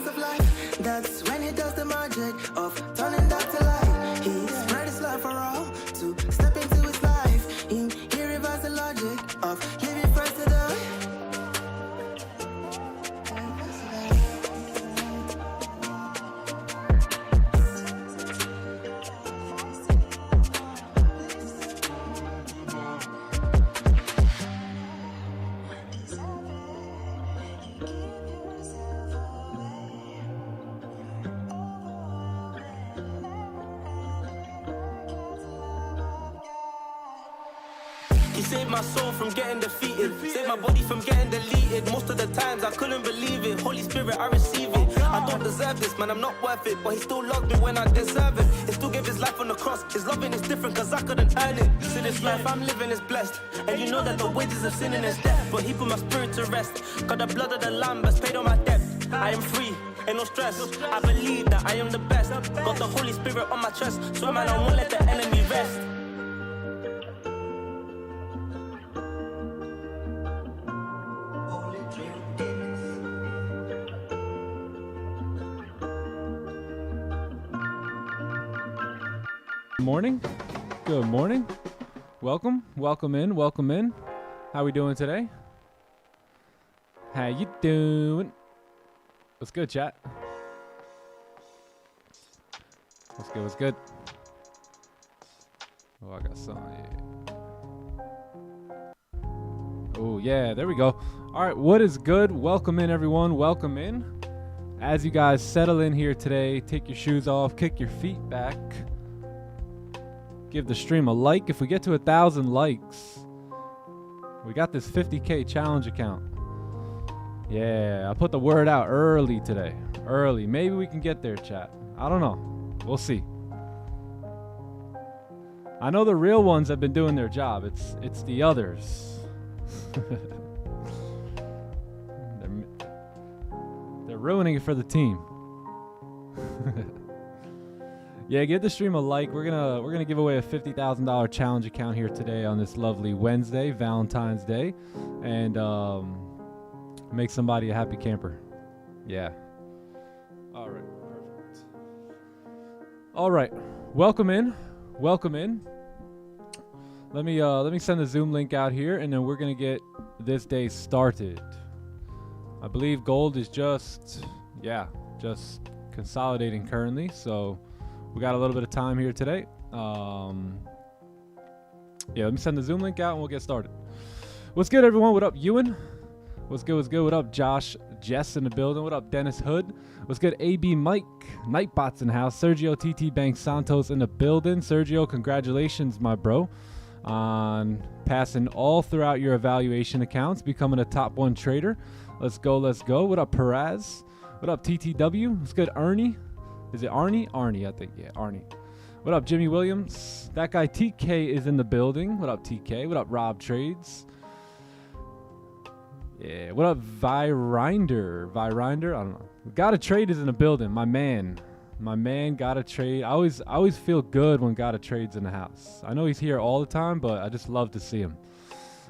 balance of life. That's when he does the magic of turning dark to light. He spread his love for all to step into his life. He reversed the logic of living first to die. Saved my soul from getting defeated, saved my body from getting deleted. Most of the times I couldn't believe it. Holy Spirit, I receive it. I don't deserve this, man, I'm not worth it, but he still loved me when I deserve it. He still gave his life on the cross. His loving is different cause I couldn't earn it. See, this life I'm living is blessed, and you know that the wages of sin is death, but he put my spirit to rest. Got the blood of the lamb has paid all my debt. I am free, ain't no stress. I believe that I am the best. Got the Holy Spirit on my chest, so man, I won't let the enemy rest. Morning. Good morning. Welcome in. How we doing today? How you doing? What's good, chat? What's good? Oh, I got some. Yeah. Oh yeah, there we go. All right, what is good? Welcome in, everyone. Welcome in. As you guys settle in here today, take your shoes off, kick your feet back. Give the stream a like. If we get to 1,000 likes, we got this 50K challenge account. Yeah, I put the word out early today. Early. Maybe we can get there, chat. I don't know. We'll see. I know the real ones have been doing their job. It's the others. They're ruining it for the team. Yeah, give the stream a like. We're gonna give away a $50,000 challenge account here today on this lovely Wednesday, Valentine's Day, and make somebody a happy camper. Yeah. All right, perfect. All right, welcome in. Let me send the Zoom link out here, and then we're gonna get this day started. I believe gold is just consolidating currently, so. We got a little bit of time here today. Yeah, let me send the Zoom link out and we'll get started. What's good, everyone? What up, Ewan? What's good? What up, Josh? Jess in the building. What up, Dennis Hood? What's good, AB Mike? Nightbots in the house. Sergio TT Bank Santos in the building. Sergio, congratulations, my bro, on passing all throughout your evaluation accounts, becoming a top 1 trader. Let's go. What up, Perez? What up, TTW? What's good, Ernie? Is it Arnie? Arnie, I think. Yeah, Arnie. What up, Jimmy Williams? That guy TK is in the building. What up, TK? What up, Rob Trades? Yeah. What up, Vyrinder? I don't know. Gotta Trade is in the building. My man, Gotta Trade. I always feel good when Gotta Trade's in the house. I know he's here all the time, but I just love to see him.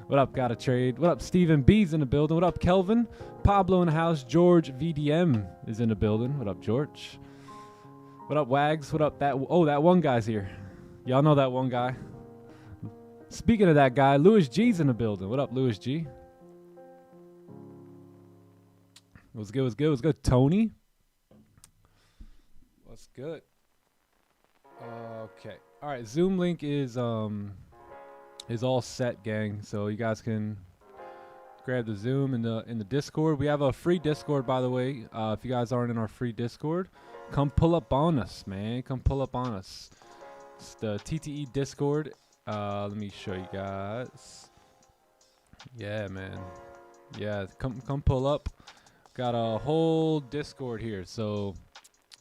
What up, Gotta Trade? What up, Stephen B's in the building? What up, Kelvin? Pablo in the house. George VDM is in the building. What up, George? What up, Wags? What up, that one guy's here. Y'all know that one guy. Speaking of that guy, Louis G's in the building. What up, Louis G? What's good, Tony? What's good? Okay. All right, Zoom link is all set, gang. So you guys can grab the Zoom in the Discord. We have a free Discord, by the way. If you guys aren't in our free Discord, come pull up on us, man. Come pull up on us. It's the TTE Discord. Let me show you guys. Yeah, man. Yeah, come pull up. Got a whole Discord here. So,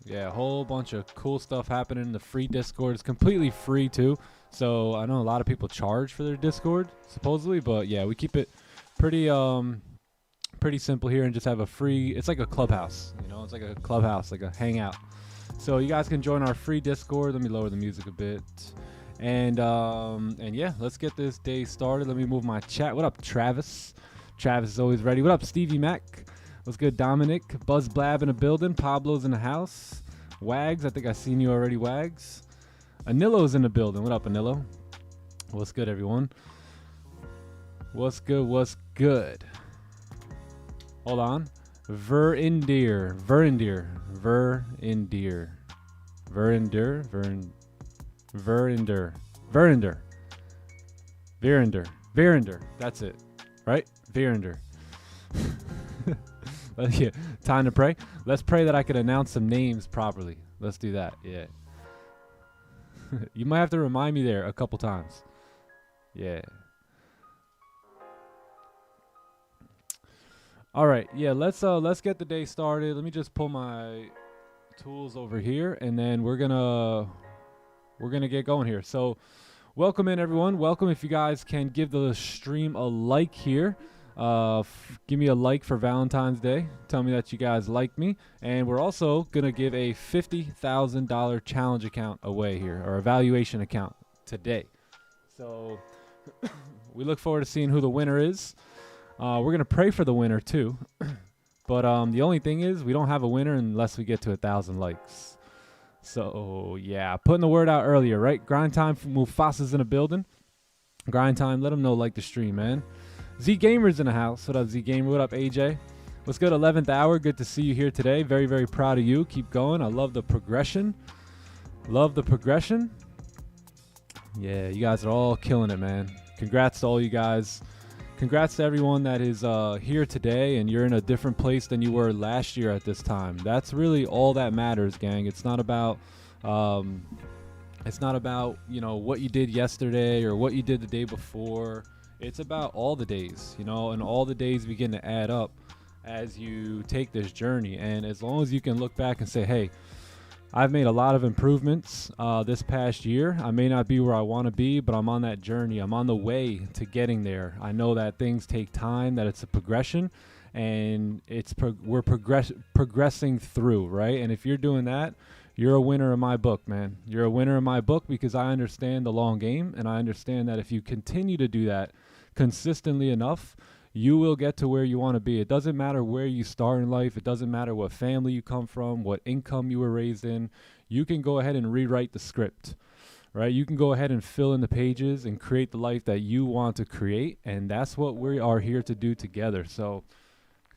yeah, a whole bunch of cool stuff happening in the free Discord. It's completely free, too. So, I know a lot of people charge for their Discord, supposedly. But, yeah, we keep it pretty simple here and just have a free, it's like a clubhouse, you know, it's like a clubhouse, like a hangout. So you guys can join our free Discord. Let me lower the music a bit. And yeah, let's get this day started. Let me move my chat. What up, Travis? Travis is always ready. What up, Stevie Mac? What's good, Dominic? Buzz Blab in the building. Pablo's in the house. Wags, I think I seen you already, Wags. Anilo's in the building. What up, Anilo? What's good, everyone? What's good? What's good? Hold on. Verinder. That's it, right? Verinder. Yeah, time to pray. Let's pray that I could announce some names properly. Let's do that. Yeah. You might have to remind me there a couple times. Yeah. All right. Yeah, let's get the day started. Let me just pull my tools over here, and then we're gonna get going here. So welcome in, everyone. Welcome. If you guys can give the stream a like here. Give me a like for Valentine's Day. Tell me that you guys like me. And we're also going to give a $50,000 challenge account away here, or evaluation account today. So we look forward to seeing who the winner is. We're going to pray for the winner too. But the only thing is we don't have a winner unless we get to 1,000 likes. So yeah, putting the word out earlier, right? Grind time. Mufasa's in the building. Grind time. Let them know, like the stream, man. Z Gamer's in the house. What up, Z Gamer? What up, AJ? What's good? 11th hour. Good to see you here today. Very, very proud of you. Keep going. I love the progression. Love the progression. Yeah, you guys are all killing it, man. Congrats to all you guys. Congrats to everyone that is here today, and you're in a different place than you were last year at this time. That's really all that matters, gang. It's not about you know, what you did yesterday or what you did the day before. It's about all the days, you know, and all the days begin to add up as you take this journey. And as long as you can look back and say, hey, I've made a lot of improvements this past year. I may not be where I want to be, but I'm on that journey. I'm on the way to getting there. I know that things take time, that it's a progression, and we're progressing through, right? And if you're doing that, you're a winner in my book, man. You're a winner in my book because I understand the long game, and I understand that if you continue to do that consistently enough, you will get to where you want to be. It doesn't matter where you start in life. It doesn't matter what family you come from, what income you were raised in. You can go ahead and rewrite the script, right? You can go ahead and fill in the pages and create the life that you want to create, and that's what we are here to do together. So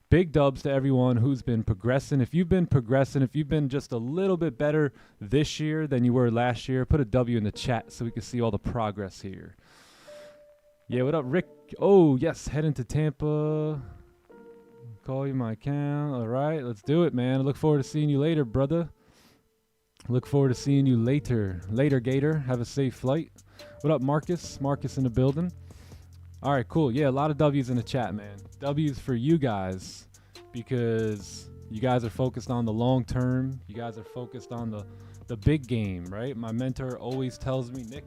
big dubs to everyone who's been progressing. If you've been progressing, if you've been just a little bit better this year than you were last year, put a W in the chat so we can see all the progress here. Yeah, what up, Rick? Oh, yes, heading to Tampa. Call you my account. All right, let's do it, man. I look forward to seeing you later, brother. Look forward to seeing you later. Later, Gator. Have a safe flight. What up, Marcus? Marcus in the building. All right, cool. Yeah, a lot of W's in the chat, man. W's for you guys because you guys are focused on the long term. You guys are focused on the big game, right? My mentor always tells me, Nick,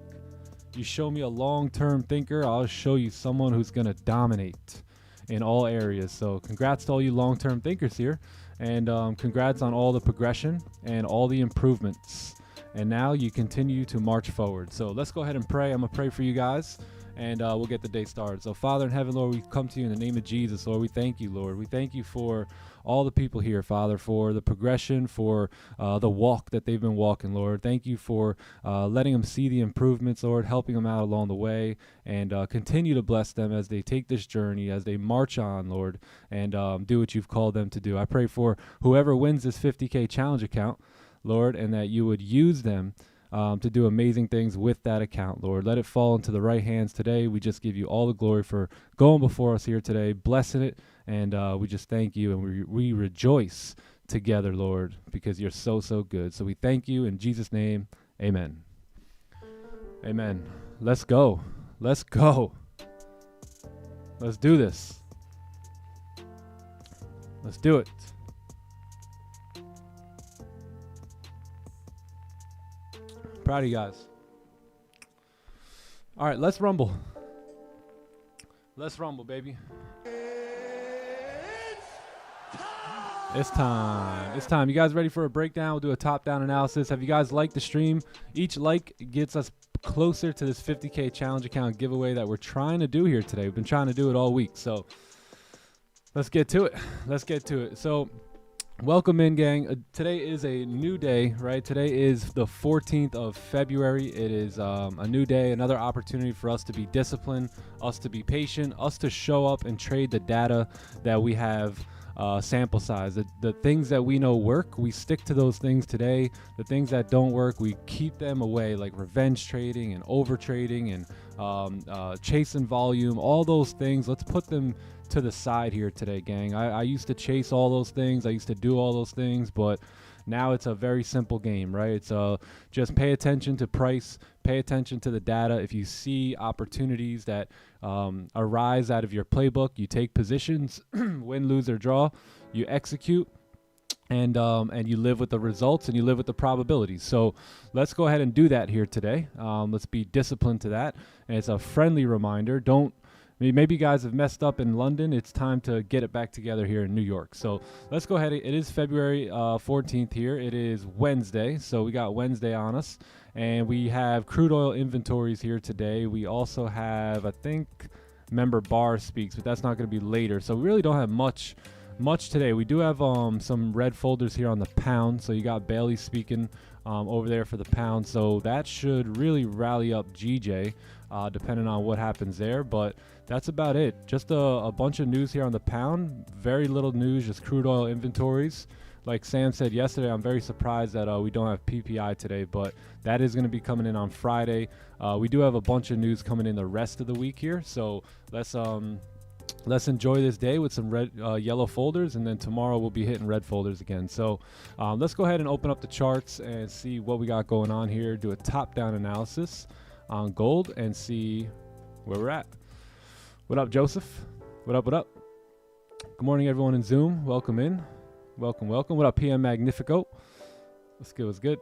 you show me a long-term thinker, I'll show you someone who's going to dominate in all areas. So congrats to all you long-term thinkers here. And congrats on all the progression and all the improvements. And now you continue to march forward. So let's go ahead and pray. I'm going to pray for you guys, and we'll get the day started. So Father in heaven, Lord, we come to you in the name of Jesus. Lord, we thank you, Lord. We thank you for all the people here, Father, for the progression, for the walk that they've been walking, Lord. Thank you for letting them see the improvements, Lord, helping them out along the way, and continue to bless them as they take this journey, as they march on, Lord, and do what you've called them to do. I pray for whoever wins this 50K challenge account, Lord, and that you would use them to do amazing things with that account, Lord. Let it fall into the right hands today. We just give you all the glory for going before us here today, blessing it, and we just thank you, and we rejoice together, Lord, because you're so, so good. So we thank you in Jesus' name. Amen. Amen. Let's go. Let's go. Let's do this. Let's do it. Proud of you guys. All right, let's rumble. Let's rumble, baby. It's time. It's time. You guys ready for a breakdown? We'll do a top-down analysis. Have you guys liked the stream? Each like gets us closer to this 50K challenge account giveaway that we're trying to do here today. We've been trying to do it all week. So Let's get to it. Let's get to it. So welcome in, gang. Today is a new day, right? Today is the 14th of February. It is a new day, another opportunity for us to be disciplined, us to be patient, us to show up and trade the data that we have sample size. The things that we know work, we stick to those things today. The things that don't work, we keep them away, like revenge trading and over trading and chasing volume, all those things. Let's put them to the side here today, gang. I used to chase all those things. I used to do all those things, but now it's a very simple game, right? It's just pay attention to price, pay attention to the data. If you see opportunities that arise out of your playbook, you take positions, win, lose, or draw, you execute, and you live with the results and you live with the probabilities. So let's go ahead and do that here today. Let's be disciplined to that. And it's a friendly reminder. Maybe you guys have messed up in London. It's time to get it back together here in New York. So let's go ahead. It is February 14th here. It is Wednesday. So we got Wednesday on us. And we have crude oil inventories here today. We also have, I think, member Barr speaks, but that's not going to be later. So we really don't have much today. We do have some red folders here on the pound. So you got Bailey speaking over there for the pound. So that should really rally up GJ, depending on what happens there. But that's about it. Just a bunch of news here on the pound. Very little news, just crude oil inventories. Like Sam said yesterday, I'm very surprised that we don't have PPI today, but that is going to be coming in on Friday. We do have a bunch of news coming in the rest of the week here. So let's enjoy this day with some yellow folders, and then tomorrow we'll be hitting red folders again. So let's go ahead and open up the charts and see what we got going on here. Do a top-down analysis on gold and see where we're at. What up, Joseph? What up, what up? Good morning, everyone in Zoom. Welcome in. Welcome, welcome. What up, PM Magnifico? What's good, what's good?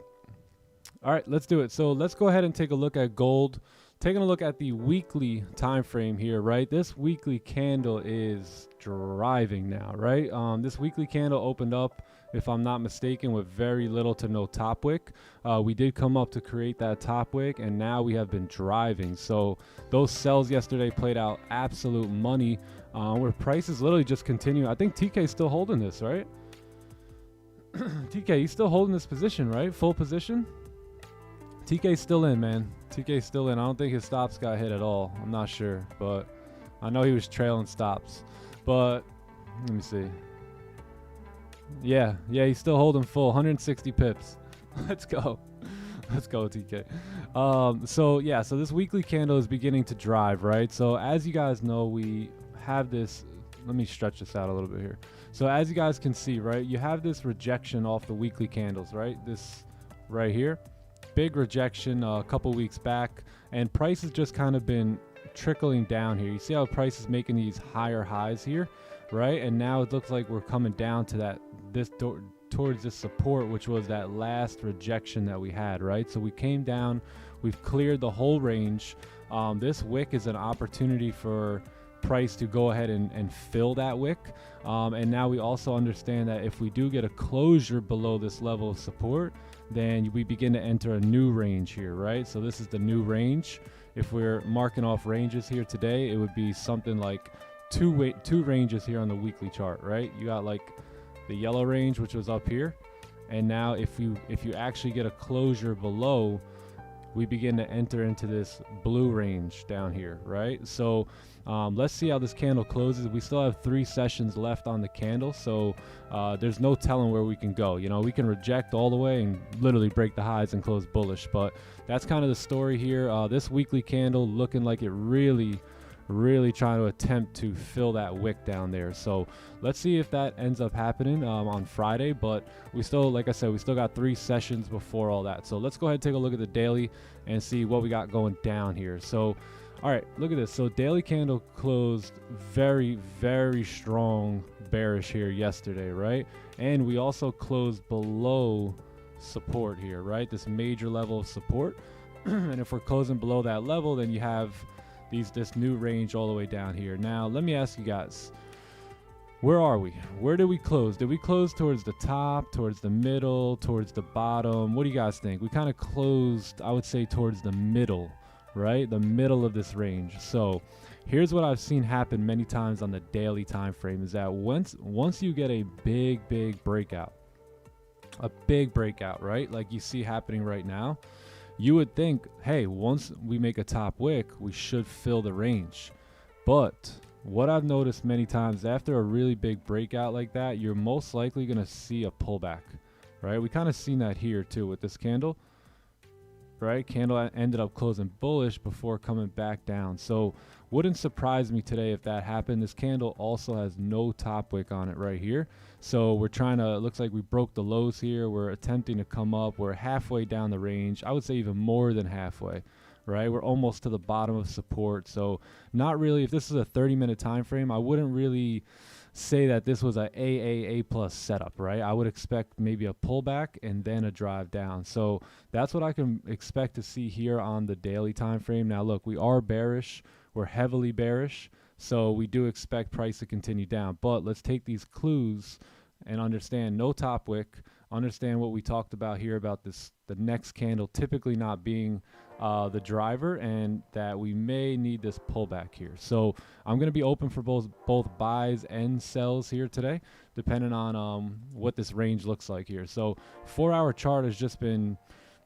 All right, let's do it. So let's go ahead and take a look at gold. Taking a look at the weekly time frame here, right? This weekly candle is driving now, right? This weekly candle opened up, if I'm not mistaken, with very little to no top wick. We did come up to create that top wick, and now we have been driving. So those sells yesterday played out absolute money, where prices literally just continue. I think TK is still holding this, right? TK, he's still holding this position, right? Full position. TK's still in, man. TK's still in. I don't think his stops got hit at all. I'm not sure, but I know he was trailing stops. But let me see. Yeah, he's still holding full. 160 pips. Let's go. Let's go, TK. So this weekly candle is beginning to drive, right? So as you guys know, we have this. Let me stretch this out a little bit here. So as you guys can see, right, you have this rejection off the weekly candles, right? This right here. Big rejection a couple weeks back, and price has just kind of been trickling down here. You see how price is making these higher highs here, right? And now it looks like we're coming down to towards this support, which was that last rejection that we had, right? So we came down, we've cleared the whole range. This wick is an opportunity for price to go ahead and fill that wick, and now we also understand that if we do get a closure below this level of support, then we begin to enter a new range here, right? So this is the new range. If we're marking off ranges here today, it would be something like two ranges here on the weekly chart, right? You got like the yellow range, which was up here, and now if you actually get a closure below, we begin to enter into this blue range down here, right? So let's see how this candle closes. We still have 3 sessions left on the candle, so there's no telling where we can go. You know, we can reject all the way and literally break the highs and close bullish, but that's kind of the story here. This weekly candle looking like it really trying to attempt to fill that wick down there. So let's see if that ends up happening on Friday, but we still, like I said, we still got 3 sessions before all that. So let's go ahead and take a look at the daily and see what we got going down here. So all right, look at this. So daily candle closed very strong bearish here yesterday, right? And we also closed below support here, right? This major level of support. And if we're closing below that level, then you have this new range all the way down here. Now let me ask you guys, where are we? Where did we close? Did we close towards the top, towards the middle, towards the bottom? What do you guys think? We kind of closed, I would say, towards the middle, right? The middle of this range. So here's what I've seen happen many times on the daily time frame is that once you get a big breakout, right, like you see happening right now, you would think, hey, once we make a top wick, we should fill the range. But what I've noticed many times, after a really big breakout like that, you're most likely going to see a pullback, right? We kind of seen that here too with this candle, right? Candle ended up closing bullish before coming back down. So wouldn't surprise me today if that happened. This candle also has no top wick on it right here. So we're trying to, it looks like we broke the lows here. We're attempting to come up. We're halfway down the range. I would say even more than halfway, right? We're almost to the bottom of support. So not really, if this is a 30-minute time frame, I wouldn't really say that this was a AAA plus setup, right? I would expect maybe a pullback and then a drive down. So that's what I can expect to see here on the daily time frame. Now look, we are bearish. We're heavily bearish. So we do expect price to continue down. But let's take these clues and understand no top wick, understand what we talked about here about this, the next candle typically not being the driver, and that we may need this pullback here. So I'm going to be open for both buys and sells here today, depending on what this range looks like here. So 4-hour chart has just been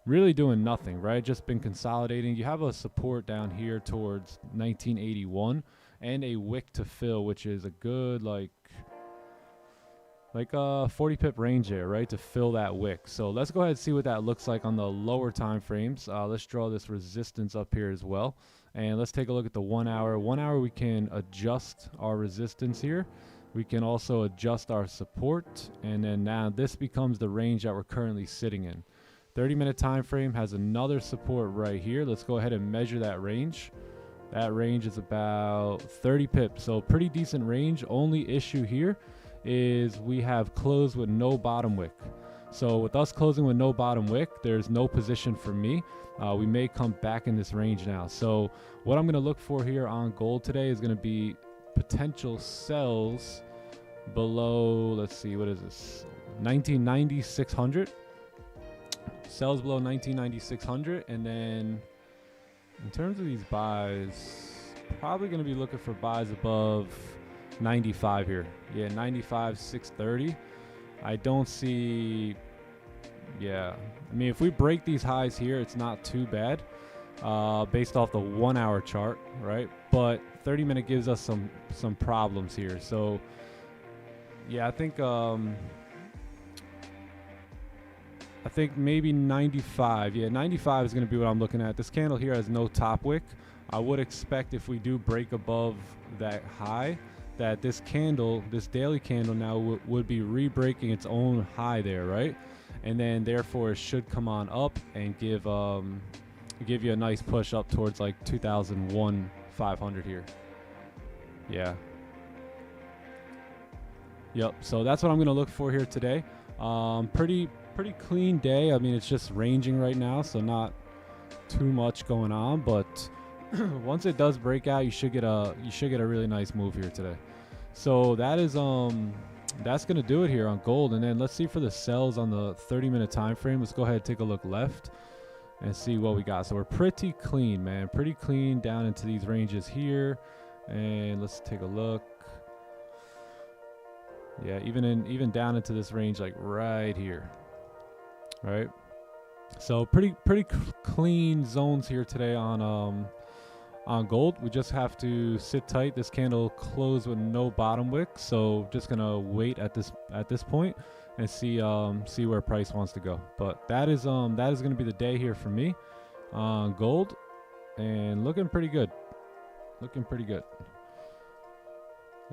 really doing nothing, right? Just been consolidating. You have a support down here towards 1981 and a wick to fill, which is a good like a 40 pip range there, right, to fill that wick. So let's go ahead and see what that looks like on the lower time frames. Let's draw this resistance up here as well, and let's take a look at the 1 hour. 1 hour, we can adjust our resistance here. We can also adjust our support, and then now this becomes the range that we're currently sitting in. 30-minute time frame has another support right here. Let's go ahead and measure that range. That range is about 30 pips, so pretty decent range. Only issue here is we have closed with no bottom wick. So with us closing with no bottom wick, there's no position for me. We may come back in this range now. So what I'm going to look for here on gold today is going to be potential sells below, let's see, what is this, 1990-600. Sells below 1990-600, and then in terms of these buys, probably going to be looking for buys above 95 here. Yeah, 95-630. I don't see, yeah, I mean, if we break these highs here, it's not too bad based off the 1 hour chart, right? But 30-minute gives us some problems here. So yeah, I think maybe 95. Yeah, 95 is going to be what I'm looking at. This candle here has no top wick. I would expect if we do break above that high, that this candle, this daily candle now would be re-breaking its own high there, right? And then therefore it should come on up and give you a nice push up towards like 2001 500 here. Yeah. Yep. So that's what I'm going to look for here today. Pretty clean day. I mean, it's just ranging right now, so not too much going on, but once it does break out, you should get a really nice move here today. So that is that's gonna do it here on gold. And then let's see for the sells on the 30-minute time frame. Let's go ahead and take a look left and see what we got. So we're pretty clean, man, pretty clean down into these ranges here. And let's take a look. Yeah, even down into this range, like right here. All right, so pretty clean zones here today on gold. We just have to sit tight. This candle closed with no bottom wick, so just gonna wait at this point and see where price wants to go. But that is gonna be the day here for me on gold, and looking pretty good.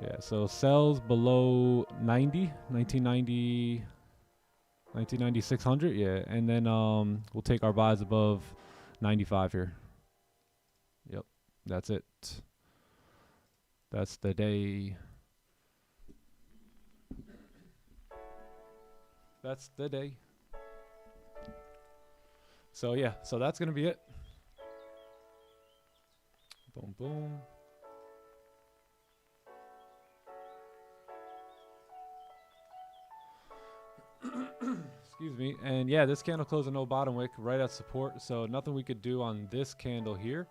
Yeah, so sells below 1990 600, yeah, and then we'll take our buys above 95 here. Yep, that's it. That's the day. That's the day. So yeah, so that's gonna be it. Boom, boom. Excuse me. And yeah, this candle closed with no bottom wick right at support, so nothing we could do on this candle here.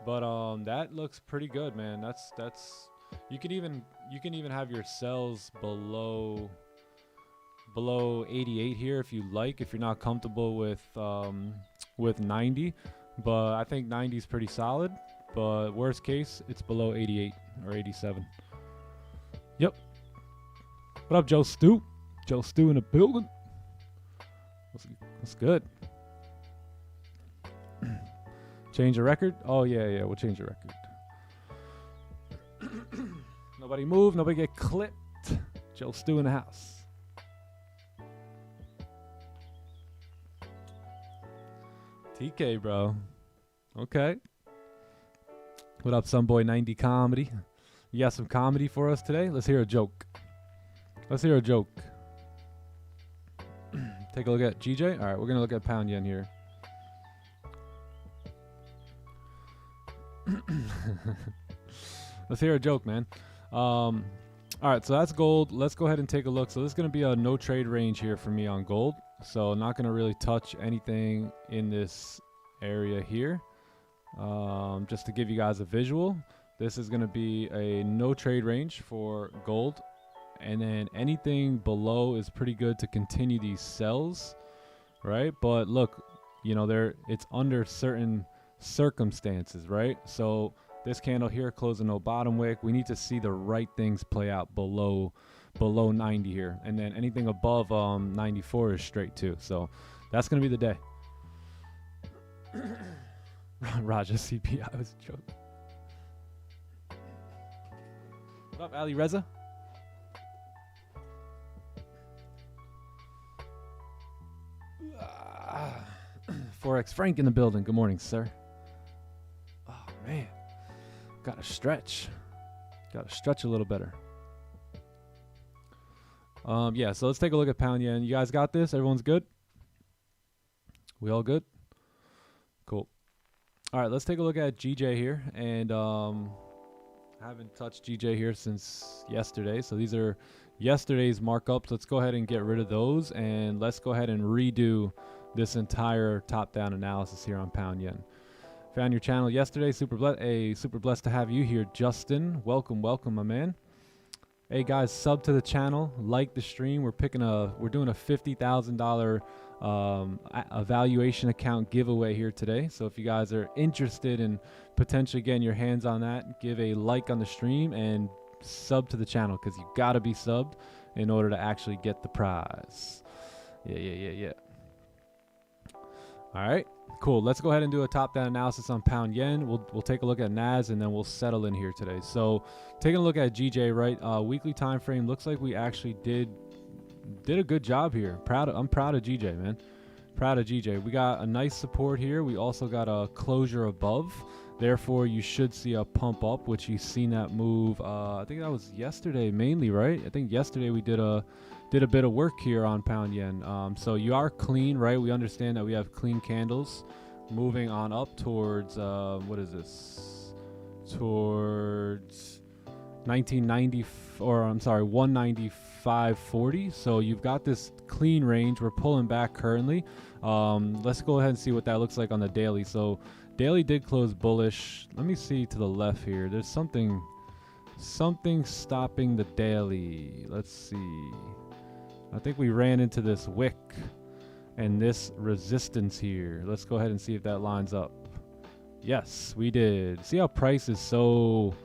But that looks pretty good, man. That's you can even have your sells below 88 here if you like, if you're not comfortable with 90. But I think 90 is pretty solid. But worst case, it's below 88 or 87. Yep. What up, Joe Stu? Joe Stu in the building. What's good? Change the record? Oh, yeah, we'll change the record. Nobody move, nobody get clipped. Joe Stu in the house. TK, bro. Okay. What up, Sunboy 90 Comedy? You got some comedy for us today? Let's hear a joke. Let's hear a joke. Take a look at GJ. All right, we're going to look at pound yen here. Let's hear a joke, man. All right, so that's gold. Let's go ahead and take a look. So this is going to be a no trade range here for me on gold. So not going to really touch anything in this area here. Just to give you guys a visual, this is going to be a no trade range for gold. And then anything below is pretty good to continue these sells, right? But look, you know, it's under certain circumstances, right? So this candle here closing no bottom wick. We need to see the right things play out below 90 here, and then anything above 94 is straight too. So that's gonna be the day. Raja CPI was a joke. What up, Ali Reza? Forex Frank in the building. Good morning, sir. Oh man, gotta stretch a little better. Yeah, so let's take a look at pound yen. You guys got this? Everyone's good? We all good? Cool. All right, let's take a look at GJ here. And I haven't touched GJ here since yesterday. So these are yesterday's markups. Let's go ahead and get rid of those. And let's go ahead and redo this entire top-down analysis here on pound yen. Found your channel yesterday. Super blessed to have you here, Justin. Welcome, my man. Hey guys, sub to the channel, like the stream. We're doing a $50,000 evaluation account giveaway here today. So if you guys are interested in potentially getting your hands on that, give a like on the stream and sub to the channel, because you gotta be subbed in order to actually get the prize. Yeah. All right, cool. Let's go ahead and do a top-down analysis on pound yen. We'll take a look at Nas, and then we'll settle in here today. So taking a look at GJ, right? Weekly time frame looks like we actually did a good job here. I'm proud of GJ, man. Proud of GJ. We got a nice support here. We also got a closure above. Therefore, you should see a pump up, which you've seen that move. I think that was yesterday mainly, right? I think yesterday we did a bit of work here on pound yen. So you are clean, right? We understand that we have clean candles moving on up towards what is this? Towards 1990, or I'm sorry, 195.40. So you've got this clean range. We're pulling back currently. Let's go ahead and see what that looks like on the daily. So daily did close bullish. Let me see to the left here. There's something stopping the daily. Let's see. I think we ran into this wick and this resistance here. Let's go ahead and see if that lines up. Yes, we did. See how price is so,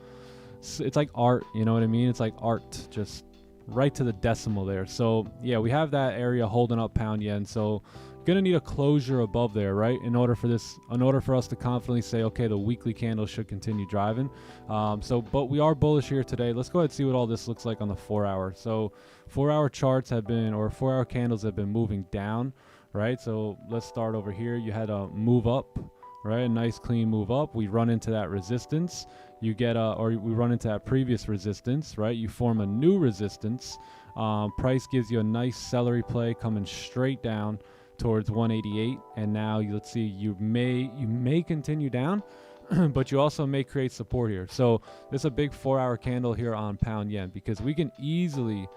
it's like art, you know what I mean? It's like art, just right to the decimal there. So yeah, we have that area holding up pound yen. So gonna need a closure above there, right? In order for us to confidently say, okay, the weekly candle should continue driving. But we are bullish here today. Let's go ahead and see what all this looks like on the 4 hour. So 4 hour charts have been, or 4 hour candles have been moving down, right? So let's start over here. You had a move up, right? A nice clean move up. We run into that resistance. You get we run into that previous resistance, right? You form a new resistance. Price gives you a nice celery play coming straight down towards 188, and now let's see, you may continue down, but you also may create support here. So this is a big 4 hour candle here on pound yen, because we can easily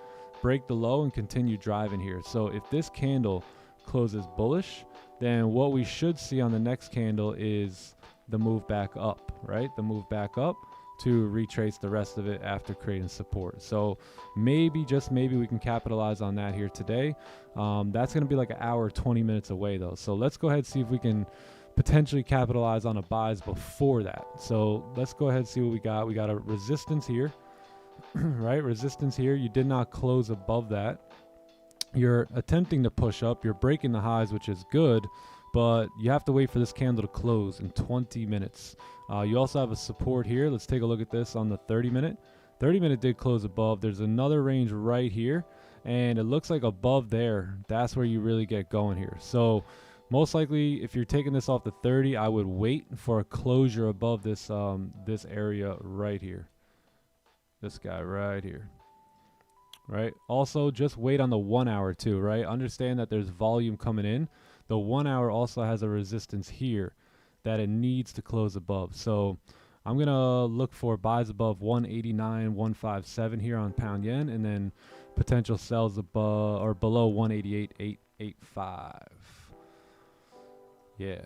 break the low and continue driving here. So if this candle closes bullish, then what we should see on the next candle is the move back up, right? The move back up to retrace the rest of it after creating support. So maybe, just maybe, we can capitalize on that here today. That's going to be like an hour, 20 minutes away though. So let's go ahead and see if we can potentially capitalize on a buys before that. So let's go ahead and see what we got. We got a resistance here, right? Resistance here. You did not close above that. You're attempting to push up. You're breaking the highs, which is good, but you have to wait for this candle to close in 20 minutes. You also have a support here. Let's take a look at this on the 30-minute. 30-minute did close above. There's another range right here, and it looks like above there, that's where you really get going here. So most likely, if you're taking this off the 30, I would wait for a closure above this this area right here. This guy right here. Right? Also, just wait on the 1 hour too, right? Understand that there's volume coming in. The 1 hour also has a resistance here that it needs to close above. So I'm going to look for buys above 189.157 here on pound yen, and then potential sells above or below 188.885. Yeah.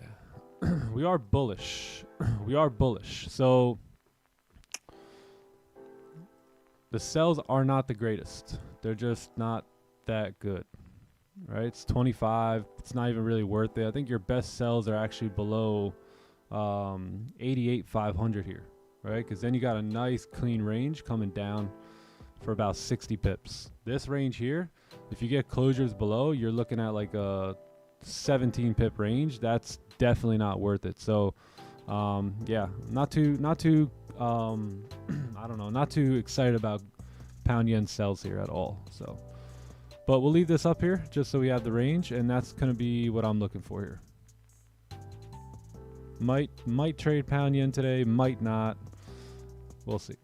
We are bullish. We are bullish. So the sells are not the greatest. They're just not that good, right? It's 25. It's not even really worth it. I think your best sells are actually below 88,500 here, right? Because then you got a nice clean range coming down for about 60 pips. This range here, if you get closures below, you're looking at like a 17 pip range. That's definitely not worth it. So yeah, not too I don't know, not too excited about pound yen sells here at all. So, but we'll leave this up here just so we have the range, and that's going to be what I'm looking for here. Might trade pound yen today, might not. We'll see.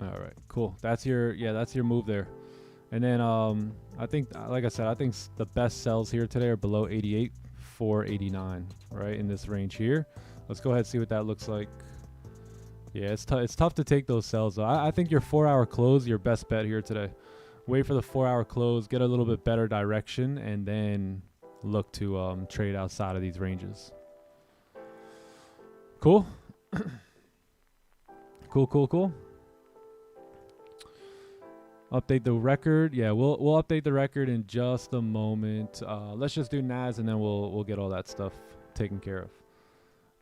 All right, cool. That's your move there. And then I think, like I said, I think the best sells here today are below 88,489, right, in this range here. Let's go ahead and see what that looks like. Yeah, it's tough to take those sells. I think your 4 hour close, your best bet here today. Wait for the 4 hour close, get a little bit better direction, and then look to trade outside of these ranges. Cool. Cool. Update the record. Yeah, we'll update the record in just a moment. Let's just do Nas, and then we'll get all that stuff taken care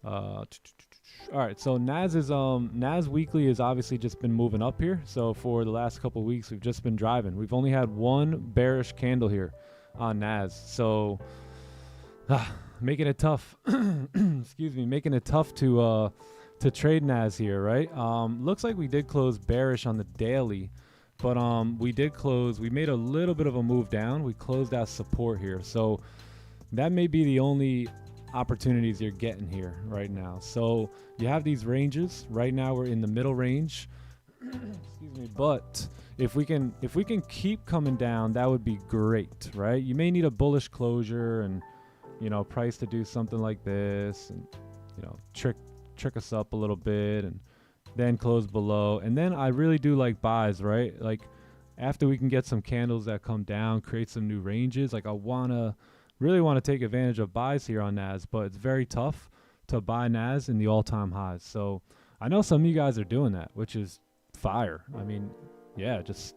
of. All right, so Nas weekly has obviously just been moving up here. So for the last couple of weeks, we've just been driving. We've only had one bearish candle here on Nas. So making it tough. Excuse me, making it tough to trade Nas here, right? Looks like we did close bearish on the daily. But we made a little bit of a move down. We closed out support here. So that may be the only opportunities you're getting here right now. So you have these ranges. Right now we're in the middle range. Excuse me. But if we can keep coming down, that would be great, right? You may need a bullish closure and, you know, price to do something like this and, you know, trick us up a little bit and then close below. And then I really do like buys, right? Like after we can get some candles that come down, create some new ranges, like I really want to take advantage of buys here on Nas, but it's very tough to buy Nas in the all-time highs. So I know some of you guys are doing that, which is fire. I mean, yeah, just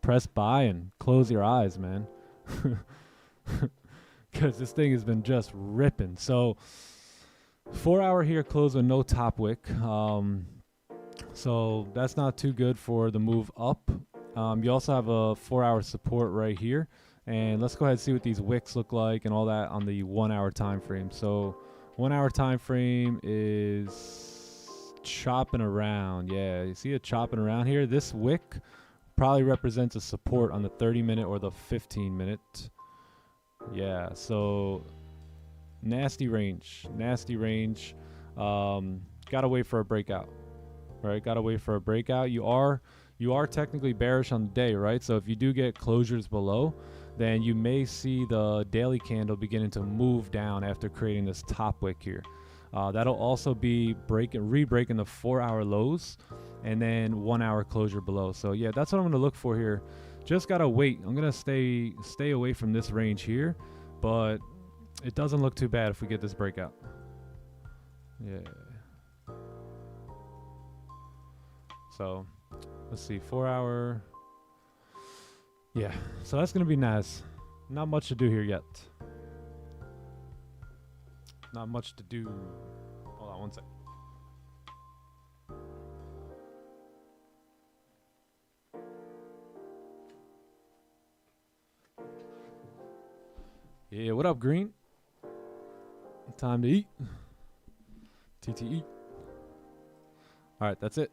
press buy and close your eyes, man. Because this thing has been just ripping. So 4 hour here closed with no top wick. So that's not too good for the move up. You also have a 4 hour support right here. And let's go ahead and see what these wicks look like and all that on the 1 hour time frame. So 1 hour time frame is chopping around. Yeah, you see it chopping around here. This wick probably represents a support on the 30-minute or the 15-minute. Yeah, so nasty range. Gotta wait for a breakout. Right, gotta wait for a breakout. You are technically bearish on the day, right? So if you do get closures below, then you may see the daily candle beginning to move down after creating this top wick here. That'll also be re-breaking the 4 hour lows and then 1 hour closure below. So yeah, that's what I'm going to look for here. Just gotta wait. I'm gonna stay away from this range here, but it doesn't look too bad if we get this breakout. Yeah. So let's see, 4 hour. Yeah, so that's gonna be Nas. Not much to do here yet. Not much to do. Hold on one sec. Yeah, what up, Green? Time to eat. TTE. All right, that's it.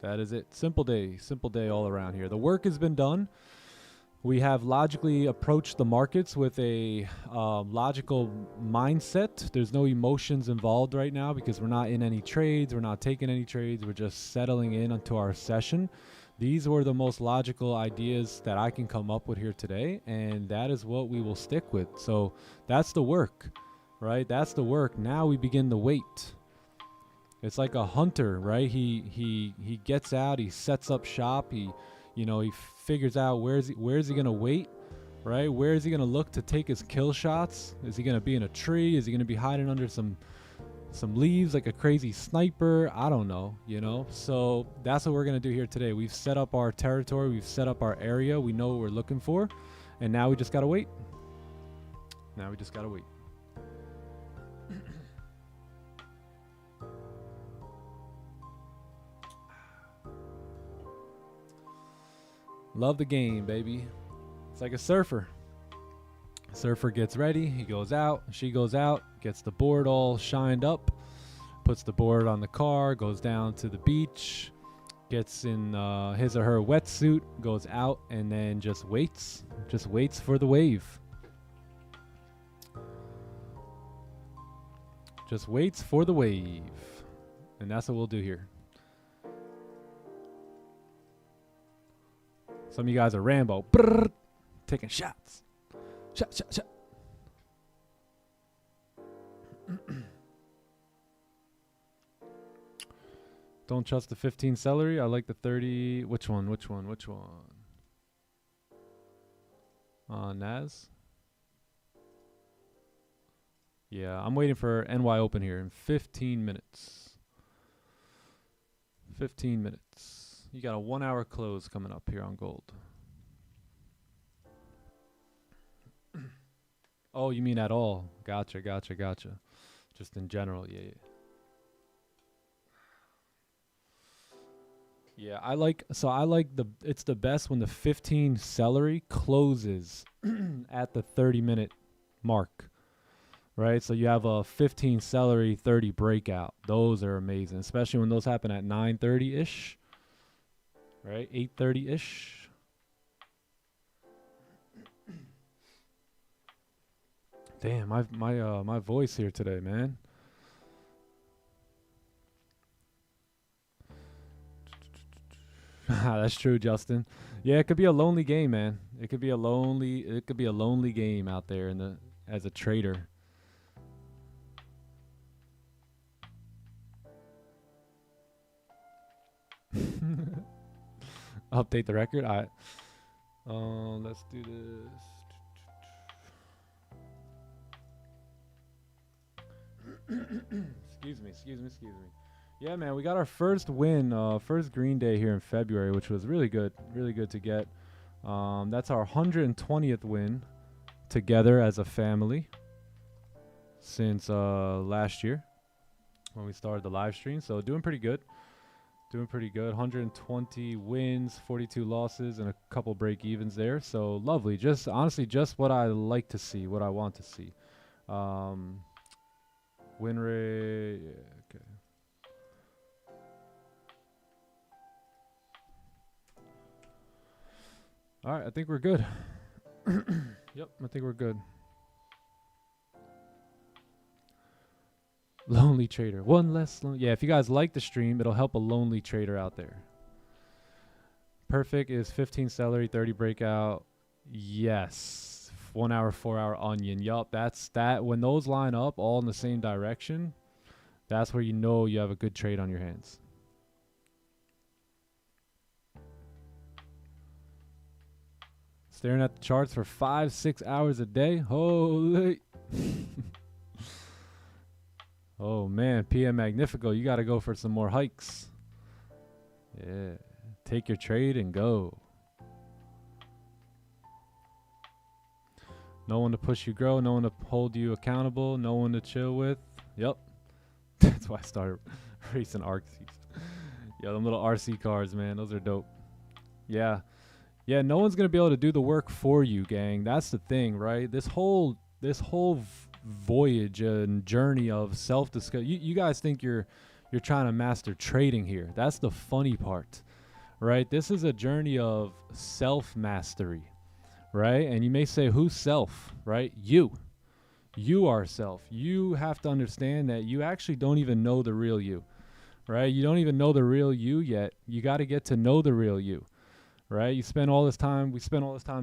That is it. Simple day all around here. The work has been done. We have logically approached the markets with a logical mindset. There's no emotions involved right now because we're not in any trades. We're not taking any trades. We're just settling in onto our session. These were the most logical ideas that I can come up with here today, and that is what we will stick with. So that's the work, right? That's the work. Now we begin to wait. It's like a hunter, right? He gets out, he sets up shop, he figures out where is he gonna wait, right? Where is he gonna look to take his kill shots? Is he gonna be in a tree? Is he gonna be hiding under some leaves like a crazy sniper? I don't know, So that's what we're gonna do here today. We've set up our territory, we've set up our area, we know what we're looking for, and now we just gotta wait. Love the game, baby. It's like a surfer. Surfer gets ready, he goes out, she goes out, gets the board all shined up, puts the board on the car, goes down to the beach, gets in his or her wetsuit, goes out, and then just waits for the wave. Just waits for the wave. And that's what we'll do here. Some of you guys are Rambo. Brrr, taking shots. Shot. Don't trust the 15 celery. I like the 30. Which one? Nas? Yeah, I'm waiting for NY open here in 15 minutes. 15 minutes. You got a 1 hour close coming up here on gold. Oh, you mean at all? Gotcha. Just in general, yeah. Yeah, it's the best when the 15 celery closes at the 30-minute mark. Right? So you have a 15 celery 30 breakout. Those are amazing, especially when those happen at 9:30-ish. Right? 8:30-ish. Damn, my voice here today, man. That's true, Justin. Yeah, it could be a lonely game, man. It could be a lonely game out there as a trader. Update the record. All right. Let's do this. Excuse me. Yeah, man, we got our first win, first green day here in February, which was really good to get. That's our 120th win together as a family since last year when we started the live stream. So doing pretty good. 120 wins, 42 losses, and a couple break evens there. So lovely. Just honestly, just what I like to see, what I want to see. Win rate. Yeah, okay. All right, I think we're good. Yep, I think we're good. Lonely trader. One less. Yeah, if you guys like the stream, it'll help a lonely trader out there. Perfect is 15 celery, 30 breakout. Yes. 1 hour, 4 hour onion. Yup, that's that. When those line up all in the same direction, that's where you know you have a good trade on your hands. Staring at the charts for 5-6 hours a day. Holy. Oh man, PM Magnifico, you got to go for some more hikes. Yeah, take your trade and go. No one to push you grow, no one to hold you accountable, no one to chill with. Yep. That's why I started racing RCs. Yeah, them little RC cars, man, those are dope. Yeah. Yeah, no one's going to be able to do the work for you, gang. That's the thing, right? This whole voyage and journey of self-discovery. You guys think you're trying to master trading here. That's the funny part, right? This is a journey of self-mastery, right? And you may say, who's self, right? You are self. You have to understand that you actually don't even know the real you, right? You don't even know the real you yet. You got to get to know the real you, right? We spend all this time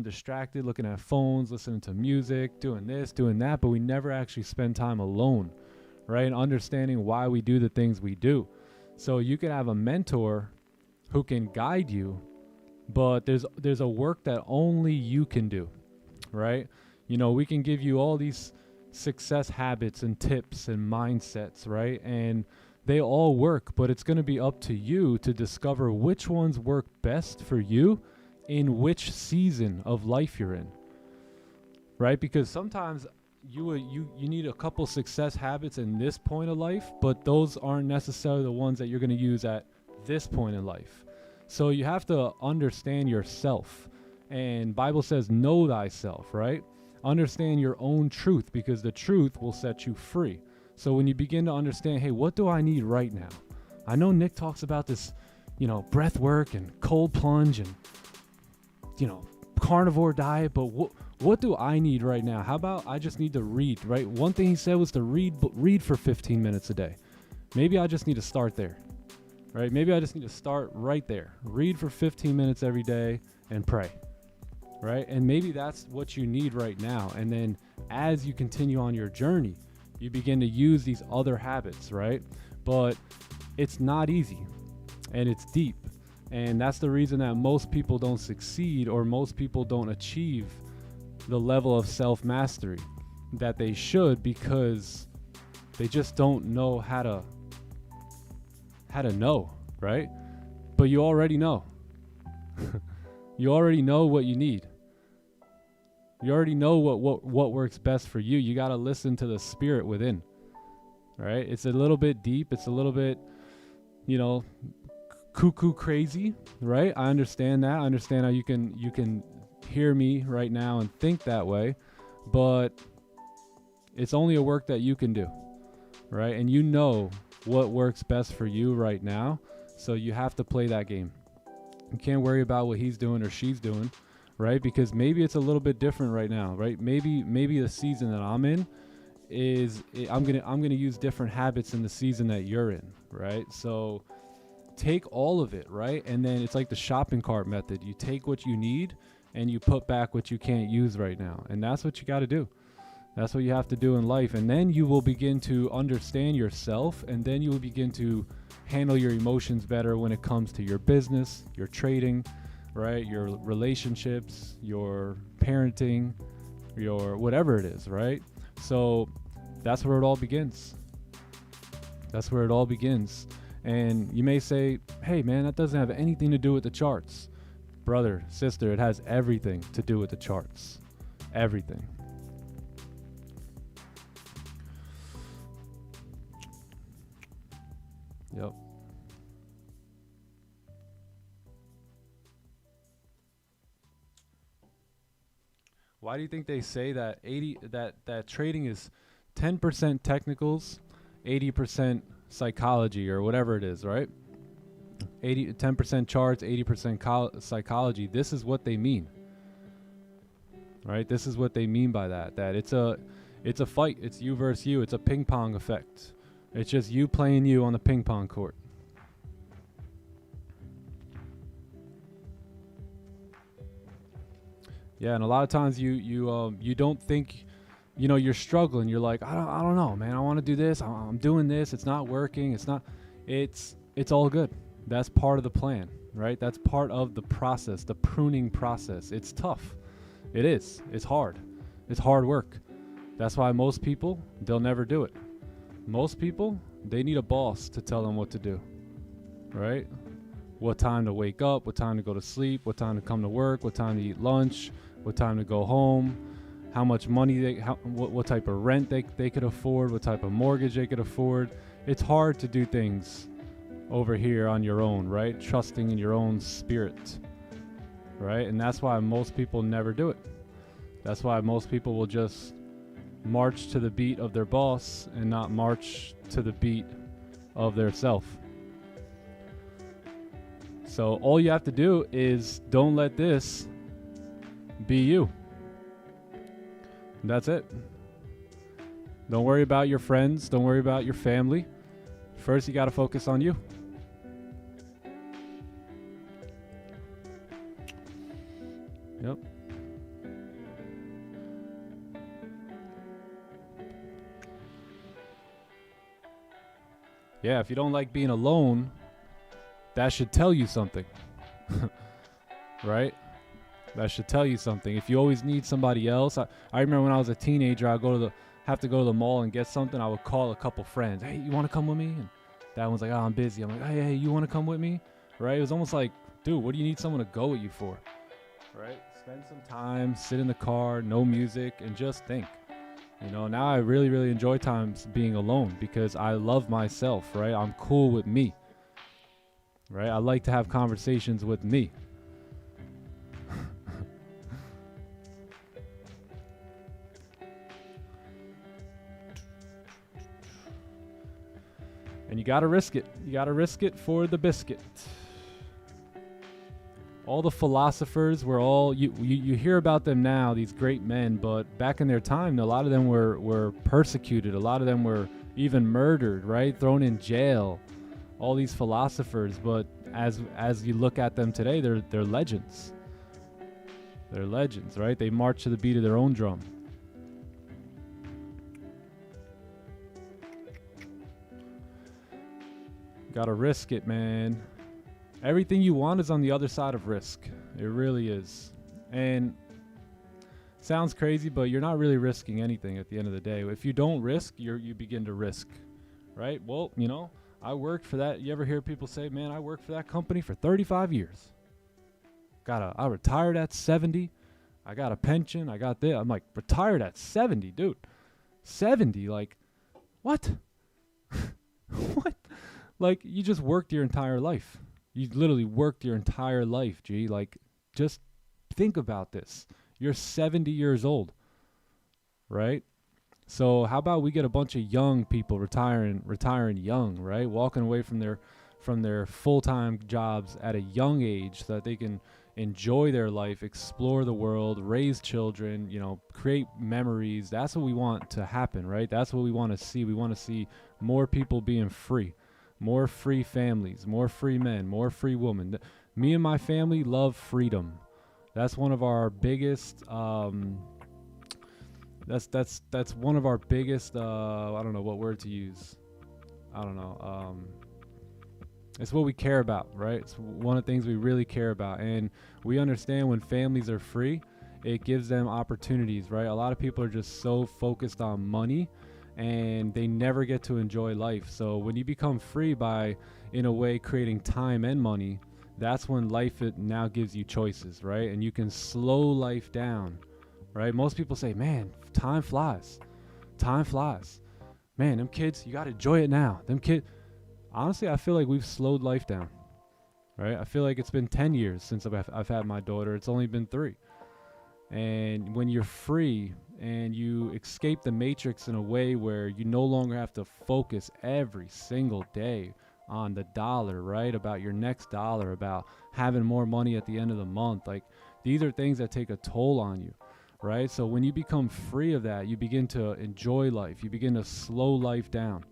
distracted, looking at phones, listening to music, doing this, doing that, but we never actually spend time alone, right? And understanding why we do the things we do. So you can have a mentor who can guide you, but there's a work that only you can do, right? You know, we can give you all these success habits and tips and mindsets, right? And they all work, but it's going to be up to you to discover which ones work best for you in which season of life you're in, right? Because sometimes you need a couple success habits in this point of life, but those aren't necessarily the ones that you're going to use at this point in life. So you have to understand yourself, and Bible says know thyself, right? Understand your own truth, because the truth will set you free. So when you begin to understand, hey, what do I need right now? I know Nick talks about this, you know, breath work and cold plunge and, you know, carnivore diet, but what do I need right now? How about I just need to read, right? One thing he said was to read for 15 minutes a day. Maybe I just need to start there, right? Maybe I just need to start right there. Read for 15 minutes every day and pray, right? And maybe that's what you need right now. And then as you continue on your journey, you begin to use these other habits, right? But it's not easy and it's deep. And that's the reason that most people don't succeed, or most people don't achieve the level of self-mastery that they should, because they just don't know how to know, right? But you already know. You already know what you need. You already know what works best for you. You got to listen to the spirit within, right? It's a little bit deep. It's a little bit, you know, cuckoo crazy, right? I understand that. I understand how you can hear me right now and think that way, but it's only a work that you can do, right? And you know what works best for you right now. So you have to play that game. You can't worry about what he's doing or she's doing, right? Because maybe it's a little bit different right now, right? Maybe the season that I'm in is I'm gonna use different habits in the season that you're in, right? So take all of it, right? And then it's like the shopping cart method. You take what you need and you put back what you can't use right now. And that's what you got to do. That's what you have to do in life. And then you will begin to understand yourself, and then you will begin to handle your emotions better when it comes to your business, your trading, right? Your relationships, your parenting, your whatever it is, right? So that's where it all begins. That's where it all begins. And you may say, hey man, that doesn't have anything to do with the charts. Brother, sister, it has everything to do with the charts. Everything. Yep. Why do you think they say that that trading is 10% technicals, 80% psychology, or whatever it is, right? 10% charts, 80% psychology. This is what they mean, right? This is what they mean by that. That it's a fight. It's you versus you. It's a ping pong effect. It's just you playing you on the ping pong court. Yeah, and a lot of times you don't think, you know, you're struggling. You're like, I don't know, man. I want to do this. I'm doing this. It's not working. It's all good. That's part of the plan, right? That's part of the process, the pruning process. It's tough. It is. It's hard. It's hard work. That's why most people, they'll never do it. Most people, they need a boss to tell them what to do, right? What time to wake up, what time to go to sleep, what time to come to work, what time to eat lunch, what time to go home, how much money what type of rent they could afford, what type of mortgage they could afford. It's hard to do things over here on your own, right? Trusting in your own spirit, right? And that's why most people never do it. That's why most people will just march to the beat of their boss and not march to the beat of their self. So all you have to do is don't let this be you. That's it. Don't worry about your friends. Don't worry about your family. First, you got to focus on you. Yep. Yeah, if you don't like being alone, that should tell you something. Right? That should tell you something. If you always need somebody else, I remember when I was a teenager, I'd have to go to the mall and get something. I would call a couple friends. Hey, you want to come with me? And that one's like, oh, I'm busy. I'm like, hey, you want to come with me? Right? It was almost like, dude, what do you need someone to go with you for? Right? Spend some time, sit in the car, no music, and just think. You know, now I really, really enjoy times being alone because I love myself, right? I'm cool with me, right? I like to have conversations with me. And you got to risk it. You got to risk it for the biscuit. All the philosophers were all, you hear about them now, these great men, but back in their time, a lot of them were persecuted. A lot of them were even murdered, right? Thrown in jail. All these philosophers, but as you look at them today, they're legends. They're legends, right? They march to the beat of their own drum. Gotta risk it, man. Everything you want is on the other side of risk. It really is. And sounds crazy, but you're not really risking anything at the end of the day. If you don't risk, you begin to risk, right? Well, you know, I worked for that. You ever hear people say, man, I worked for that company for 35 years. I retired at 70. I got a pension. I got this. I'm like, retired at 70, dude. 70, like, what? What? Like, you just worked your entire life. You literally worked your entire life, G. Like, just think about this. You're 70 years old, right? So how about we get a bunch of young people retiring young, right? Walking away from their full-time jobs at a young age so that they can enjoy their life, explore the world, raise children, you know, create memories. That's what we want to happen, right? That's what we want to see. We want to see more people being free. More free families, more free men, more free women. Me and my family love freedom. That's one of our biggest. That's one of our biggest. I don't know what word to use. I don't know. It's what we care about, right? It's one of the things we really care about, and we understand when families are free, it gives them opportunities, right? A lot of people are just so focused on money, and they never get to enjoy life. So when you become free by, in a way, creating time and money, that's when life now gives you choices, right? And you can slow life down, right? Most people say, man, time flies. Time flies. Man, them kids, you got to enjoy it now. Them kids, honestly, I feel like we've slowed life down, right? I feel like it's been 10 years since I've had my daughter. It's only been 3. And when you're free and you escape the matrix in a way where you no longer have to focus every single day on the dollar, right? About your next dollar, about having more money at the end of the month. Like, these are things that take a toll on you, right? So when you become free of that, you begin to enjoy life. You begin to slow life down,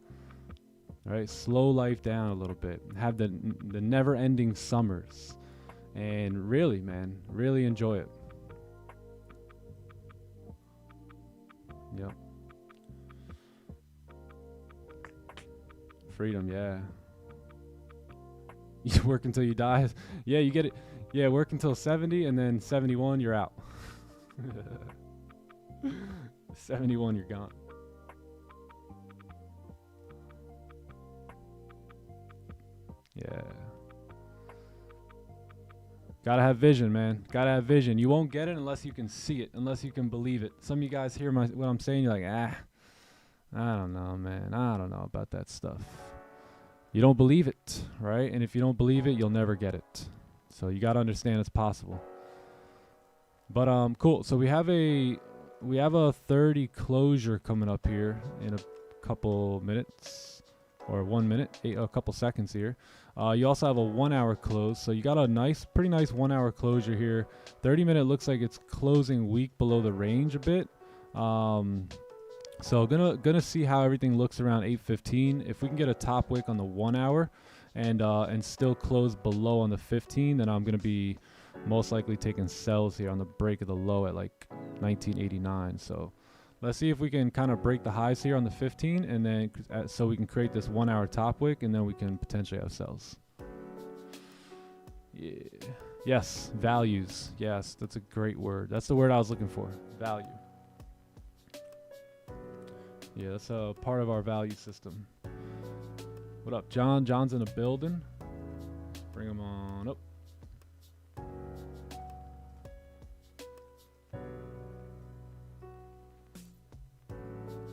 right? Slow life down a little bit. Have the never-ending summers. And really, man, really enjoy it. Yep. Freedom, yeah. You work until you die. Yeah, you get it. Yeah, work until 70, and then 71, you're out. 71, you're gone. Yeah. Gotta have vision, man. Gotta have vision. You won't get it unless you can see it, unless you can believe it. Some of you guys hear what I'm saying, you're like, I don't know, man. I don't know about that stuff. You don't believe it, right? And if you don't believe it, you'll never get it. So you gotta understand it's possible. But cool. So we have a 30 closure coming up here in a couple minutes, or 1 minute, a couple seconds here. You also have a 1 hour close, so you got a pretty nice 1 hour closure here. 30-minute looks like it's closing weak below the range a bit. So gonna see how everything looks around 8:15. If we can get a top wick on the 1 hour and still close below on the 15, then I'm gonna be most likely taking sells here on the break of the low at like 1989. So let's see if we can kind of break the highs here on the 15, and then so we can create this 1 hour top wick, and then we can potentially have sells. Yeah. Yes, values. Yes, that's a great word. That's the word I was looking for. Value. Yeah, that's a part of our value system. What up, John? John's in the building. Bring him on up.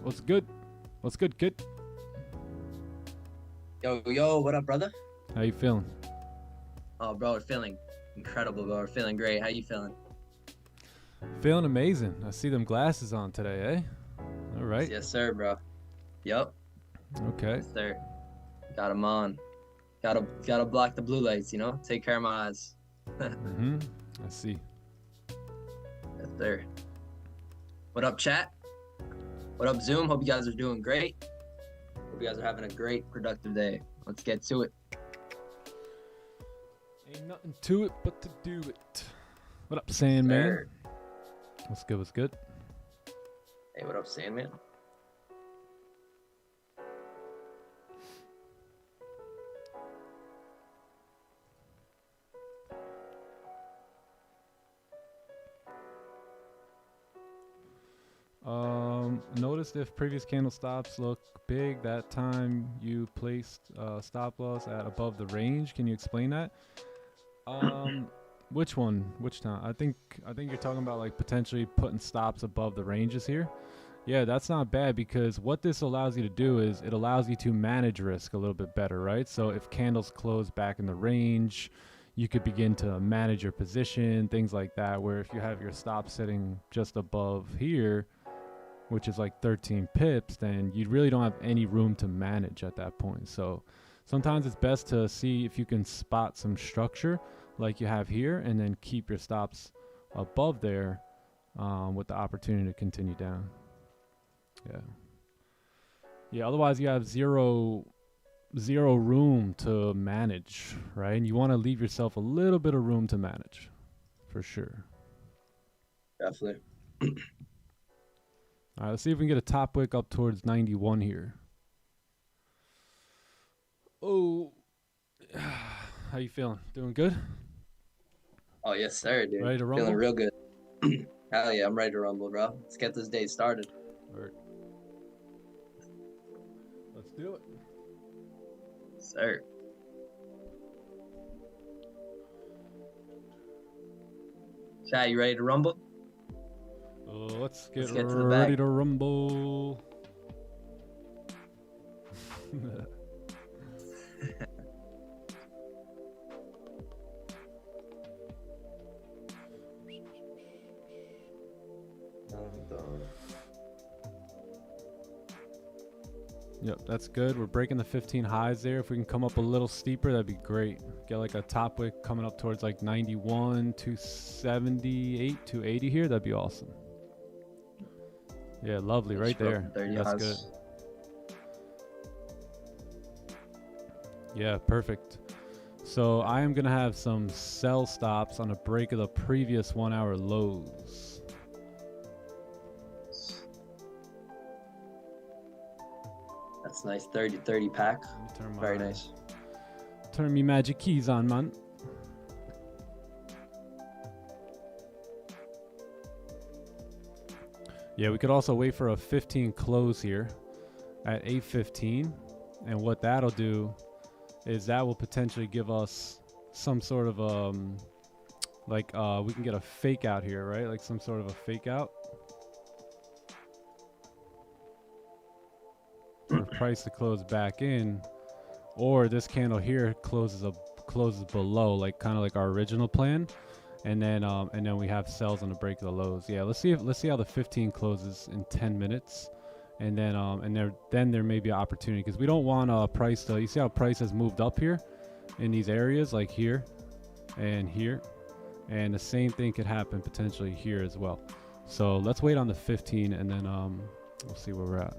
What's good? What's good, kid? Yo, what up, brother? How you feeling? Oh, bro, we're feeling incredible, bro. We're feeling great. How you feeling? Feeling amazing. I see them glasses on today, eh? All right. Yes, sir, bro. Yup. Okay. Yes, sir. Got them on. Gotta block the blue lights, you know? Take care of my eyes. Mm-hmm. I see. Yes, sir. What up, chat? What up, Zoom? Hope you guys are doing great. Hope you guys are having a great, productive day. Let's get to it. Ain't nothing to it but to do it. What up, Sandman? What's good? What's good? Hey, what up, Sandman? Noticed if previous candle stops look big that time you placed stop loss at above the range. Can you explain that? Which one? Which time? I think you're talking about like potentially putting stops above the ranges here. Yeah, that's not bad, because what this allows you to do is it allows you to manage risk a little bit better, right? So if candles close back in the range, you could begin to manage your position, things like that, where if you have your stop sitting just above here, which is like 13 pips, then you really don't have any room to manage at that point. So sometimes it's best to see if you can spot some structure like you have here, and then keep your stops above there with the opportunity to continue down. Yeah, otherwise you have zero room to manage, right? And you want to leave yourself a little bit of room to manage, for sure. Definitely. All right, let's see if we can get a top wick up towards 91 here. Oh, how you feeling? Doing good? Oh, yes, sir, dude. Ready to rumble? Feeling real good. Hell yeah, I'm ready to rumble, bro. Let's get this day started. All right. Let's do it. Sir. Chat, you ready to rumble? Let's get to the ready bag. to rumble. Yep, that's good. We're breaking the 15 highs there. If we can come up a little steeper, that'd be great. Get like a top wick coming up towards like 91, 278, 280 here. That'd be awesome. Yeah, lovely right there. That's good. Yeah, perfect. So I am going to have some sell stops on a break of the previous 1 hour lows. That's nice. 30-30 pack. Very nice. Turn me magic keys on, man. Yeah, we could also wait for a 15 close here at 8:15, and what that'll do is that will potentially give us some sort of like we can get a fake out here, right? Like some sort of a fake out for the price to close back in, or this candle here closes below, like kind of like our original plan, and then we have sells on the break of the lows. Yeah, let's see how the 15 closes in 10 minutes, and then there may be an opportunity, because we don't want price to, you see how price has moved up here in these areas, like here and here, and the same thing could happen potentially here as well. So let's wait on the 15, and then we'll see where we're at.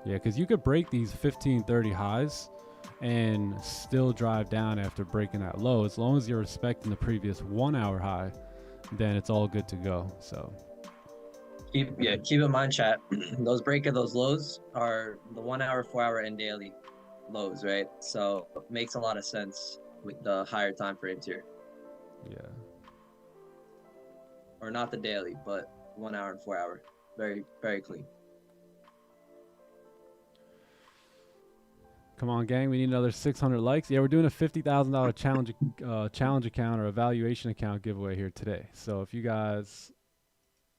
Yeah, because you could break these 1530 highs and still drive down after breaking that low. As long as you're respecting the previous 1 hour high, then it's all good to go. So keep in mind, chat, those break of those lows are the 1 hour, 4 hour, and daily lows, right? So it makes a lot of sense with the higher time frames here. yeah. Or not the daily, but 1 hour and 4 hour. Very, very clean. Come on, gang. We need another 600 likes. Yeah, we're doing a $50,000 challenge account or evaluation account giveaway here today. So if you guys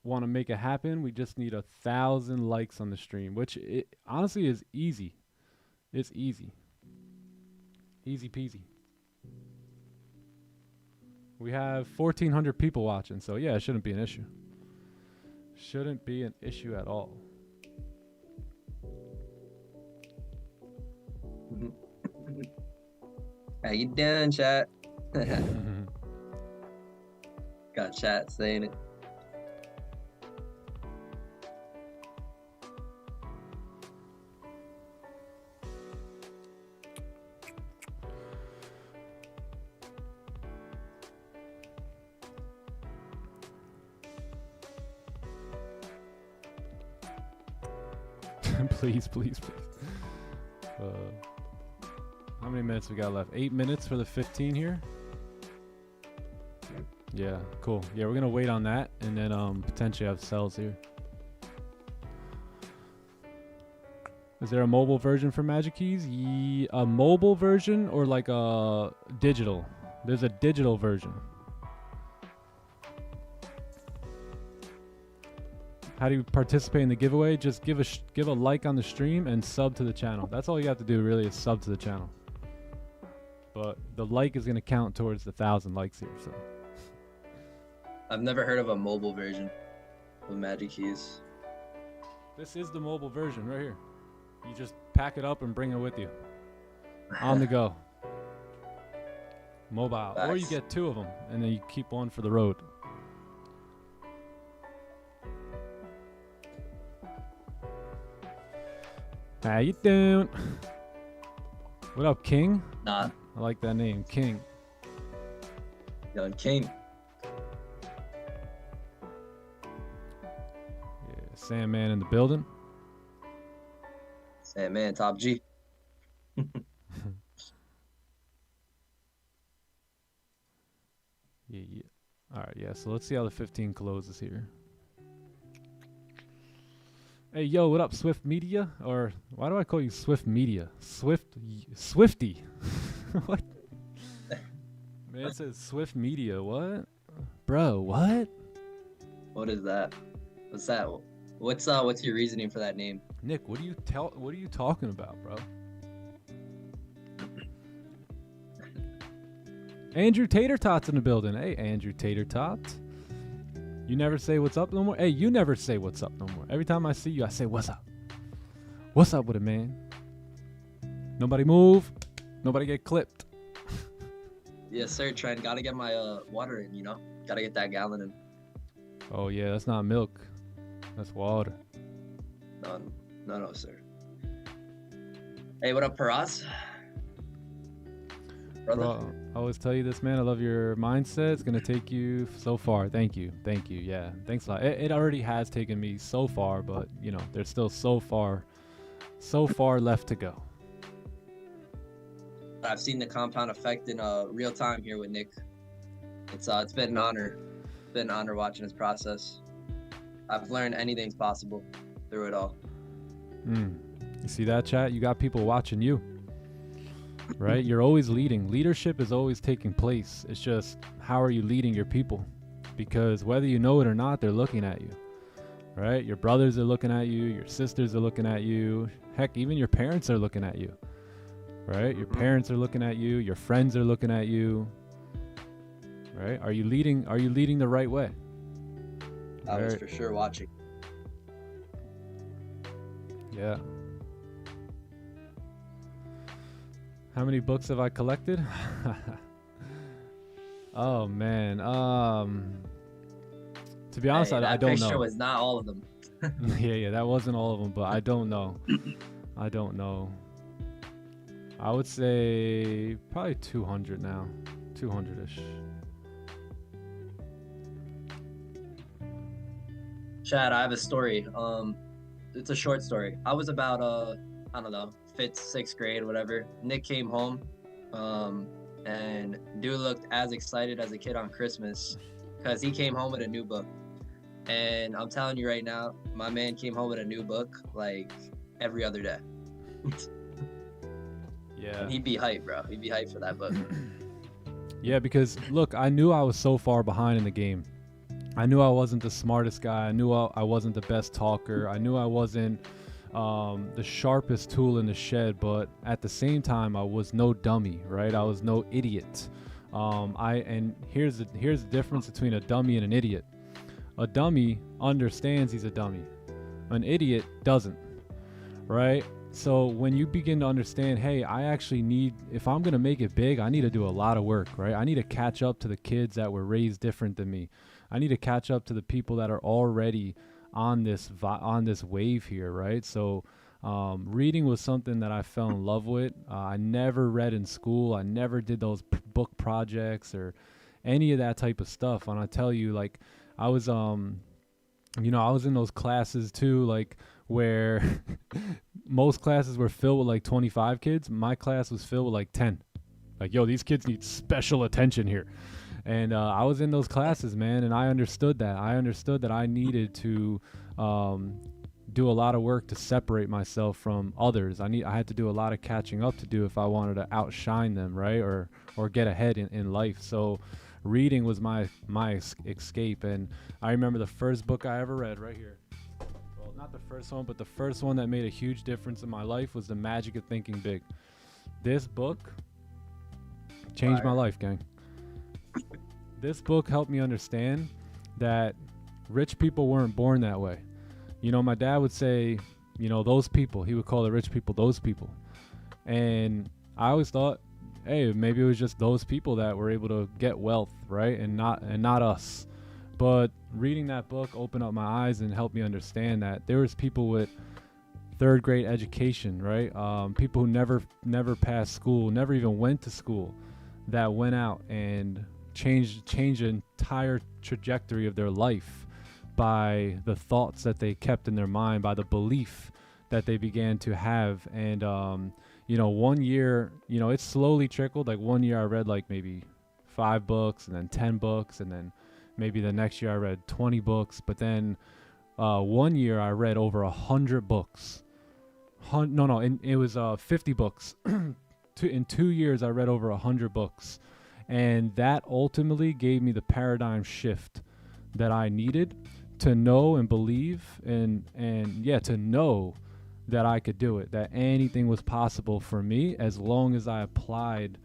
want to make it happen, we just need 1,000 likes on the stream, which it honestly is easy. It's easy. Easy peasy. We have 1,400 people watching, so yeah, it shouldn't be an issue. Shouldn't be an issue at all. How you doing, chat? Got chat saying it. Please, please, please. How many minutes we got left? 8 minutes for the 15 here. Yeah, cool. Yeah, we're gonna wait on that, and then potentially have sells here. Is there a mobile version for Magic Keys? A mobile version or like a digital? There's a digital version. How do you participate in the giveaway? Just give a like on the stream and sub to the channel. That's all you have to do, really, is sub to the channel. But the like is gonna count towards the 1,000 likes here. So I've never heard of a mobile version of Magic Keys. this is the mobile version right here. You just pack it up and bring it with you. On the go. Mobile. Or you Facts. get 2 of them and then you keep one for the road. How you doing? What up, King? Nah, I like that name, King. Young King. Yeah, Sandman in the building. Say, man, top G. Yeah. All right, yeah. So let's see how the 15 closes here. Hey, yo, what up, Swift Media? Or why do I call you Swift Media? Swifty. What? Man, it says Swift Media. What? Bro, what? What is that? What's that? What's your reasoning for that name? Nick, what are you talking about, bro? Andrew Tater Tots in the building. Hey, Andrew Tater Tots. You never say what's up no more? Hey, you never say what's up no more. Every time I see you, I say, what's up? What's up with it, man? Nobody move. Nobody get clipped. Yes, sir, Trent. Gotta get my water in, you know? Gotta get that gallon in. Oh, yeah, that's not milk. That's water. No, sir. Hey, what up, Paras? Brother? Bro, I always tell you this, man. I love your mindset. It's going to take you so far. Thank you. Thank you. Yeah. Thanks a lot. It already has taken me so far, but, you know, there's still so far left to go. I've seen the compound effect in real time here with Nick. It's been an honor been an honor watching this process. I've learned anything's possible through it all. You see that, chat? You got people watching you, right? You're always leading. Leadership is always taking place. It's just, how are you leading your people? Because whether you know it or not, they're looking at you, right? Your brothers are looking at you. Your sisters are looking at you. Heck, even your parents are looking at you, right? Your parents are looking at you. Your friends are looking at you, right? Are you leading the right way? I was for sure watching. Yeah. How many books have I collected? Oh man. To be honest, I don't know. That was not all of them. yeah, that wasn't all of them, but I don't know. I don't know. I would say probably 200 now. 200-ish. Chad, I have a story. It's a short story. I was about I don't know, 5th, 6th grade, whatever. Nick came home, and dude looked as excited as a kid on Christmas because he came home with a new book. And I'm telling you right now, my man came home with a new book like every other day. Yeah. And he'd be hyped, bro. He'd be hyped for that book. Yeah, because look, I knew I was so far behind in the game. I knew I wasn't the smartest guy. I knew I wasn't the best talker. I knew I wasn't the sharpest tool in the shed, but at the same time, I was no dummy, right? I was no idiot. And here's the difference between a dummy and an idiot. A dummy understands he's a dummy. An idiot doesn't, right? So when you begin to understand, hey, I actually need, if I'm going to make it big, I need to do a lot of work, right? I need to catch up to the kids that were raised different than me. I need to catch up to the people that are already on this wave here, right? So reading was something that I fell in love with. I never read in school. I never did those book projects or any of that type of stuff. And I tell you, like, I was I was in those classes too, like where most classes were filled with like 25 kids. My class was filled with like 10. Like, yo, these kids need special attention here. And I was in those classes, man, and I understood that. I understood that I needed to do a lot of work to separate myself from others. I had to do a lot of catching up to do if I wanted to outshine them, right, or get ahead in life. So reading was my escape. And I remember the first book I ever read right here. Well, not the first one, but the first one that made a huge difference in my life was The Magic of Thinking Big. This book changed my life, gang. This book helped me understand that rich people weren't born that way. You know, my dad would say, you know, those people, he would call the rich people those people. And I always thought, hey, maybe it was just those people that were able to get wealth, right? And not us. But reading that book opened up my eyes and helped me understand that there was people with third grade education, right? People who never passed school, never even went to school, that went out and changed the entire trajectory of their life by the thoughts that they kept in their mind, by the belief that they began to have. And 1 year, it slowly trickled. Like 1 year I read like maybe 5 books, and then 10 books, and then maybe the next year I read 20 books. But then 1 year I read over 100 books. It was 50 books. In 2 years I read over 100 books. And that ultimately gave me the paradigm shift that I needed to know and believe and to know that I could do it, that anything was possible for me as long as I applied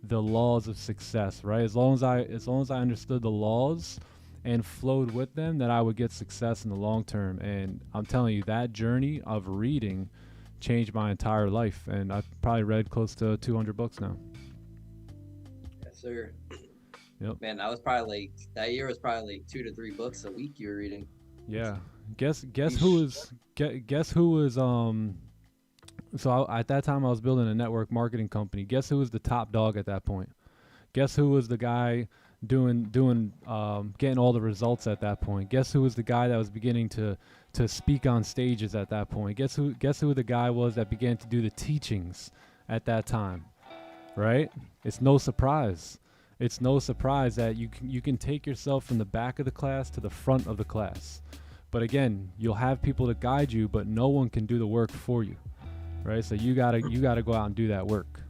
the laws of success, right? As long as I understood the laws and flowed with them, that I would get success in the long term. And I'm telling you, that journey of reading changed my entire life. And I've probably read close to 200 books now. Sir. Yep. Man, that year was probably like 2 to 3 books a week you were reading. Yeah. Guess who was so at that time I was building a network marketing company. Guess who was the top dog at that point? Guess who was the guy doing getting all the results at that point? Guess who was the guy that was beginning to speak on stages at that point? Guess who the guy was that began to do the teachings at that time? Right? It's no surprise. it's no surprise that you can take yourself from the back of the class to the front of the class. But again, you'll have people to guide you, but no one can do the work for you, right? So you gotta go out and do that work.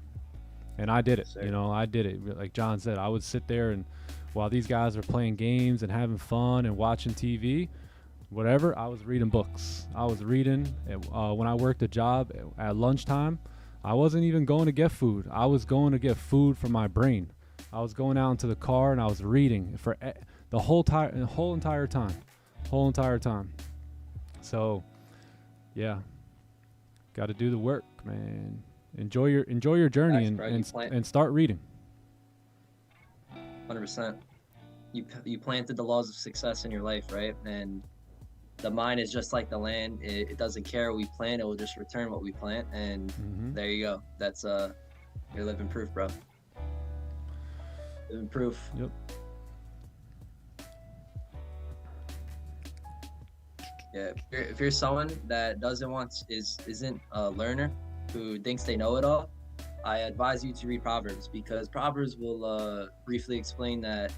And I did it. Sure. You know, I did it. Like John said, I would sit there, and while these guys are playing games and having fun and watching TV, whatever, I was reading books. I was reading. When I worked a job at lunchtime, I wasn't even going to get food. I was going to get food for my brain. I was going out into the car and I was reading for the whole entire time. So, yeah, got to do the work, man. Enjoy your journey and start reading. 100%. You planted the laws of success in your life, right? And the mind is just like the land. It doesn't care what we plant. It will just return what we plant. And there you go. That's you're living proof, bro. Living proof. Yep. Yeah. If you're someone that isn't a learner who thinks they know it all, I advise you to read Proverbs, because Proverbs will briefly explain that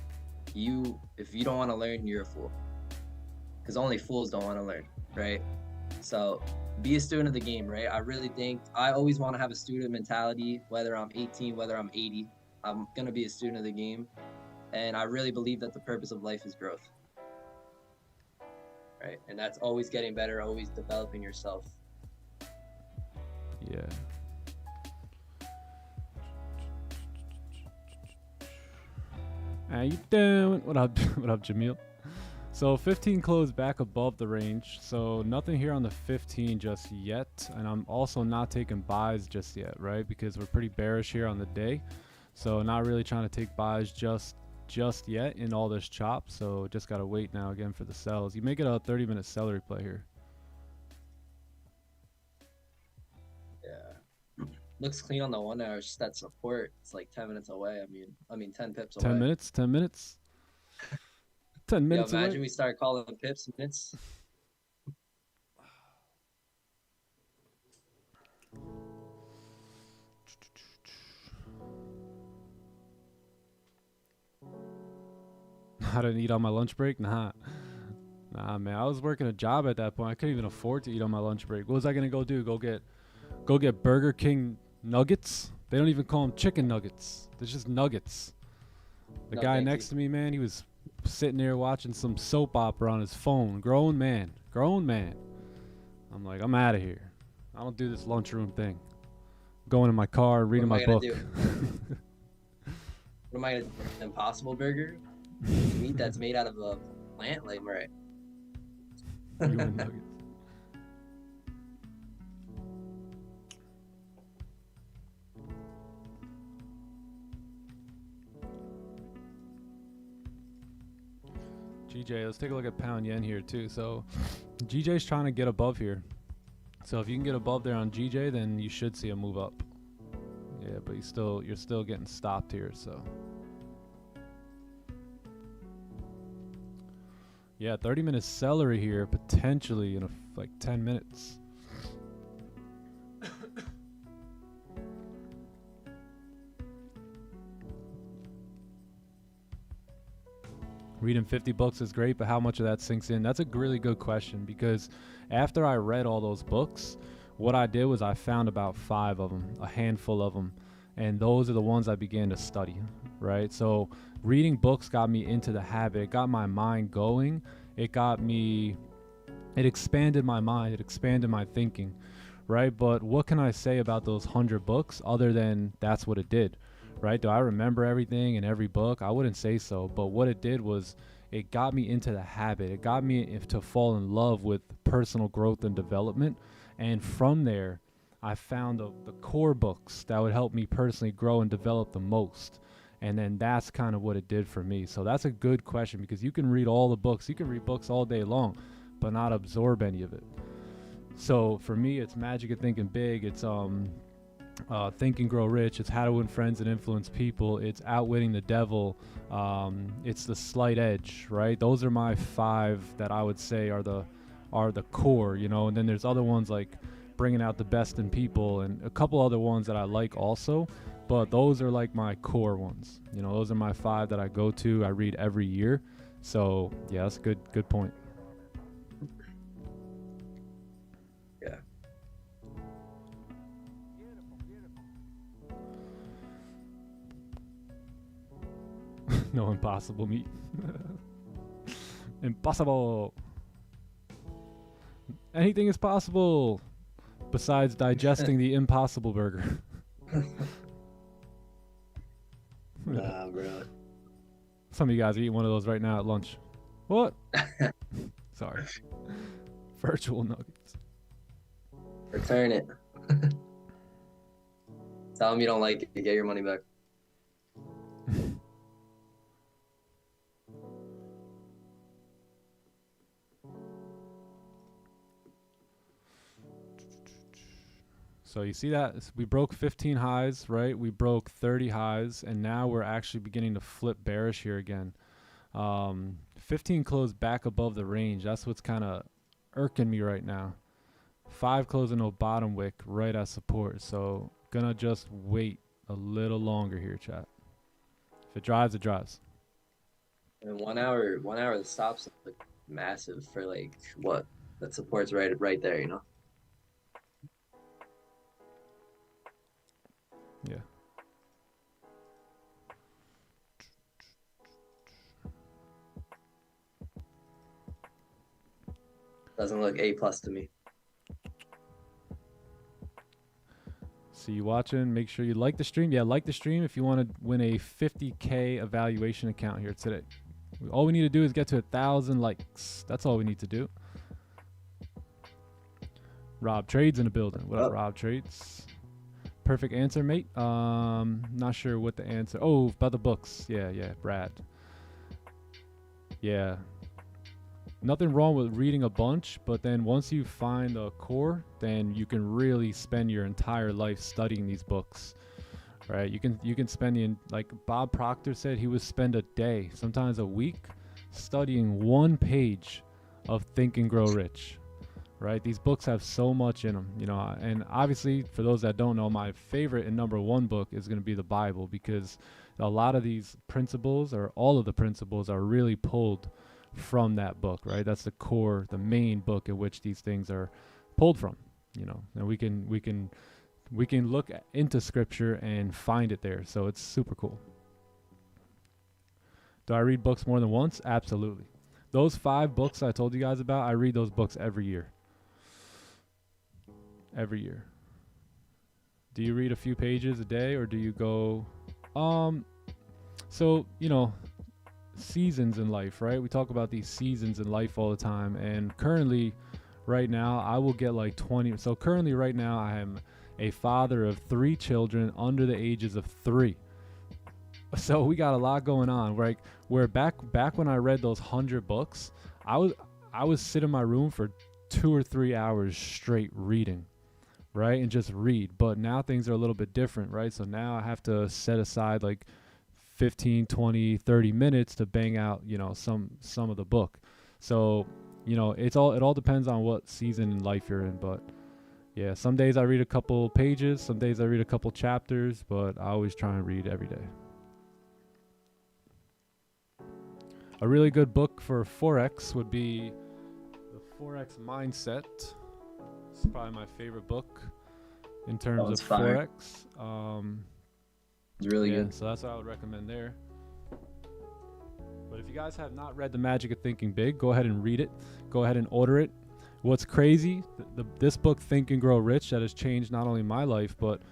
if you don't want to learn, you're a fool. Because only fools don't want to learn, right? So be a student of the game, right? I really think I always want to have a student mentality, whether I'm 18, whether I'm 80, I'm going to be a student of the game. And I really believe that the purpose of life is growth, right? And that's always getting better, always developing yourself. Yeah. How you doing? What up, Jamil? So 15 closed back above the range, so nothing here on the 15 just yet, and I'm also not taking buys just yet, right? Because we're pretty bearish here on the day, so not really trying to take buys just yet in all this chop. So just gotta wait now again for the sells. You make it a 30-minute celery play here. Yeah, looks clean on the 1 hour. Just that support, it's like 10 minutes away. I mean 10 pips away. 10 minutes. 10 minutes. Yo, imagine we start calling pips minutes. I didn't eat on my lunch break. Nah, man. I was working a job at that point. I couldn't even afford to eat on my lunch break. What was I gonna go do? Go get Burger King nuggets? They don't even call them chicken nuggets. They're just nuggets. The guy next to me, man, he was sitting there watching some soap opera on his phone. Grown man. I'm like, I'm out of here. I don't do this lunchroom thing. Going in my car, reading my book. What am I gonna do? An Impossible Burger? Meat that's made out of a plant? Like, right. Human nuggets. GJ, let's take a look at pound yen here too. So GJ's trying to get above here. So if you can get above there on GJ, then you should see a move up. Yeah, but you're still getting stopped here, so. Yeah, 30-minute celery here, potentially in like 10 minutes. Reading 50 books is great, but how much of that sinks in? That's a really good question, because after I read all those books, what I did was I found about 5 of them, a handful of them, and those are the ones I began to study, right? So reading books got me into the habit. It got my mind going. It expanded my mind. It expanded my thinking, right? But what can I say about those 100 books other than that's what it did? Right? Do I remember everything in every book? I wouldn't say so. But what it did was it got me into the habit. It got me to fall in love with personal growth and development. And from there, I found the core books that would help me personally grow and develop the most. And then that's kind of what it did for me. So that's a good question, because you can read all the books. You can read books all day long, but not absorb any of it. So for me, it's Magic of Thinking Big. It's Think and Grow Rich. It's How to Win Friends and Influence People. It's Outwitting the Devil. It's The Slight Edge, right? Those are my 5 that I would say are the core, you know. And then there's other ones like Bringing Out the Best in People and a couple other ones that I like also. but those are like my core ones. You know, those are my 5 that I go to. I read every year. So yeah, that's a good point. Yeah. No impossible meat. Impossible. Anything is possible besides digesting the impossible burger. Nah, bro. Some of you guys are eating one of those right now at lunch. What? Sorry. Virtual nuggets. Return it. Tell them you don't like it. You get your money back. So you see that we broke 15 highs, right? We broke 30 highs, and now we're actually beginning to flip bearish here again. 15 closed back above the range. That's what's kind of irking me right now. 5 closing no bottom wick right at support. So gonna just wait a little longer here, chat. If it drives, it drives. And 1 hour, the stops like massive for like what? That support's right there, you know. Yeah. Doesn't look A+ to me. See you watching. Make sure you like the stream. Yeah, like the stream if you want to win a 50K evaluation account here today. All we need to do is get to 1,000 likes. That's all we need to do. Rob Trades in the building. What up, Rob Trades? Perfect answer, mate. Not sure what the answer. Oh, about the books. Yeah, Brad. Yeah. Nothing wrong with reading a bunch, but then once you find a core, then you can really spend your entire life studying these books. Right? You can spend like Bob Proctor said, he would spend a day, sometimes a week, studying 1 page of Think and Grow Rich. Right? These books have so much in them, you know, and obviously for those that don't know, my favorite and #1 book is going to be the Bible, because a lot of these principles, or all of the principles, are really pulled from that book, right? That's the core, the main book in which these things are pulled from, you know, and we can look into scripture and find it there. So it's super cool. Do I read books more than once? Absolutely. Those 5 books I told you guys about, I read those books every year. Every year. Do you read a few pages a day, or do you go so, you know, seasons in life, right? We talk about these seasons in life all the time, and currently right now I will get like 20. So currently right now I am a father of 3 children under the ages of 3. So we got a lot going on. Like, where back when I read those 100 books, I was sit in my room for 2 or 3 hours straight reading, right? And just read. But now things are a little bit different, right? So now I have to set aside like 15, 20, 30 minutes to bang out, you know, some of the book. So, you know, it all depends on what season in life you're in. But yeah, some days I read a couple pages, some days I read a couple chapters, but I always try and read every day. A really good book for Forex would be The Forex Mindset. It's probably my favorite book in terms of fire. Forex. It's really good. So that's what I would recommend there. But if you guys have not read The Magic of Thinking Big, go ahead and read it. Go ahead and order it. What's crazy, this book, Think and Grow Rich, that has changed not only my life, but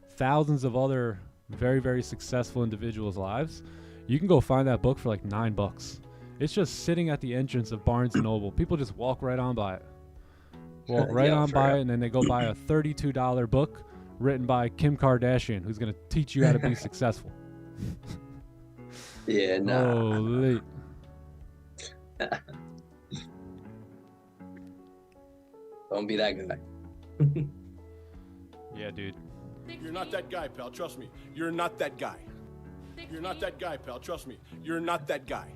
thousands of other very, very successful individuals' lives. You can go find that book for like $9. It's just sitting at the entrance of Barnes & Noble. People just walk right on by it. Walk right on by it, and then they go buy a $32 book written by Kim Kardashian, who's going to teach you how to be successful. Yeah, nah. Holy. Don't be that guy. Yeah, dude. You're not that guy, pal. Trust me. You're not that guy. You're not that guy, pal. Trust me. You're not that guy.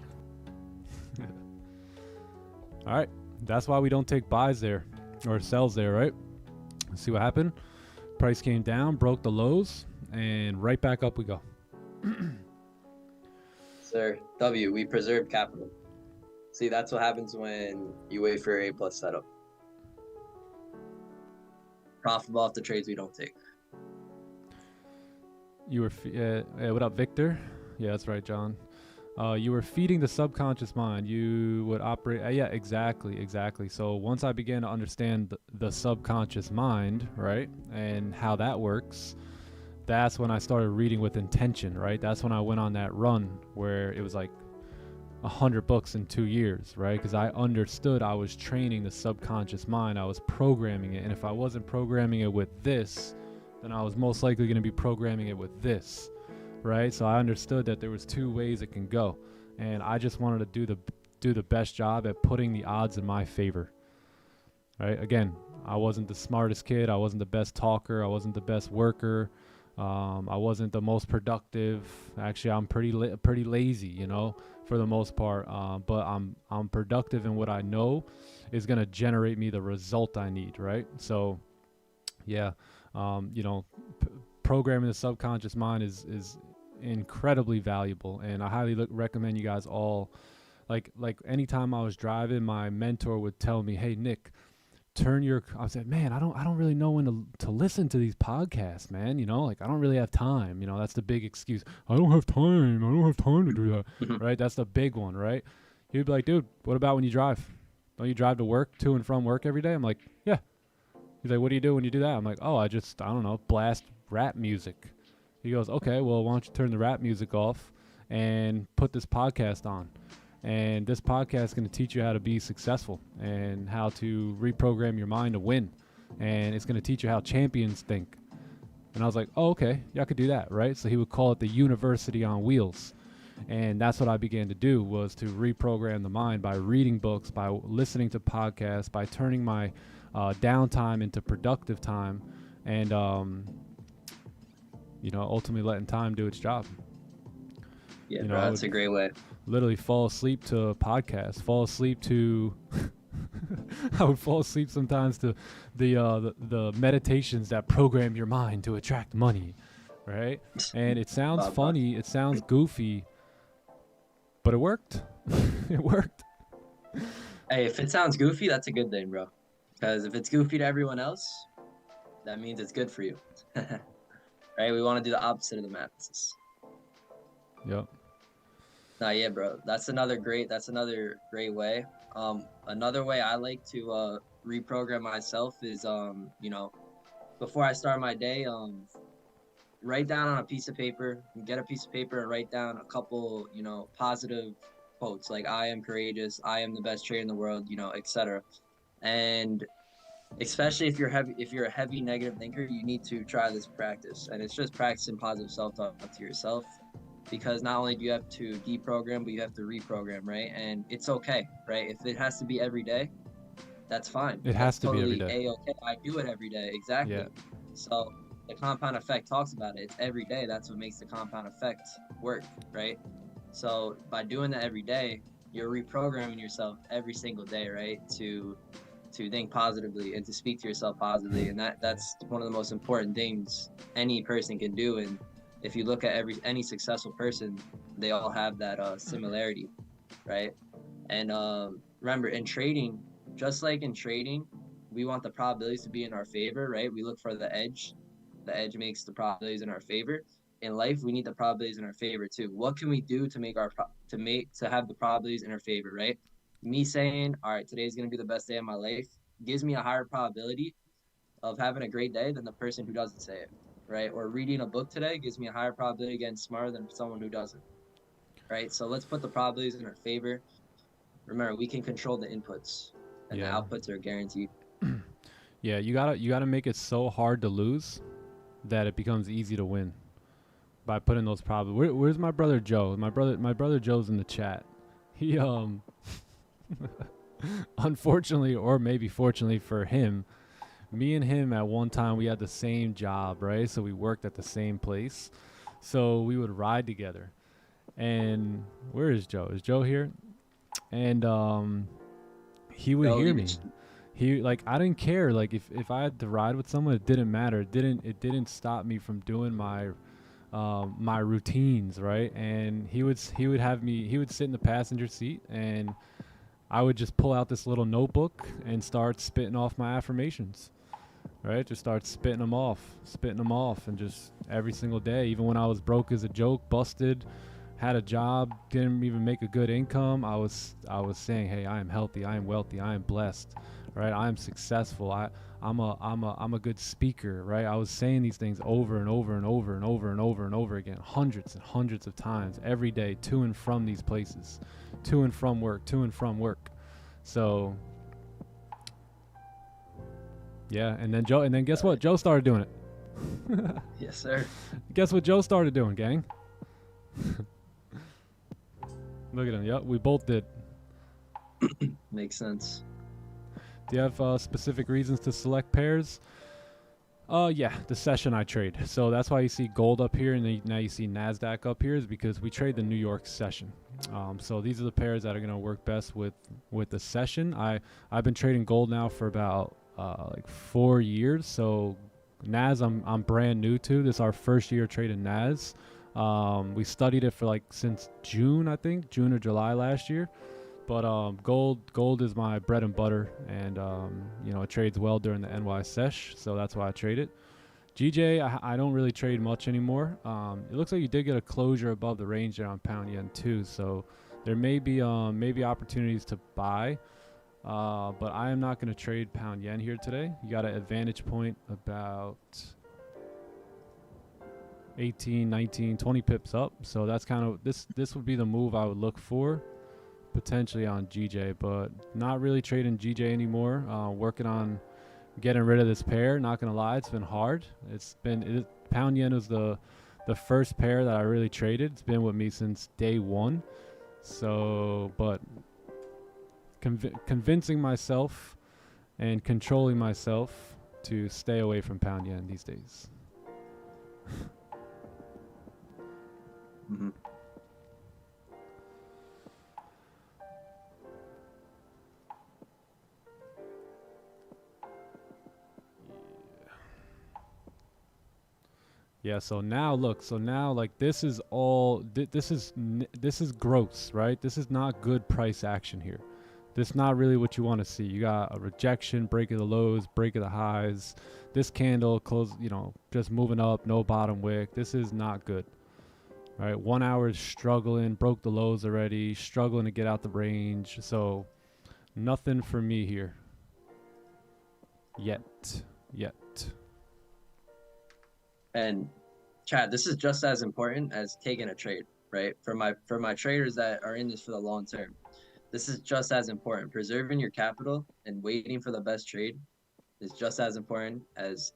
All right. That's why we don't take buys there or sells there, right? Let's see what happened. Price came down, broke the lows, and right back up we go. Sir, W, we preserve capital. See, that's what happens when you wait for your A+ setup. Profitable off the trades we don't take. You were what up, Victor? Yeah, that's right, John. You were feeding the subconscious mind. You would operate. Yeah, exactly. So once I began to understand the subconscious mind, right, and how that works, that's when I started reading with intention, right? That's when I went on that run where it was like 100 books in 2 years, right? Because I understood I was training the subconscious mind. I was programming it. And if I wasn't programming it with this, then I was most likely going to be programming it with this, right? So I understood that there was 2 ways it can go. And I just wanted to do the best job at putting the odds in my favor, right? Again, I wasn't the smartest kid. I wasn't the best talker. I wasn't the best worker. I wasn't the most productive. Actually, I'm pretty lazy, you know, for the most part. But I'm productive in what I know is going to generate me the result I need, right? So, yeah, you know, programming the subconscious mind is incredibly valuable, and I highly recommend you guys all. Like anytime I was driving, my mentor would tell me, "Hey, Nick, I said, man, I don't really know when to listen to these podcasts, man. You know, like I don't really have time. You know, that's the big excuse. I don't have time to do that. Right? That's the big one, right? He'd be like, dude, what about when you drive? Don't you drive to work, to and from work every day? I'm like, yeah. He's like, what do you do when you do that? I'm like, oh, I don't know, blast rap music. He goes, okay, well, why don't you turn the rap music off and put this podcast on? And this podcast is going to teach you how to be successful and how to reprogram your mind to win. And it's going to teach you how champions think. And I was like, oh, okay, yeah, I could do that, right? So he would call it the University on Wheels. And that's what I began to do, was to reprogram the mind by reading books, by listening to podcasts, by turning my downtime into productive time, and, you know, ultimately letting time do its job. Yeah, you know, bro, that's a great way. Literally fall asleep to a podcast, fall asleep to I would fall asleep sometimes to the meditations that program your mind to attract money, right? And it sounds funny, it sounds goofy, but it worked. It worked. Hey, if it sounds goofy, that's a good thing, bro. Because if it's goofy to everyone else, that means it's good for you. Right? We want to do the opposite of the masses. Yep. Nah, yeah, bro. That's another great way. Another way I like to reprogram myself is you know, before I start my day, write down on a piece of paper, get a piece of paper and write down a couple, you know, positive quotes like I am courageous, I am the best trader in the world, you know, etc. And especially if you're a heavy negative thinker, you need to try this practice. And it's just practicing positive self-talk to yourself. Because not only do you have to deprogram, but you have to reprogram, right? And it's okay, right? If it has to be every day, that's fine. It has to be every day. Okay, I do it every day, exactly. Yeah. So the compound effect talks about it. It's every day. That's what makes the compound effect work, right? So by doing that every day, you're reprogramming yourself every single day, right? To think positively and to speak to yourself positively, and that's one of the most important things any person can do. And if you look at any successful person, they all have that similarity, right? And remember, in trading, just like in trading, we want the probabilities to be in our favor, right? We look for the edge. The edge makes the probabilities in our favor. In life, we need the probabilities in our favor too. What can we do to make to have the probabilities in our favor, right? Me saying, all right, today's gonna be the best day of my life, gives me a higher probability of having a great day than the person who doesn't say it. Right? Or reading a book today gives me a higher probability of getting smarter than someone who doesn't. Right? So let's put the probabilities in our favor. Remember, we can control the inputs, and the outputs are guaranteed. Yeah, you gotta make it so hard to lose that it becomes easy to win by putting those probabilities. Where's my brother Joe? My brother Joe's in the chat. He unfortunately, or maybe fortunately for him, me and him at one time, we had the same job, right? So we worked at the same place. So we would ride together. And where is Joe? Is Joe here? And he would hear me. He, like, I didn't care. Like if I had to ride with someone, it didn't matter. It didn't stop me from doing my my routines, right? And he would sit in the passenger seat, and I would just pull out this little notebook and start spitting off my affirmations, right? Just start spitting them off, and just every single day, even when I was broke as a joke, busted, had a job, didn't even make a good income, I was saying, hey, I am healthy, I am wealthy, I am blessed, right? I am successful, I'm a good speaker, right? I was saying these things over and over and over and over and over and over again, hundreds and hundreds of times every day, to and from these places, to and from work. So yeah, and then guess what? Joe started doing it. Yes, sir. Guess what Joe started doing, gang? Look at him. Yep, we both did. Makes sense. Do you have specific reasons to select pairs? Yeah, the session I trade. So that's why you see gold up here, and then now you see Nasdaq up here, is because we trade the New York session. So these are the pairs that are going to work best with the session. I've been trading gold now for about like 4 years. So Nas, I'm brand new to. This is our first year trading Nas. We studied it for like since June, I think, June or July last year. But gold is my bread and butter, and you know, it trades well during the NY sesh, so that's why I trade it. GJ, I don't really trade much anymore. It looks like you did get a closure above the range there on pound yen too, so there may be maybe opportunities to buy, but I am not going to trade pound yen here today. You got an advantage point about 18, 19, 20 pips up, so that's kind of this would be the move I would look for potentially on GJ, but not really trading GJ anymore. Working on getting rid of this pair. Not gonna lie, it's been hard. Pound yen was the first pair that I really traded. It's been with me since day one. So, but convincing myself and controlling myself to stay away from pound yen these days. Mm-hmm. Yeah, so now look, like this is all, this is gross, right? This is not good price action here. This is not really what you want to see. You got a rejection, break of the lows, break of the highs. This candle close, you know, just moving up, no bottom wick. This is not good. All right, 1 hour is struggling, broke the lows already, struggling to get out the range. So nothing for me here. Yet. And Chad, this is just as important as taking a trade, right? For my traders that are in this for the long term, this is just as important. Preserving your capital and waiting for the best trade is just as important as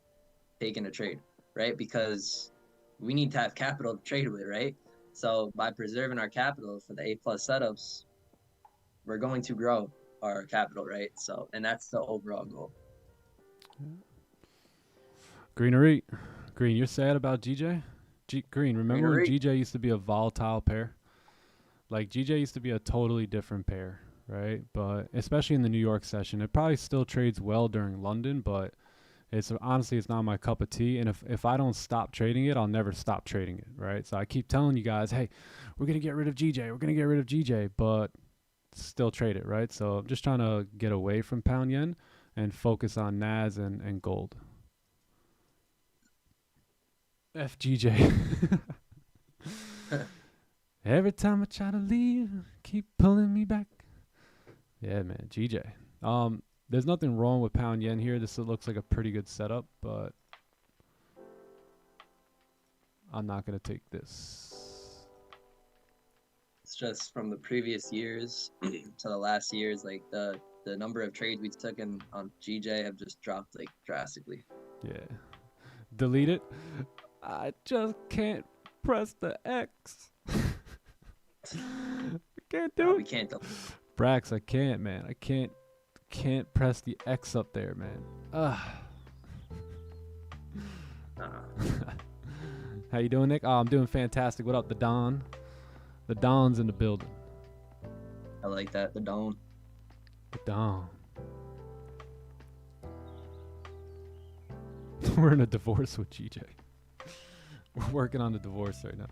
taking a trade, right? Because we need to have capital to trade with, right? So by preserving our capital for the A+ setups, we're going to grow our capital, right? So, and that's the overall goal. Greenery. Green, you're sad about GJ? Green, remember when Greenery. GJ used to be a volatile pair? Like, GJ used to be a totally different pair, right? But especially in the New York session, it probably still trades well during London, but honestly, it's not my cup of tea. And if I don't stop trading it, I'll never stop trading it, right? So I keep telling you guys, hey, we're going to get rid of GJ, but still trade it, right? So I'm just trying to get away from pound yen and focus on Nas and gold. FGJ. Every time I try to leave, keep pulling me back. Yeah, man, GJ. There's nothing wrong with pound yen here. This looks like a pretty good setup, but I'm not going to take this. It's just from the previous years to the last years, like the number of trades we took on GJ have just dropped like drastically. Yeah. Delete it. I just can't press the X. I can't do it. We can't delete. Brax, I can't, man. I can't press the X up there, man. How you doing, Nick? Oh, I'm doing fantastic. What up, the Don? The Don's in the building. I like that, the Don. The Don. We're in a divorce with GJ. We're working on the divorce right now.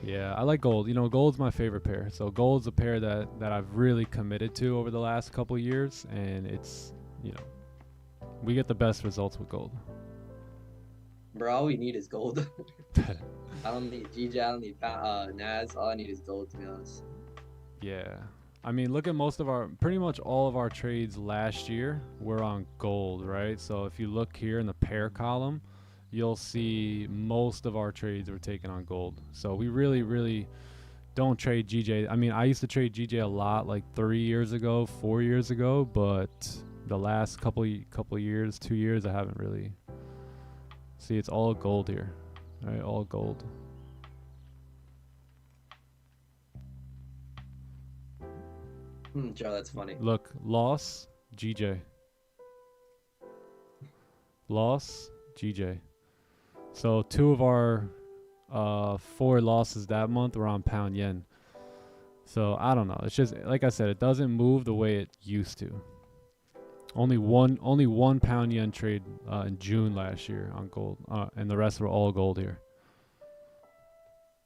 Yeah, I like gold. You know, gold's my favorite pair. So gold's a pair that I've really committed to over the last couple years, and it's, you know, we get the best results with gold. Bro, all we need is gold. I don't need GJ, I don't need Nas. All I need is gold, to be honest. Yeah. I mean, look at pretty much all of our trades last year were on gold, right? So if you look here in the pair column, you'll see most of our trades were taken on gold. So we really, really don't trade GJ. I mean, I used to trade GJ a lot like 3 years ago, 4 years ago, but the last couple years, 2 years, I haven't really. See, it's all gold here, right? All gold. Joe, that's funny. Look, loss, GJ. Loss, GJ. So 2 of our 4 losses that month were on pound yen. So I don't know. It's just, like I said, it doesn't move the way it used to. Only one pound yen trade in June last year on gold, and the rest were all gold here.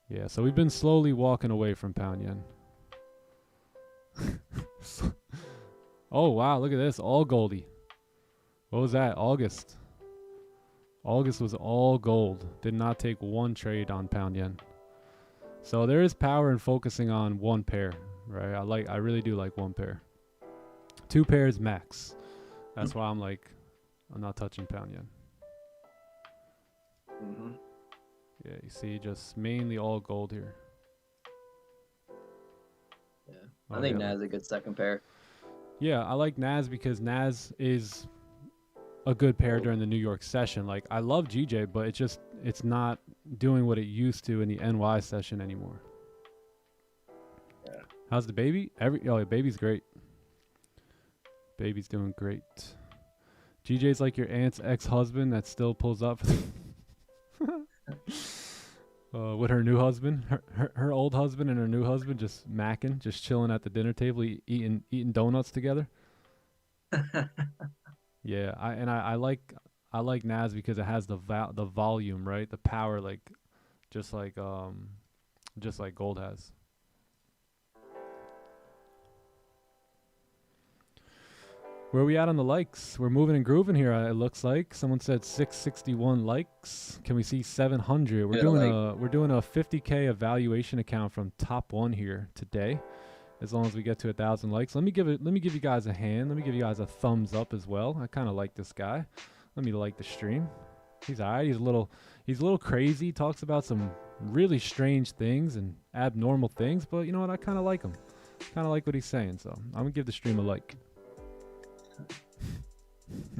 Yeah, so we've been slowly walking away from pound yen. Oh wow, look at this, all goldy. What was that? August was all gold. Did not take one trade on pound yen. So there is power in focusing on one pair, right? I really do like one pair. 2 pairs max. That's why I'm not touching pound yen. Mm-hmm. Yeah, you see, just mainly all gold here. Yeah, I think Nas is a good second pair. Yeah, I like Nas because Nas is a good pair during the New York session. Like, I love GJ, but it's not doing what it used to in the NY session anymore. Yeah. How's the baby? Baby's great. Baby's doing great. GJ's like your aunt's ex-husband that still pulls up with her new husband, her old husband and her new husband just macking, just chilling at the dinner table, eating donuts together. Yeah, I like Nas because it has the volume, right? The power, just like gold has. Where are we at on the likes? We're moving and grooving here. It looks like someone said 661 likes. Can we see 700? We're doing a 50K evaluation account from Top One here today. As long as we get to 1,000 likes, let me give you guys a hand. Let me give you guys a thumbs up as well. I kind of like this guy. Let me like the stream. He's alright. He's a little crazy. Talks about some really strange things and abnormal things, but you know what? I kind of like him. Kind of like what he's saying. So I'm gonna give the stream a like.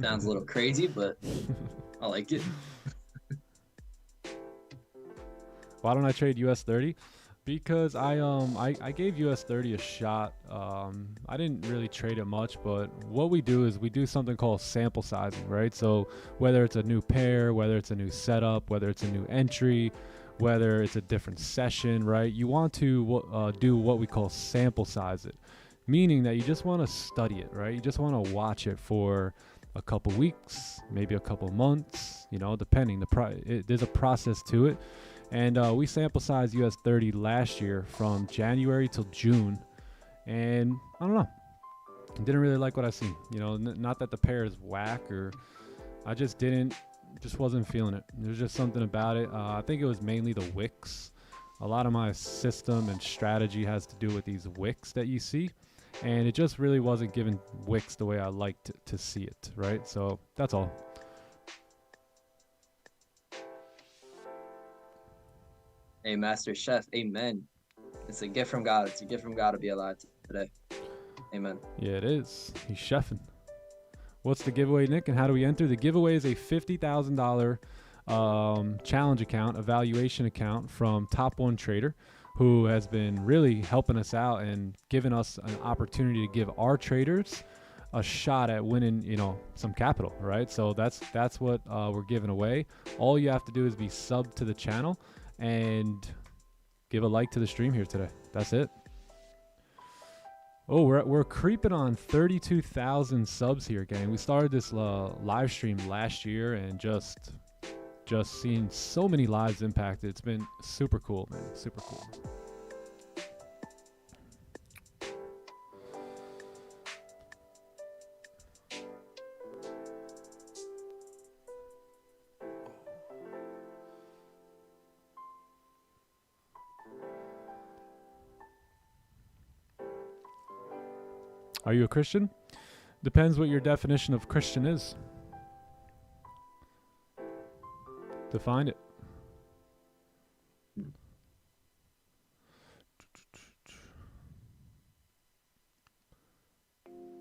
Sounds a little crazy, but I like it. Why don't I trade US30? Because I gave US30 a shot. I didn't really trade it much, but what we do is we do something called sample sizing, right? So whether it's a new pair, whether it's a new setup, whether it's a new entry, whether it's a different session, right? You want to do what we call sample size it, meaning that you just want to study it, right? You just want to watch it for a couple weeks, maybe a couple months, you know, depending. There's a process to it. And we sample sized US30 last year from January till June. And I don't know. Didn't really like what I seen. You know, not that the pair is whack, or I just wasn't feeling it. There's just something about it. I think it was mainly the wicks. A lot of my system and strategy has to do with these wicks that you see. And it just really wasn't giving wicks the way I liked to see it, right? So that's all. Hey, Master Chef, amen. It's a gift from God. It's a gift from God to be alive today. Amen. Yeah, it is. He's chefing. What's the giveaway, Nick, and how do we enter? The giveaway is a $50,000 challenge account, evaluation account from Top One Trader, who has been really helping us out and giving us an opportunity to give our traders a shot at winning, you know, some capital, right? So that's what we're giving away. All you have to do is be subbed to the channel and give a like to the stream here today. That's it. Oh, we're creeping on 32,000 subs here, gang. We started this live stream last year and just seeing so many lives impacted. It's been super cool, man. Super cool. Are you a Christian? Depends what your definition of Christian is. Define it.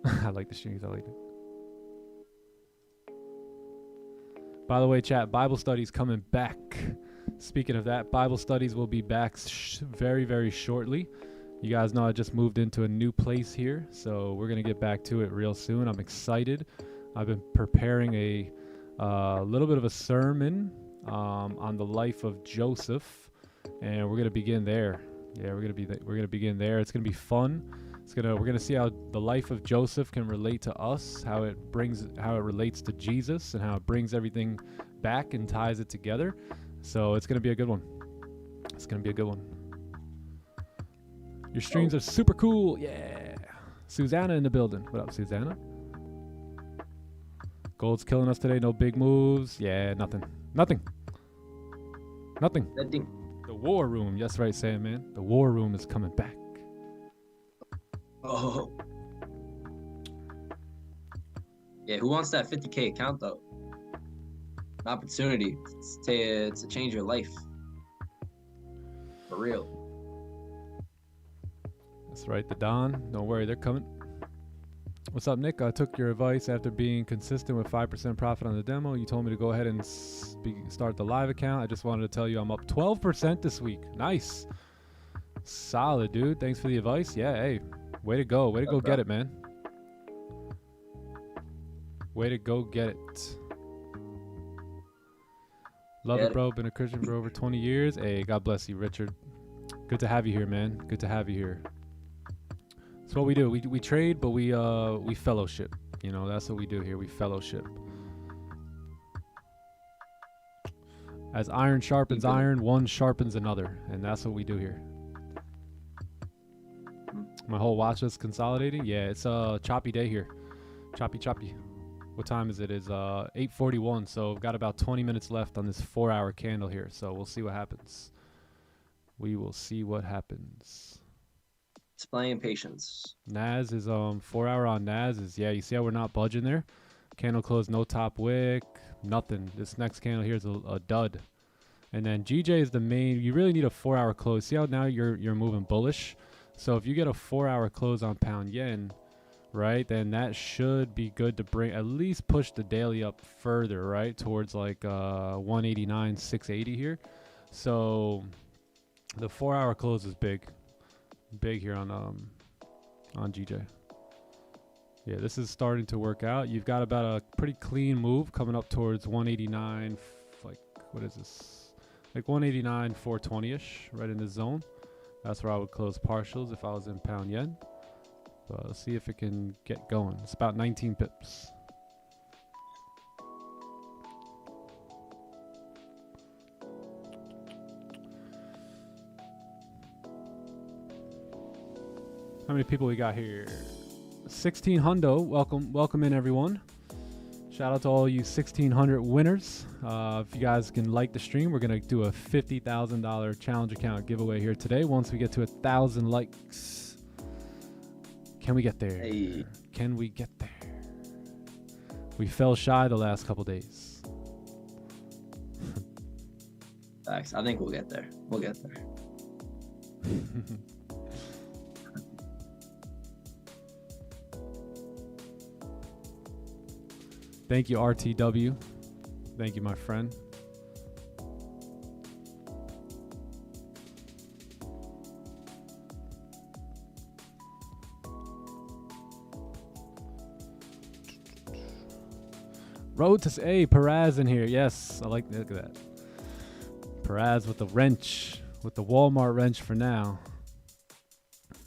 I like the strings. I like it. By the way, chat, Bible studies coming back. Speaking of that, Bible studies will be back very, very shortly. You guys know I just moved into a new place here, so we're going to get back to it real soon. I'm excited. I've been preparing a little bit of a sermon on the life of Joseph, and we're going to begin there. Yeah, we're going to begin there. It's going to be fun. We're going to see how the life of Joseph can relate to us, how it relates to Jesus, and how it brings everything back and ties it together. So it's going to be a good one. It's going to be a good one. Your streams are super cool. Yeah. Susanna in the building. What up, Susanna? Gold's killing us today. No big moves. Yeah, nothing. Nothing. The war room. That's right, Sam, man. The war room is coming back. Oh. Yeah, who wants that 50K account, though? An opportunity to change your life. For real. That's right, the Don. Don't worry, they're coming. What's up, Nick? I took your advice after being consistent with 5% profit on the demo. You told me to go ahead and start the live account. I just wanted to tell you I'm up 12% this week. Nice. Solid, dude. Thanks for the advice. Yeah, hey, way to go. Way to go get it, man. Way to go get it. Love it, bro. Been a Christian for over 20 years. Hey, God bless you, Richard. Good to have you here, man. Good to have you here. That's what we do. We trade, but we fellowship. You know, that's what we do here. We fellowship. As iron sharpens iron, one sharpens another, and that's what we do here. My whole watch list consolidating. Yeah, it's a choppy day here. Choppy. What time is it? It's 8:41. So I've got about 20 minutes left on this 4-hour candle here. So we'll see what happens. We will see what happens. Displaying patience. Nas is 4-hour on Nas is, yeah, you see how we're not budging there? Candle close, no top wick, nothing. This next candle here is a dud. And then GJ is the main. You really need a 4-hour close. See how now you're moving bullish? So if you get a 4-hour close on pound yen, right, then that should be good to bring, at least push the daily up further, right, towards like 189.680 here. So the 4-hour close is big here on GJ. Yeah, this is starting to work out. You've got about a pretty clean move coming up towards 189, like, what is this? Like 189, 420-ish, right in this zone. That's where I would close partials if I was in pound yen. But let's see if it can get going. It's about 19 pips. How many people we got here? 1600. Welcome in, everyone. Shout out to all you 1600 winners. If you guys can like the stream, we're gonna do a $50,000 challenge account giveaway here today. Once we get to 1,000 likes, can we get there? Hey. Can we get there? We fell shy the last couple days. Facts. I think we'll get there. We'll get there. Thank you, RTW. Thank you, my friend. Road to Perez in here. Yes, I like, look at that. Perez with the wrench, with the Walmart wrench for now.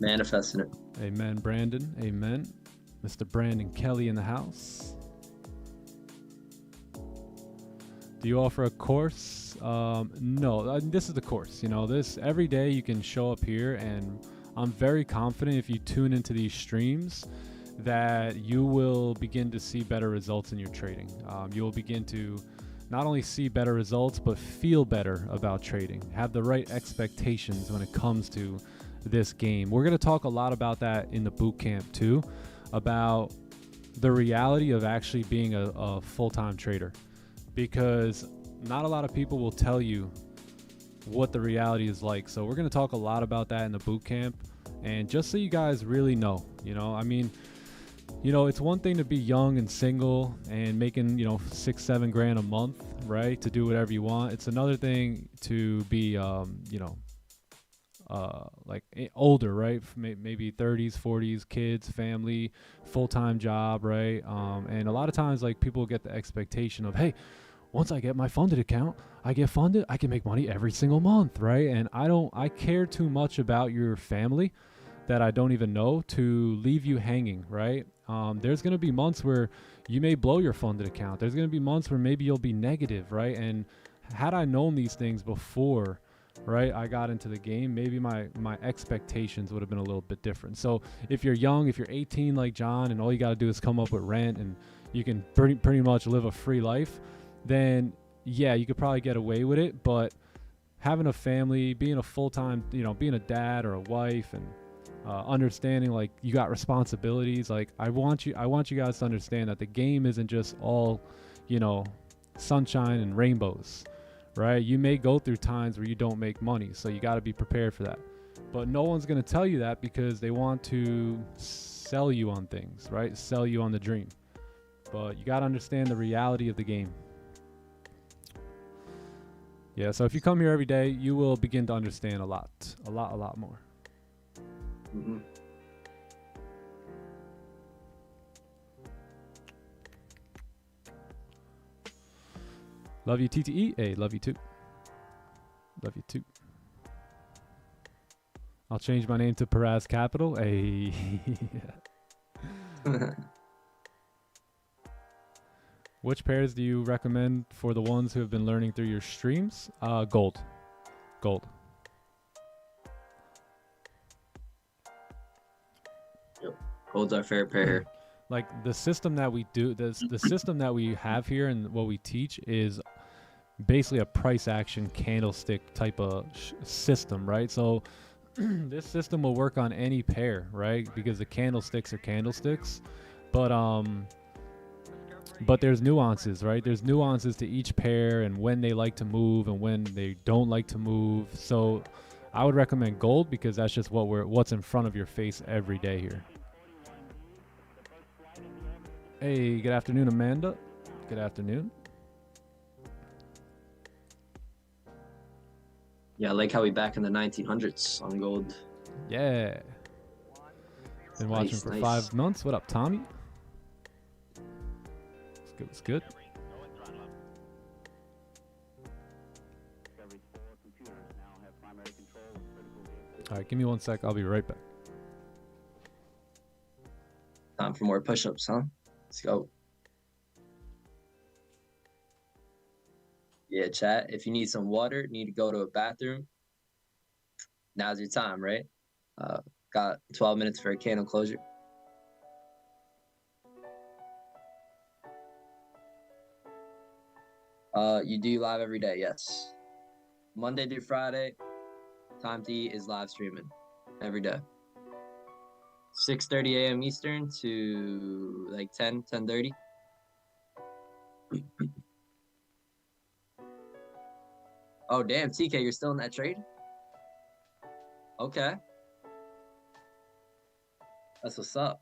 Manifesting it. Amen, Brandon. Amen. Mr. Brandon Kelly in the house. Do you offer a course? No, this is the course. You know, this every day you can show up here, and I'm very confident if you tune into these streams that you will begin to see better results in your trading. You will begin to not only see better results, but feel better about trading. Have the right expectations when it comes to this game. We're going to talk a lot about that in the boot camp too, about the reality of actually being a full-time trader, because not a lot of people will tell you what the reality is like. So we're going to talk a lot about that in the boot camp, and just so you guys really know, you know, I mean, you know, it's one thing to be young and single and making, you know, 6-7 grand a month, right, to do whatever you want. It's another thing to be, you know, like older, right? Maybe 30s, 40s, kids, family, full-time job, right? And a lot of times, like, people get the expectation of, hey, once I get my funded account, I get funded, I can make money every single month, right? And I care too much about your family that I don't even know to leave you hanging, right? There's going to be months where you may blow your funded account. There's going to be months where maybe you'll be negative, right? And had I known these things before, right, I got into the game, maybe my expectations would have been a little bit different. So if you're young, if you're 18 like John, and all you got to do is come up with rent and you can pretty much live a free life, then yeah, you could probably get away with it. But having a family, being a full-time, you know, being a dad or a wife, and understanding like you got responsibilities, like I want you guys to understand that the game isn't just all, you know, sunshine and rainbows, right? You may go through times where you don't make money, so you got to be prepared for that. But no one's going to tell you that, because they want to sell you on things, right? Sell you on the dream. But you got to understand the reality of the game. Yeah, so if you come here every day, you will begin to understand a lot more. Mm-hmm. Love you, TTE. Hey, love you too. Love you too. I'll change my name to Perez Capital. Hey. Which pairs do you recommend for the ones who have been learning through your streams? Gold. Gold. Yep. Gold's our favorite pair. Like the system that we do, the system that we have here and what we teach is basically a price action candlestick type of system, right? So this system will work on any pair, right? Because the candlesticks are candlesticks, but there's nuances, right? There's nuances to each pair and when they like to move and when they don't like to move. So I would recommend gold, because that's just what's in front of your face every day here. Hey, good afternoon, Amanda. Good afternoon. Yeah, I like how we back in the 1900s on gold. Yeah. Been watching for 5 months. What up, Tommy? It's good. It's good. All right, give me 1 sec. I'll be right back. Time for more push-ups, huh? Let's go. Yeah, chat. If you need some water, need to go to a bathroom, now's your time, right? Got 12 minutes for a candle closure. You do live every day, yes. Monday through Friday, time to eat is live streaming every day. 6:30 a.m. Eastern to like 10:30. Oh, damn, TK, you're still in that trade? Okay. That's what's up.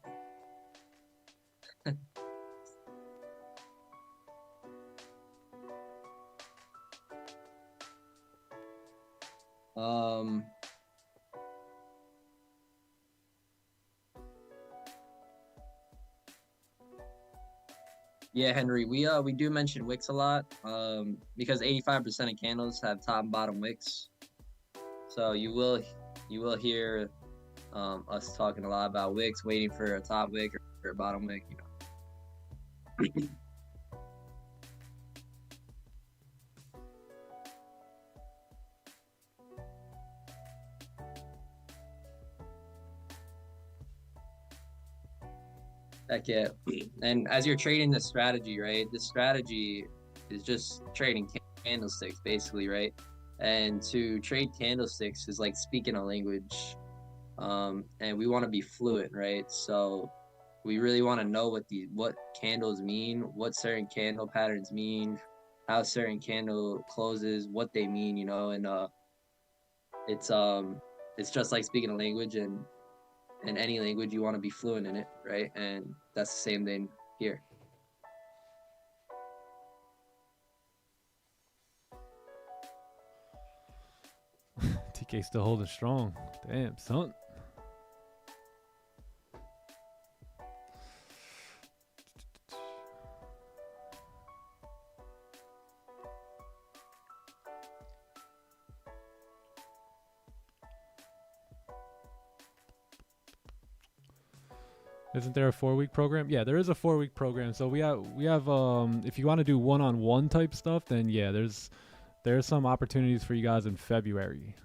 Yeah, Henry, we do mention wicks a lot, because 85% of candles have top and bottom wicks. So you will hear us talking a lot about wicks, waiting for a top wick or a bottom wick, you know. Heck yeah. And as you're trading this strategy, right? This strategy is just trading candlesticks, basically, right? And to trade candlesticks is like speaking a language. And we want to be fluent, right? So we really want to know what candles mean, what certain candle patterns mean, how certain candle closes, what they mean, you know. And it's just like speaking a language, and in any language you want to be fluent in it, right? And that's the same thing here. TK still holding strong. Damn, son. Isn't there a 4-week program? Yeah, there is a 4-week program. So we have if you want to do one-on-one type stuff, then yeah, there's some opportunities for you guys in February.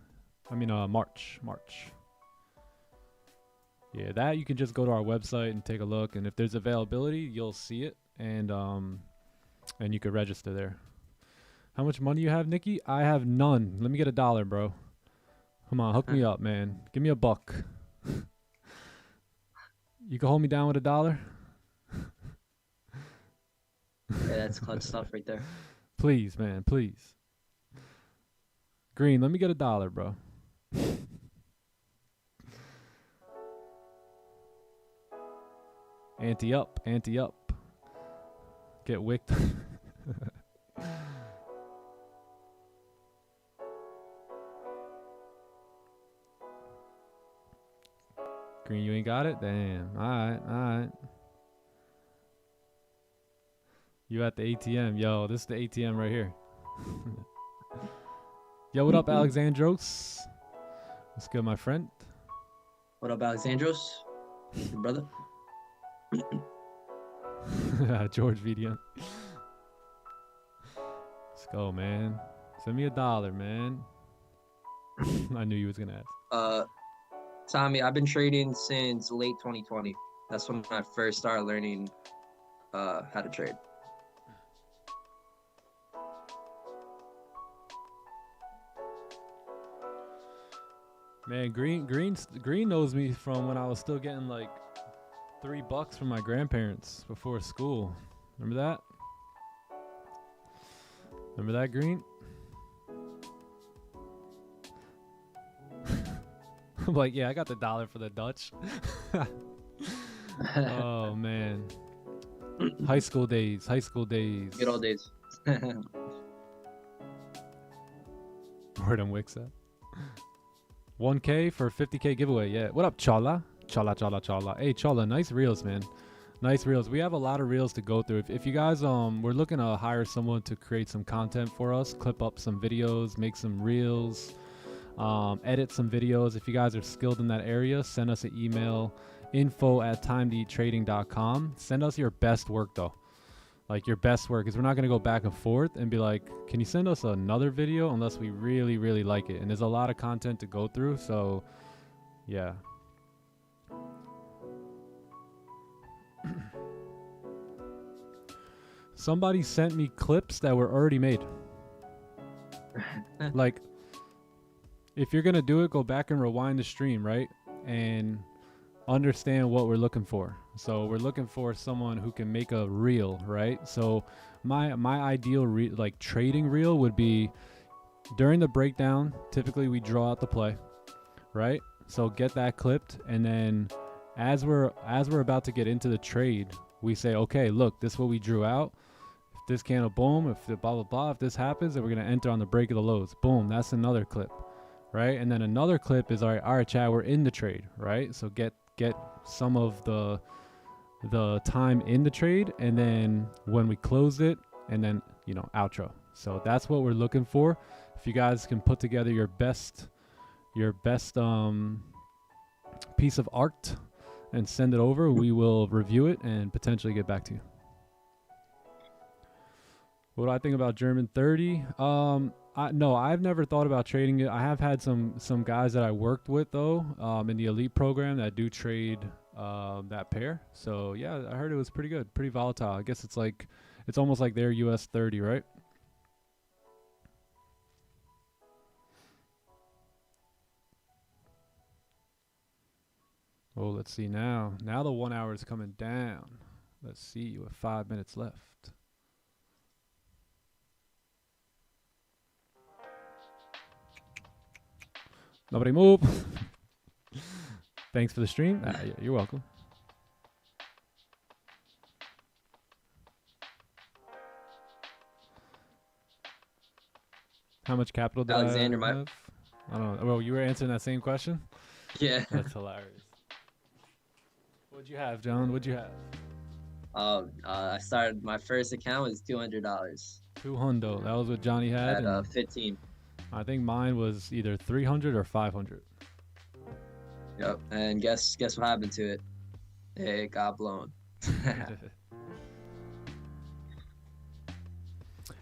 I mean March. Yeah, that you can just go to our website and take a look, and if there's availability, you'll see it, and you could register there. How much money you have, Nikki? I have none. Let me get $1, bro. Come on, hook me up, man. Give me $1. You can hold me down with $1? Yeah, that's clutch stuff right there. Please, man, please. Green, let me get $1, bro. Ante up, ante up. Get wicked. Green, you ain't got it? Damn. Alright. You at the ATM. Yo, this is the ATM right here. Yo, what up, Alexandros? What's good, my friend? What up, Alexandros? Your brother? George VDM. Let's go, man. Send me $1, man. I knew you was gonna ask. Tommy, I've been trading since late 2020. That's when I first started learning how to trade. Man, Green knows me from when I was still getting like $3 from my grandparents before school. Remember that? Remember that, Green? I'm like, yeah, I got the $1 for the Dutch. Oh man, high school days. Good old days. Where them wicks at? 1K for 50K giveaway. Yeah. What up, Chola? Chola. Hey, Chola, nice reels, man. Nice reels. We have a lot of reels to go through. If you guys, we're looking to hire someone to create some content for us, clip up some videos, make some reels, edit some videos. If you guys are skilled in that area, send us an email, info@timetoeattrading.com. Send us your best work though. Like your best work, because we're not going to go back and forth and be like, can you send us another video, unless we really, really like it. And there's a lot of content to go through. So yeah. Somebody sent me clips that were already made. Like, if you're going to do it, go back and rewind the stream, right? And understand what we're looking for. So we're looking for someone who can make a reel, right? So my ideal like trading reel would be during the breakdown. Typically we draw out the play, right? So get that clipped, and then as we're about to get into the trade, we say, okay, look, this is what we drew out. If this candle, boom, if the blah blah blah, if this happens, then we're gonna enter on the break of the lows. Boom, that's another clip, right? And then another clip is, all right, Chad, we're in the trade, right? So get some of the time in the trade, and then when we close it, and then, you know, outro. So that's what we're looking for. If you guys can put together your best piece of art and send it over. We will review it and potentially get back to you. What do I think about German 30? No, I've never thought about trading it. I have had some guys that I worked with though, in the elite program that do trade that pair. So yeah, I heard it was pretty good, pretty volatile. I guess it's almost like their US 30, right? Oh, let's see now. Now the 1 hour is coming down. Let's see with 5 minutes left. Nobody move. Thanks for the stream. You're welcome. How much capital do Alexander, I have? I don't know. Well, you were answering that same question? Yeah. That's hilarious. What'd you have, John? What'd you have? I started, my first account was $200. 200. That was what Johnny had. At 15. I think mine was either 300 or 500. Yep. And guess what happened to it? It got blown.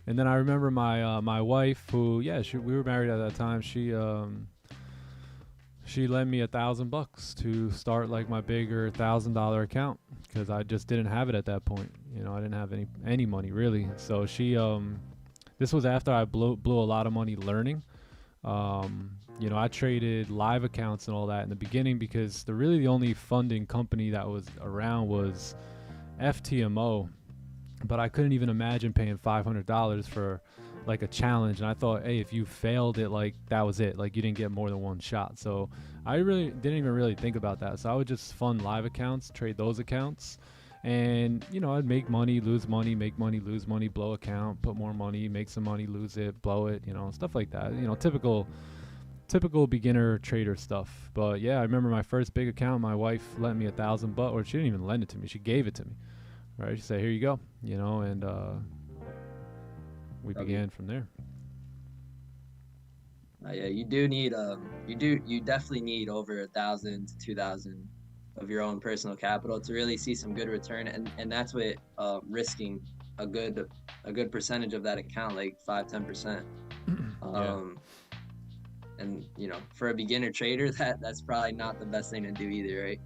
And then I remember my wife, who we were married at that time. She lent me $1,000 to start like my bigger $1,000 account because I just didn't have it at that point. You know, I didn't have any money really. So she this was after I blew a lot of money learning. You know, I traded live accounts and all that in the beginning because the only funding company that was around was FTMO. But I couldn't even imagine paying $500 for like a challenge. And I thought, hey, if you failed it, like that was it. Like you didn't get more than one shot. So I really didn't even really think about that. So I would just fund live accounts, trade those accounts. And, you know, I'd make money, lose money, make money, lose money, blow account, put more money, make some money, lose it, blow it, you know, stuff like that. You know, typical beginner trader stuff. But yeah, I remember my first big account, my wife lent me $1,000, or she didn't even lend it to me. She gave it to me. Right? She said, here you go, you know, and we began from there. Yeah, you do need you definitely need over 1,000 to 2,000 of your own personal capital to really see some good return, and that's what risking a good percentage of that account, like 5-10%. And you know, for a beginner trader, that's probably not the best thing to do either, right?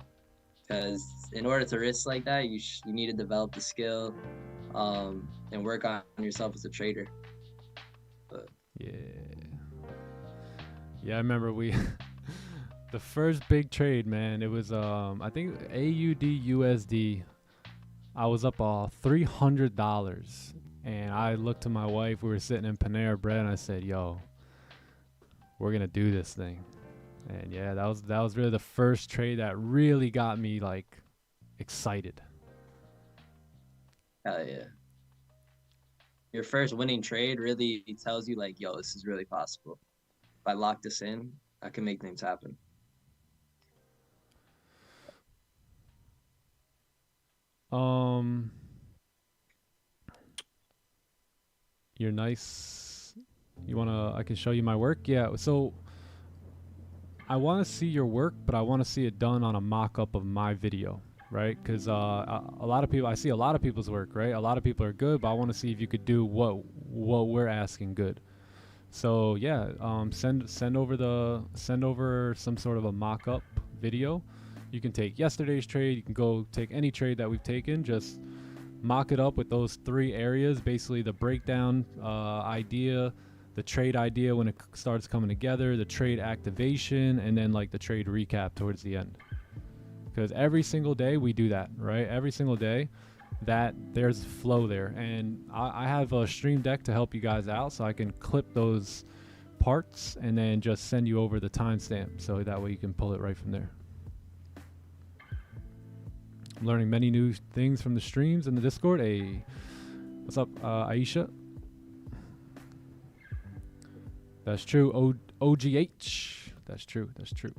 Because in order to risk like that, you need to develop the skill and work on yourself as a trader. But yeah, I remember the first big trade, man, it was I think AUD USD. I was up $300, and I looked to my wife. We were sitting in Panera Bread, and I said, yo, we're gonna do this thing. And yeah, that was really the first trade that really got me like excited. Hell yeah. Your first winning trade really tells you like, yo, this is really possible. If I lock this in, I can make things happen. You're nice. I can show you my work? Yeah, so I want to see your work, but I want to see it done on a mock-up of my video, right? Because a lot of people, I see a lot of people's work, right? A lot of people are good, but I want to see if you could do what we're asking good. So yeah, send over some sort of a mock-up video. You can take yesterday's trade. You can go take any trade that we've taken. Just mock it up with those 3 areas, basically the breakdown idea, the trade idea when it starts coming together, the trade activation, and then like the trade recap towards the end. Because every single day we do that, right? Every single day that there's flow there. And I have a stream deck to help you guys out, so I can clip those parts and then just send you over the timestamp, so that way you can pull it right from there. I'm learning many new things from the streams in the Discord. Hey, what's up, Aisha? That's true. OGH. That's true. That's true.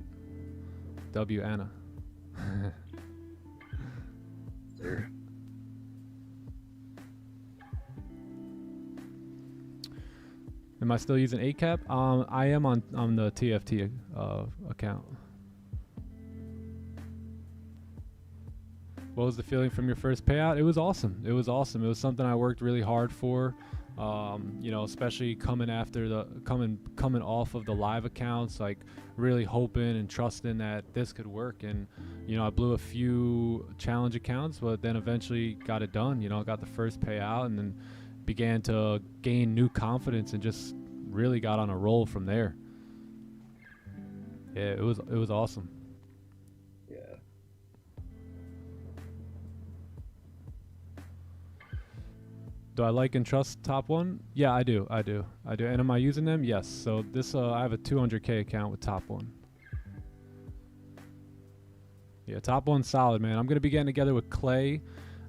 W Anna. Sure. Am I still using ACAP? I am on the TFT account. What was the feeling from your first payout? It was awesome. It was awesome. It was something I worked really hard for. You know, especially coming off of the live accounts, like really hoping and trusting that this could work. And, you know, I blew a few challenge accounts, but then eventually got it done. You know, got the first payout and then began to gain new confidence and just really got on a roll from there. Yeah, it was awesome. Yeah. Do I like and trust Top One? Yeah, I do. And am I using them? Yes. So this, I have a 200K account with Top One. Yeah, Top One's solid, man. I'm going to be getting together with Clay,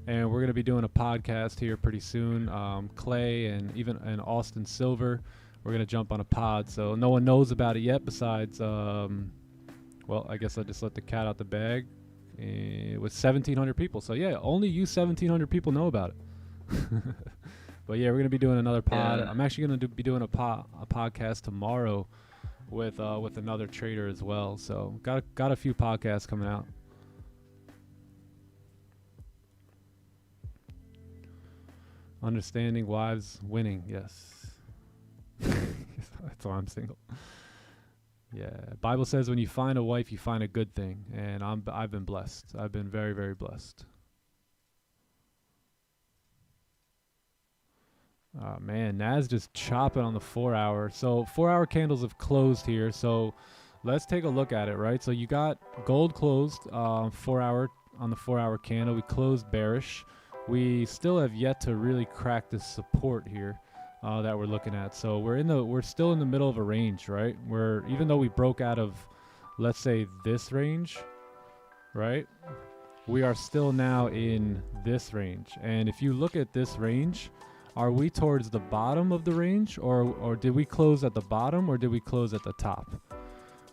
and we're going to be doing a podcast here pretty soon. Clay and Austin Silver, we're going to jump on a pod. So no one knows about it yet besides, well, I guess I just let the cat out the bag. With 1,700 people. So yeah, only you 1,700 people know about it. But yeah, we're gonna be doing another pod. Yeah. I'm actually gonna be doing a podcast tomorrow with another trader as well. So got a few podcasts coming out. Understanding wives winning, yes. That's why I'm single. Yeah, Bible says when you find a wife, you find a good thing, and I've been blessed. I've been very, very blessed. Man, Nas just chopping on the 4 hour. So 4 hour candles have closed here. So let's take a look at it, right? So you got gold closed 4 hour on the 4 hour candle. We closed bearish. We still have yet to really crack this support here that we're looking at. So we're still in the middle of a range, right? Even though we broke out of, let's say, this range, right? We are still now in this range. And if you look at this range, are we towards the bottom of the range, or did we close at the bottom, or did we close at the top?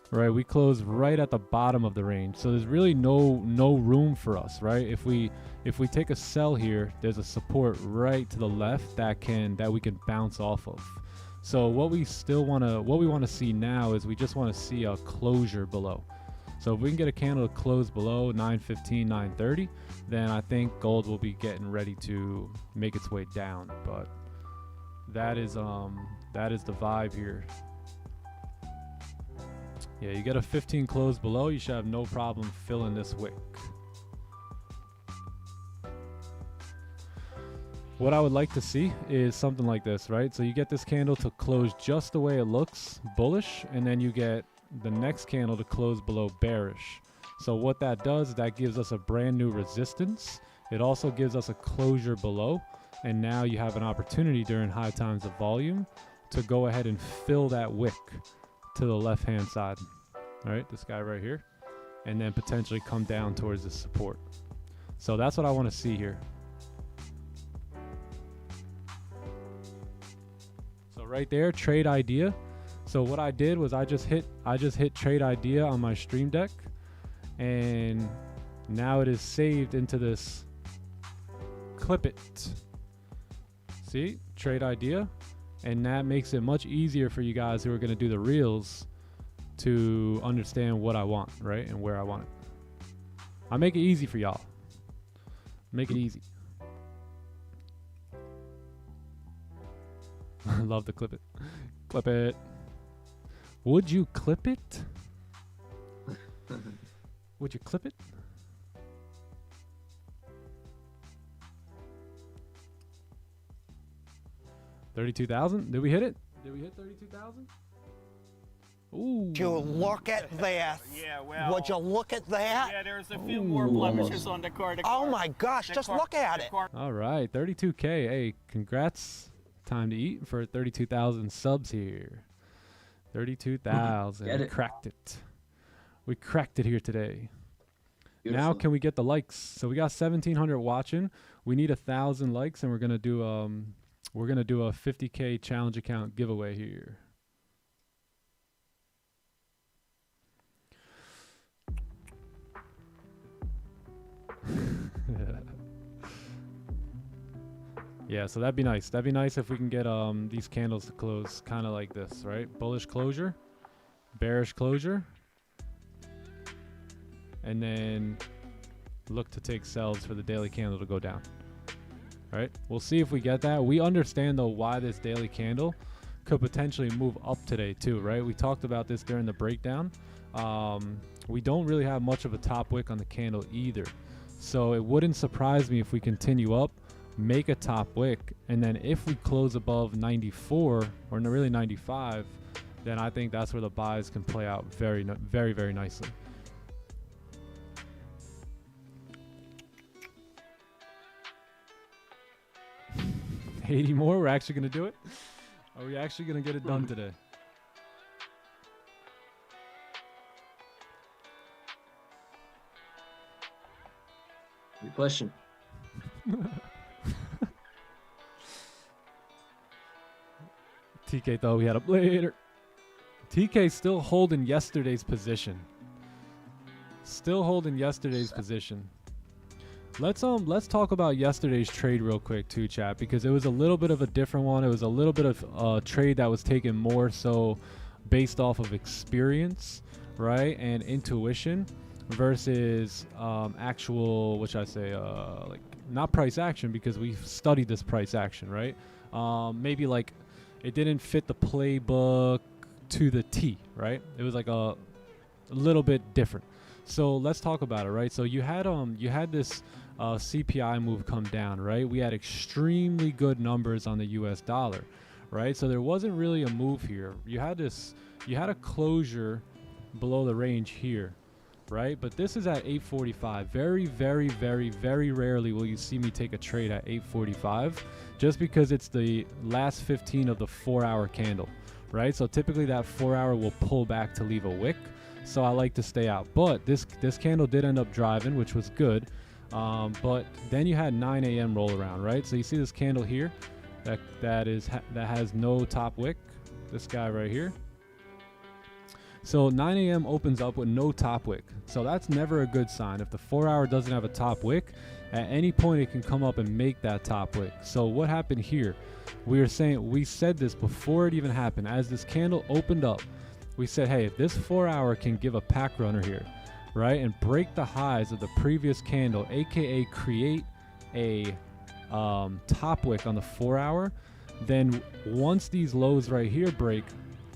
Right, we closed right at the bottom of the range, so there's really no room for us, right? If we take a sell here, there's a support right to the left that we can bounce off of. So what we want to see now is we just want to see a closure below. So if we can get a candle to close below 915, 930, then I think gold will be getting ready to make its way down. But that is the vibe here. Yeah, you get a 15 close below, you should have no problem filling this wick. What I would like to see is something like this, right? So you get this candle to close just the way it looks, bullish, and then you get the next candle to close below, bearish. So what that does is that gives us a brand new resistance. It also gives us a closure below, and now you have an opportunity during high times of volume to go ahead and fill that wick to the left hand side. All right, this guy right here, and then potentially come down towards the support. So that's what I want to see here. So right there, trade idea. So what I did was I just hit trade idea on my stream deck, and now it is saved into this clip it. See, trade idea, and that makes it much easier for you guys who are going to do the reels to understand what I want, right, and where I want it. I make it easy for y'all. Make it easy. I love the clip it. Clip it. Would you clip it? Would you clip it? $32,000? Did we hit it? Did we hit 32,000? Ooh. Would you look at that? Yeah, well. Would you look at that? Yeah, there's a few more blemishes on the card. Oh my gosh, just look at it. All right, 32K. Hey, congrats. Time to eat for 32,000 subs here. 32,000. We cracked it. We cracked it here today. Beautiful. Now can we get the likes? So we got 1,700 watching. We need 1,000 likes, and we're gonna do a 50K challenge account giveaway here. Yeah, so that'd be nice. That'd be nice if we can get these candles to close kind of like this, right? Bullish closure, bearish closure, and then look to take sells for the daily candle to go down. Right? We'll see if we get that. We understand though why this daily candle could potentially move up today too, right? We talked about this during the breakdown. We don't really have much of a top wick on the candle either. So it wouldn't surprise me if we continue up, make a top wick, and then if we close above 94 or really 95, then I think that's where the buys can play out very, very nicely. $80 more? We're actually going to do it? Are we actually going to get it done today? Good question. TK thought we had a later. TK still holding yesterday's position. Still holding yesterday's position. Let's talk about yesterday's trade real quick too, chat, because it was a little bit of a different one. It was a little bit of a trade that was taken more so based off of experience, right, and intuition versus actual, which I say, like not price action, because we've studied this price action, right? Maybe like it didn't fit the playbook to the T, right? It was like a little bit different. So let's talk about it, right? So you had this CPI move come down, right? We had extremely good numbers on the US dollar, right? So there wasn't really a move here. You had a closure below the range here, right? But this is at 845. Very rarely will you see me take a trade at 845, just because it's the last 15 of the 4-hour candle, right? So typically that 4-hour will pull back to leave a wick. So I like to stay out. But this candle did end up driving, which was good. But then you had 9 a.m. roll around, right? So you see this candle here that has no top wick. This guy right here. So 9 a.m. opens up with no top wick. So that's never a good sign. If the 4-hour doesn't have a top wick, at any point it can come up and make that top wick. So what happened here? We said this before it even happened. As this candle opened up, we said, hey, if this 4-hour can give a pack runner here, right, and break the highs of the previous candle, aka create a top wick on the 4-hour, then once these lows right here break,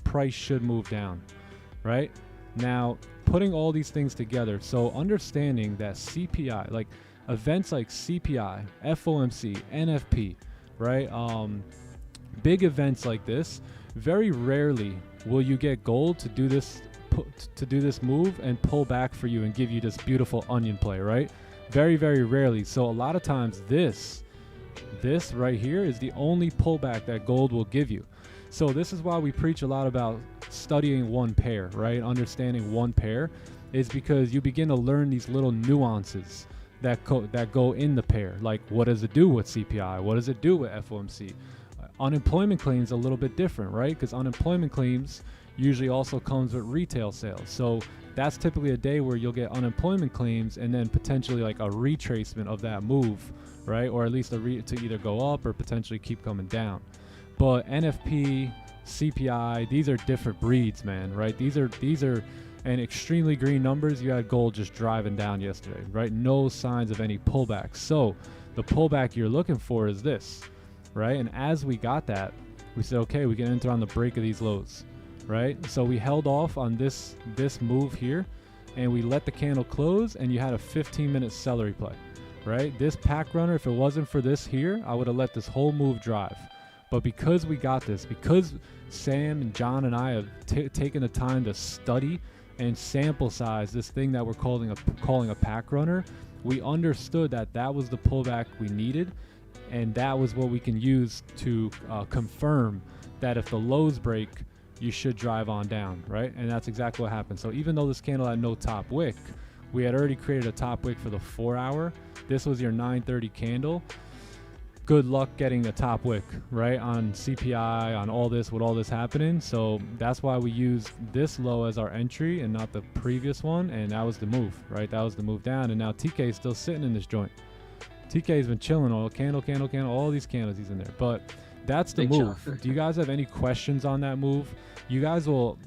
price should move down, right? Now, putting all these things together, so understanding that CPI, like events like CPI, FOMC, NFP, right, big events like this, very rarely will you get gold to do this move and pull back for you and give you this beautiful onion play, right? Very rarely. So a lot of times this right here is the only pullback that gold will give you. So this is why we preach a lot about studying one pair, right? Understanding one pair is because you begin to learn these little nuances that go in the pair. Like, what does it do with CPI? What does it do with FOMC? Unemployment claims a little bit different, right? Because unemployment claims usually also comes with retail sales. So that's typically a day where you'll get unemployment claims and then potentially like a retracement of that move, right? Or at least to either go up or potentially keep coming down. But NFP, CPI, these are different breeds, man, right? These are and extremely green numbers. You had gold just driving down yesterday, right? No signs of any pullback. So the pullback you're looking for is this, right? And as we got that, we said, okay, we can enter on the break of these lows, right? So we held off on this move here, and we let the candle close, and you had a 15-minute celery play, right? This pack runner, if it wasn't for this here, I would have let this whole move drive. But because we got this, because Sam and John and I have taken the time to study and sample size this thing that we're calling a pack runner, we understood that was the pullback we needed. And that was what we can use to confirm that if the lows break, you should drive on down, right? And that's exactly what happened. So even though this candle had no top wick, we had already created a top wick for the 4-hour. This was your 9:30 candle. Good luck getting a top wick, right? On CPI, on all this, with all this happening. So that's why we used this low as our entry and not the previous one. And that was the move, right? That was the move down. And now TK is still sitting in this joint. TK's been chilling all candle, all these candles he's in there. But that's the move. Do you guys have any questions on that move? You guys will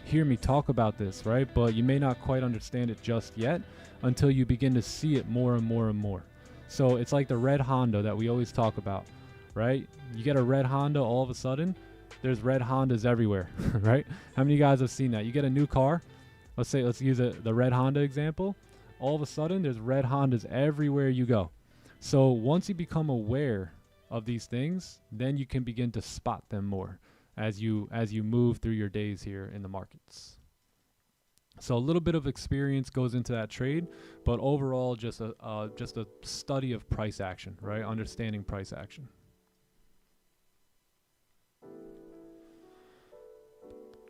hear me talk about this, right? But you may not quite understand it just yet until you begin to see it more and more and more. So it's like the red Honda that we always talk about, right? You get a red Honda, all of a sudden, there's red Hondas everywhere, right? How many of you guys have seen that? You get a new car, let's use the red Honda example. All of a sudden, there's red Hondas everywhere you go. So once you become aware of these things, then you can begin to spot them more as you move through your days here in the markets. So a little bit of experience goes into that trade, but overall just a study of price action, right? Understanding price action.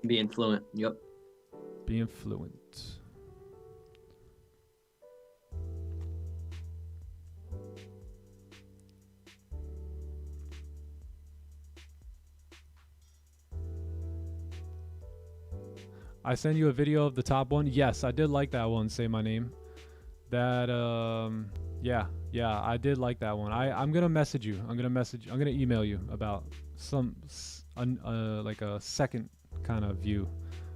Being fluent. Yep. Being fluent. I send you a video of the top one. Yes, I did like that one. Say my name. That yeah, I did like that one. I'm gonna message you. I'm gonna email you about like a second kind of view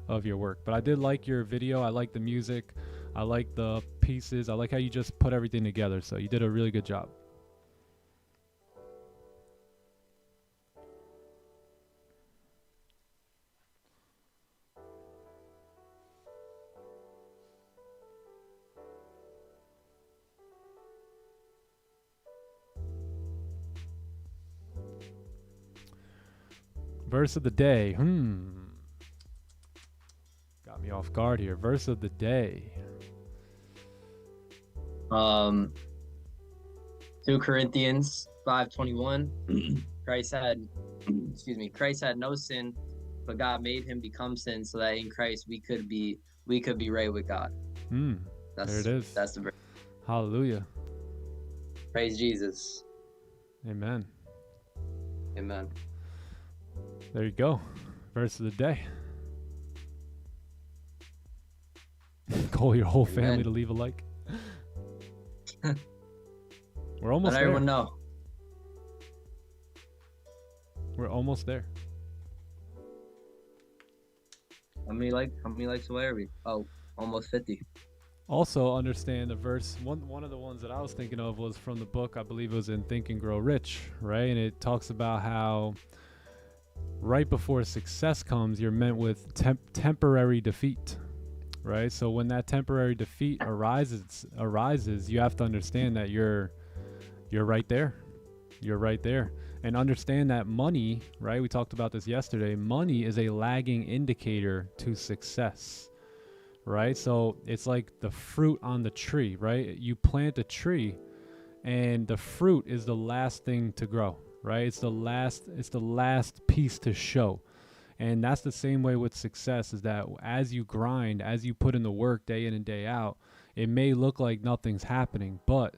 of your work. But I did like your video. I like the music. I like the pieces. I like how you just put everything together. So you did a really good job. Verse of the day. Got me off guard here. Verse of the day. 2 Corinthians 5:21. Christ had no sin, but God made him become sin so that in Christ we could be right with God. There it is. That's the verse. Hallelujah. Praise Jesus. Amen. Amen. There you go. Verse of the day. Call your whole family Amen. to leave a like. We're almost Let there. everyone know. We're almost there. How many likes away are we? Oh, almost 50. Also understand the verse. One of the ones that I was thinking of was from the book. I believe it was in Think and Grow Rich, right? And it talks about how right before success comes, you're met with temporary defeat, right? So when that temporary defeat arises, you have to understand that you're right there. You're right there. And understand that money, right? We talked about this yesterday. Money is a lagging indicator to success, right? So it's like the fruit on the tree, right? You plant a tree and the fruit is the last thing to grow, right? It's the last piece to show. And that's the same way with success, is that as you grind, as you put in the work day in and day out, it may look like nothing's happening, but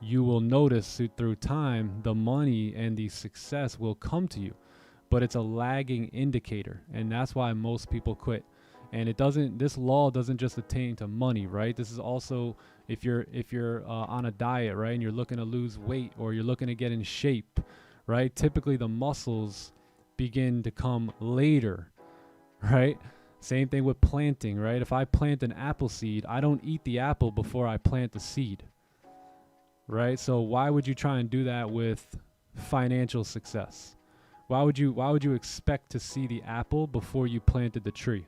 you will notice through time, the money and the success will come to you, but it's a lagging indicator. And that's why most people quit. And this law doesn't just attain to money, right? This is also if you're on a diet, right? And you're looking to lose weight or you're looking to get in shape, right? Typically the muscles begin to come later, right? Same thing with planting, right? If I plant an apple seed, I don't eat the apple before I plant the seed, right? So why would you try and do that with financial success? Why would you expect to see the apple before you planted the tree?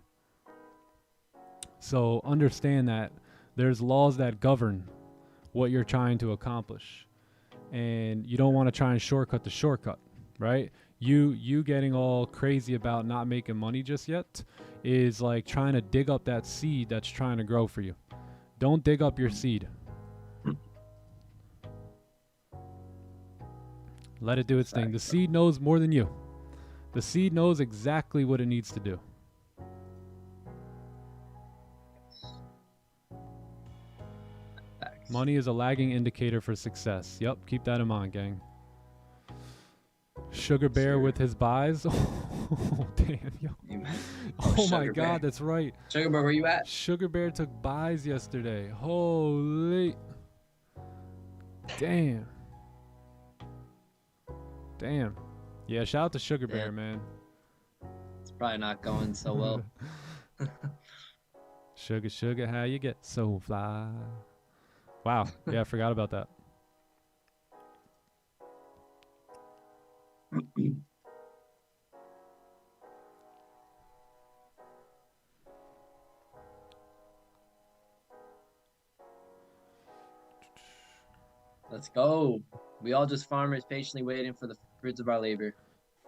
So understand that there's laws that govern what you're trying to accomplish, and you don't want to try and shortcut the shortcut, right? You getting all crazy about not making money just yet is like trying to dig up that seed that's trying to grow for you. Don't dig up your seed. Let it do its thing. The seed knows more than you. The seed knows exactly what it needs to do. Money is a lagging indicator for success. Yep, keep that in mind, gang. Sugar Bear with his buys. Oh, damn, yo. Oh my God, that's right. Sugar Bear, where you at? Sugar Bear took buys yesterday. Holy. Damn. Damn. Yeah, shout out to Sugar Bear, man. probably not going so well. Sugar, sugar, how you get so fly? Wow. Yeah, I forgot about that. Let's go. We all just farmers patiently waiting for the fruits of our labor.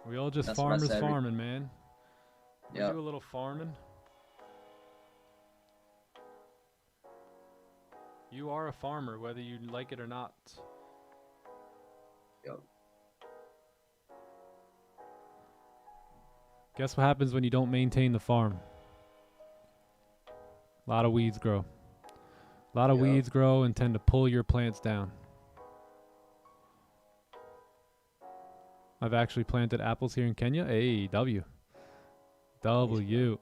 We all just That's what I farmers said. farming, man. We Yep. do a little farming. You are a farmer, whether you like it or not. Yep. Guess what happens when you don't maintain the farm? A lot of weeds grow. A lot of Yep. weeds grow and tend to pull your plants down. I've actually planted apples here in Kenya. Hey, W. W.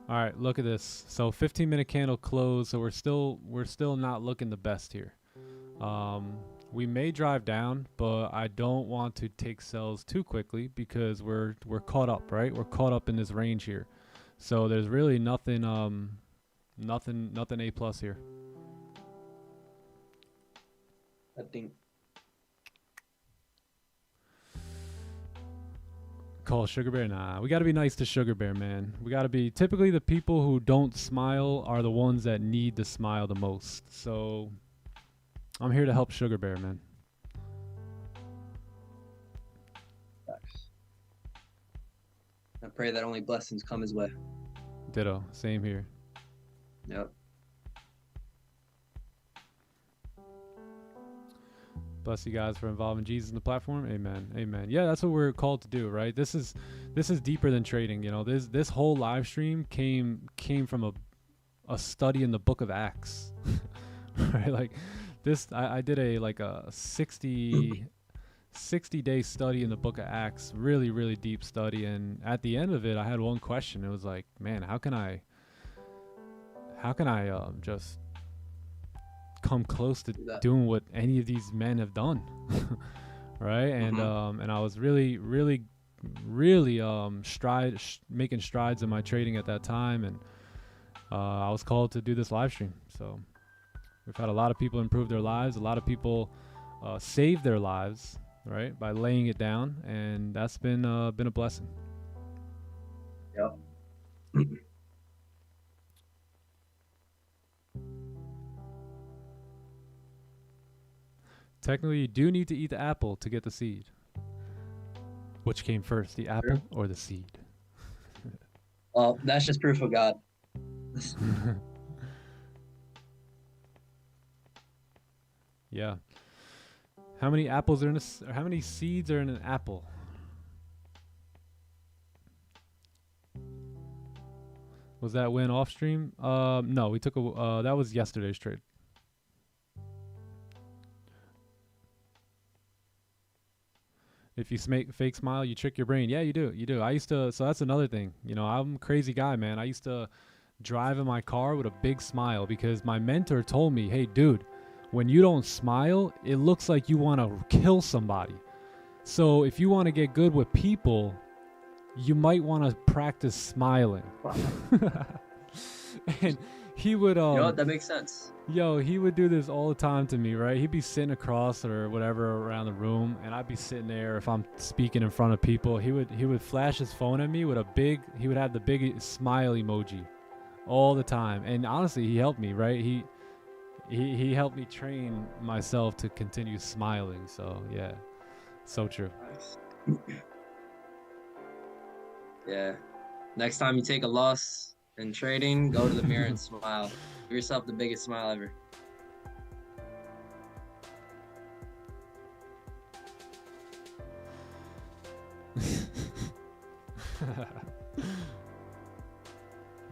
All right, look at this. So 15-minute candle close. So we're still not looking the best here. We may drive down, but I don't want to take sells too quickly because we're caught up, right? We're caught up in this range here. So there's really nothing A plus here. I think. Call Sugar Bear? Nah, we got to be nice to Sugar Bear, man. We got to be, typically the people who don't smile are the ones that need to smile the most. So I'm here to help Sugar Bear, man. I pray that only blessings come his way. Ditto. Same here. Yep. Bless you guys for involving Jesus in the platform. Amen. Amen. Yeah, that's what we're called to do, right? This is deeper than trading. You know, this whole live stream came from a study in the book of Acts. Right? Like this, I did a 60-day study in the book of Acts, really deep study, and at the end of it I had one question. It was like, man, how can I just come close to doing what any of these men have done? Right? And and I was really making strides in my trading at that time, and I was called to do this live stream. So we've had a lot of people improve their lives, a lot of people save their lives, right, by laying it down, and that's been a blessing. Yep. Technically, you do need to eat the apple to get the seed. Which came first, the apple or the seed? Well, that's just proof of God. Yeah. How many apples are in or how many seeds are in an apple? Was that win off stream? No, we took a that was yesterday's trade. If you fake smile, you trick your brain. Yeah, you do. You do. I used to, so that's another thing. You know, I'm a crazy guy, man. I used to drive in my car with a big smile because my mentor told me, hey, dude, when you don't smile, it looks like you want to kill somebody. So if you want to get good with people, you might want to practice smiling. And he would, you know what? That makes sense. Yo, he would do this all the time to me, right? He'd be sitting across or whatever around the room, and I'd be sitting there. If I'm speaking in front of people, he would flash his phone at me with he would have the big smile emoji all the time. And honestly, he helped me, right? He helped me train myself to continue smiling. So yeah, so true. Nice. Yeah. Next time you take a loss in trading, go to the mirror and smile. Give yourself the biggest smile ever.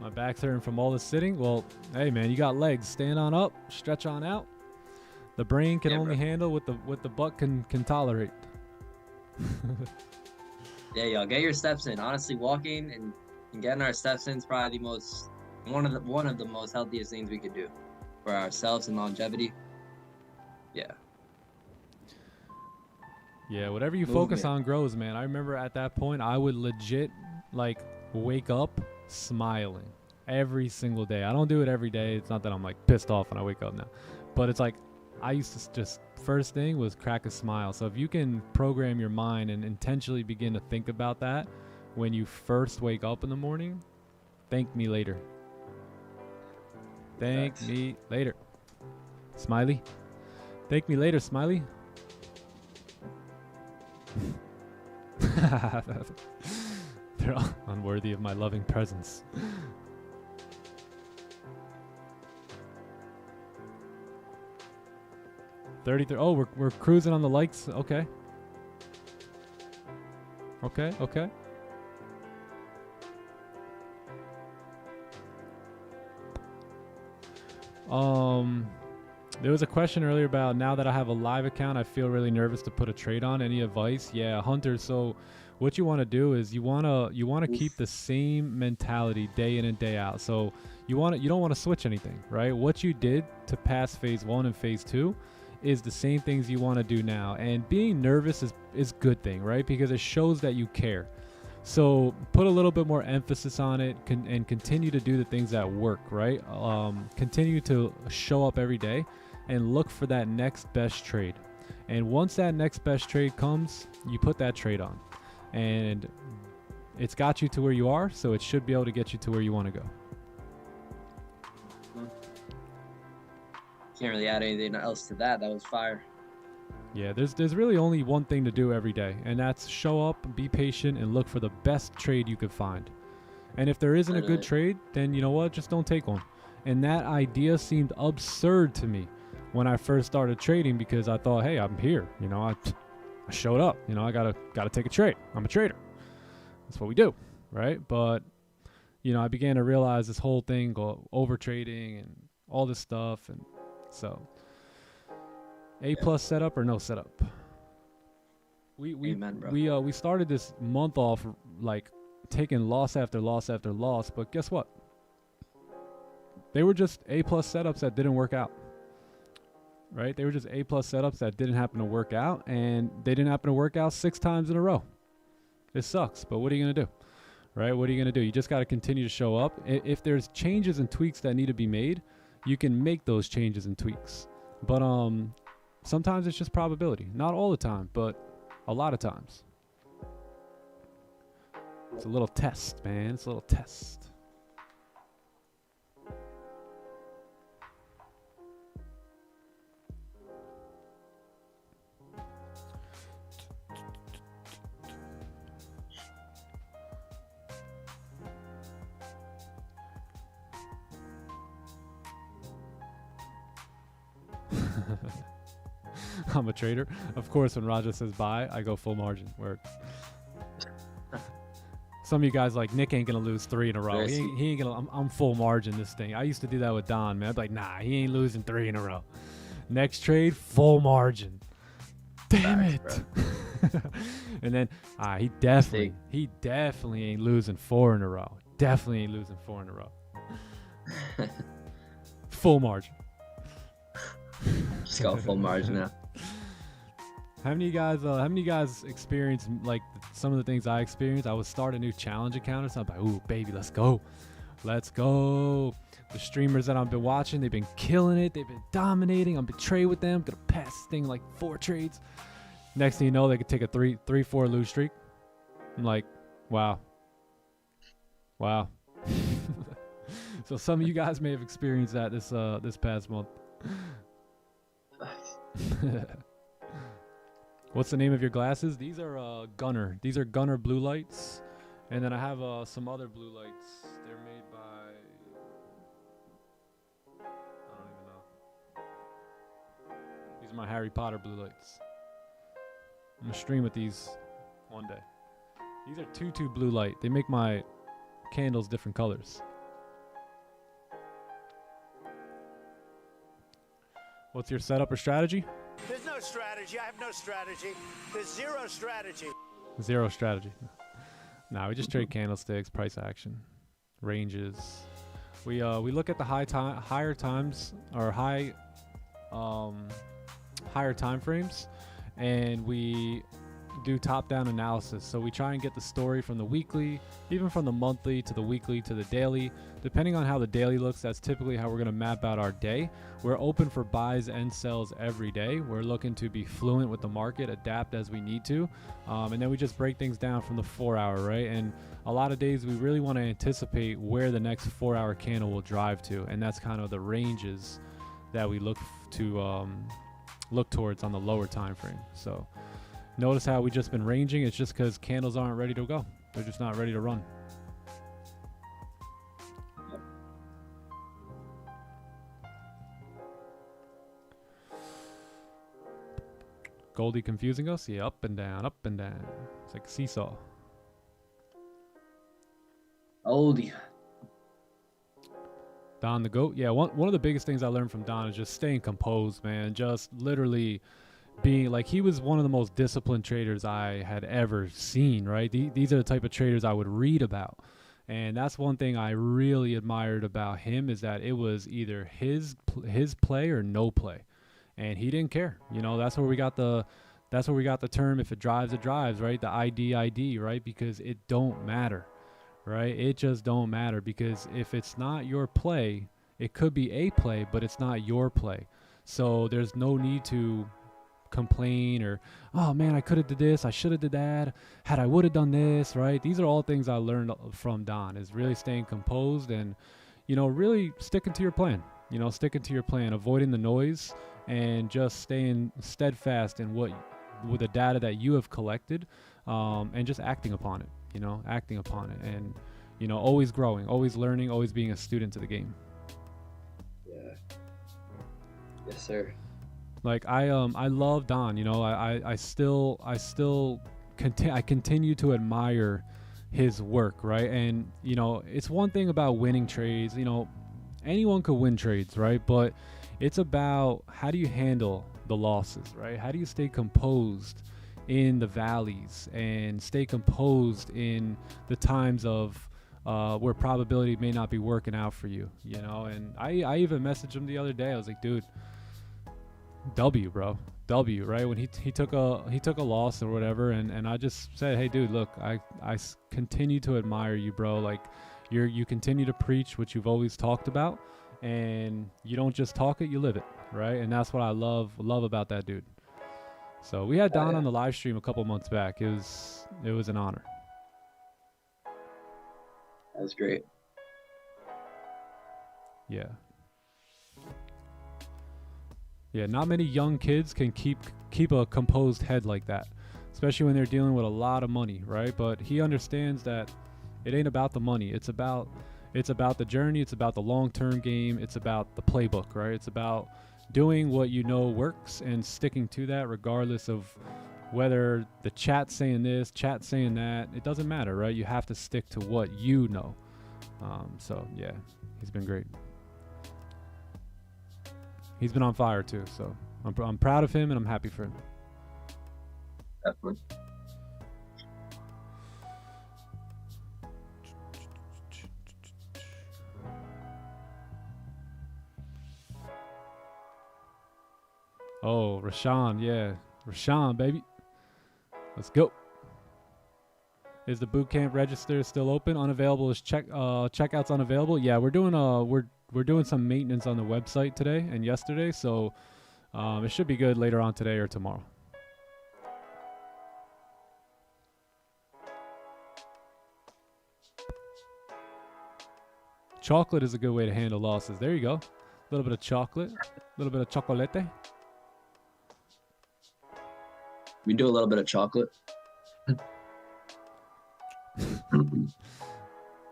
My back's hurting from all the sitting. Well, hey man, you got legs. Stand on up, stretch on out. The brain can only handle what the butt can tolerate. Yeah, y'all get your steps in. Honestly, walking and getting our steps in is probably the most one of the most healthiest things we could do for ourselves and longevity. Yeah. Yeah, whatever you focus on grows, man. I remember at that point, I would legit like wake up smiling every single day. I don't do it every day. It's not that I'm like pissed off when I wake up now, but it's like I used to just first thing was crack a smile. So if you can program your mind and intentionally begin to think about that when you first wake up in the morning, thank me later. Thank me later. Smiley. Thank me later, Smiley. They're all unworthy of my loving presence. Oh, we're cruising on the likes. Okay. Okay. There was a question earlier about now that I have a live account, I feel really nervous to put a trade on. Any advice? Yeah, Hunter. So what you want to do is you want to keep the same mentality day in and day out. So you don't want to switch anything, right? What you did to pass phase 1 and phase 2 is the same things you want to do now. And being nervous is good thing, right? Because it shows that you care. So put a little bit more emphasis on it and continue to do the things that work, right? Continue to show up every day and look for that next best trade. And once that next best trade comes, you put that trade on. And it's got you to where you are, so it should be able to get you to where you want to go. Can't really add anything else to that. That was fire. Yeah, there's really only one thing to do every day, and that's show up, be patient, and look for the best trade you could find. And if there isn't a good trade, then you know what? Just don't take one. And that idea seemed absurd to me when I first started trading, because I thought, hey, I'm here. You know, I showed up. You know, I gotta take a trade. I'm a trader. That's what we do, right? But you know, I began to realize this whole thing, over trading and all this stuff, and so. A+ setup or no setup? Amen, bro. We started this month off like taking loss after loss after loss, but guess what? They were just A+ setups that didn't work out. Right? They were just A+ setups that didn't happen to work out, and they didn't happen to work out 6 times in a row. It sucks, but what are you going to do? Right? What are you going to do? You just got to continue to show up. If there's changes and tweaks that need to be made, you can make those changes and tweaks. But sometimes it's just probability. Not all the time, but a lot of times. It's a little test, man. It's a little test. I'm a trader. Of course, when Raja says buy, I go full margin. Word. Some of you guys like, Nick ain't gonna lose 3 in a row. He ain't gonna. I'm full margin this thing. I used to do that with Don, man. I'd be like, nah, he ain't losing 3 in a row. Next trade, full margin. Damn it. And then he definitely ain't losing 4 in a row. Definitely ain't losing 4 in a row. Full margin. Just got full margin now. How many of you guys experienced like some of the things I experienced? I would start a new challenge account or something. Like, ooh, baby, let's go. Let's go. The streamers that I've been watching, they've been killing it. They've been dominating. I'm gonna trade with them. Gonna pass this thing like 4 trades. Next thing you know, they could take a 3-4 lose streak. I'm like, wow. Wow. So some of you guys may have experienced that this past month. What's the name of your glasses? These are Gunner. These are Gunner blue lights. And then I have some other blue lights. They're made by, I don't even know. These are my Harry Potter blue lights. I'm gonna stream with these one day. These are 2-2 blue light. They make my candles different colors. What's your setup or strategy? There's no strategy. I have no strategy. There's zero strategy. Zero strategy. Nah, we just trade candlesticks, price action, ranges. We look at the higher times or higher time frames, and we do top-down analysis. So we try and get the story from the weekly, even from the monthly to the weekly to the daily. Depending on how the daily looks, that's typically how we're going to map out our day. We're open for buys and sells every day. We're looking to be fluent with the market, adapt as we need to, and then we just break things down from the 4 hour, right? And a lot of days we really want to anticipate where the next 4 hour candle will drive to, and that's kind of the ranges that we look towards on the lower time frame. So notice how we just been ranging. It's just because candles aren't ready to go. They're just not ready to run. Goldie confusing us? Yeah, up and down, up and down. It's like a seesaw. Oldie. Don the GOAT. Yeah, one of the biggest things I learned from Don is just staying composed, man. Just literally being like, he was one of the most disciplined traders I had ever seen, right? These are the type of traders I would read about. And that's one thing I really admired about him, is that it was either his play or no play. And he didn't care. You know, that's where we got the term, if it drives, it drives, right? The ID, right? Because it don't matter, right? It just don't matter, because if it's not your play, it could be a play, but it's not your play. So there's no need to complain or, oh man, I could have did this, I should have did that, had I would have done this, right? These are all things I learned from Don, is really staying composed and, you know, really sticking to your plan, avoiding the noise and just staying steadfast in with the data that you have collected, and just acting upon it, and, you know, always growing, always learning, always being a student to the game. Yeah. Yes, sir. Like I love Don, you know, I continue to admire his work, right? And, you know, it's one thing about winning trades, you know, anyone could win trades, right? But it's about how do you handle the losses, right? How do you stay composed in the valleys and stay composed in the times of where probability may not be working out for you, you know? And I even messaged him the other day. I was like, dude, W, bro. W, right? When he took a loss or whatever, and I just said, hey dude, look, I continue to admire you, bro. Like you continue to preach what you've always talked about, and you don't just talk it, you live it, right? And that's what I love about that dude. So we had Don on the live stream a couple months back. It was an honor. That was great. Yeah. Yeah, not many young kids can keep a composed head like that, especially when they're dealing with a lot of money, right? But he understands that it ain't about the money. It's about the journey. It's about the long-term game. It's about the playbook, right? It's about doing what you know works and sticking to that, regardless of whether the chat's saying this, chat's saying that. It doesn't matter, right? You have to stick to what you know. So yeah, he's been great. He's been on fire too, so I'm proud of him and I'm happy for him. Definitely. Oh, Rashawn, yeah. Rashawn, baby. Let's go. Is the bootcamp register still open? Unavailable is checkouts unavailable. Yeah, we're doing some maintenance on the website today and yesterday, so it should be good later on today or tomorrow. Chocolate is a good way to handle losses. There you go. A little bit of chocolate, a little bit of chocolate. We do a little bit of chocolate. Do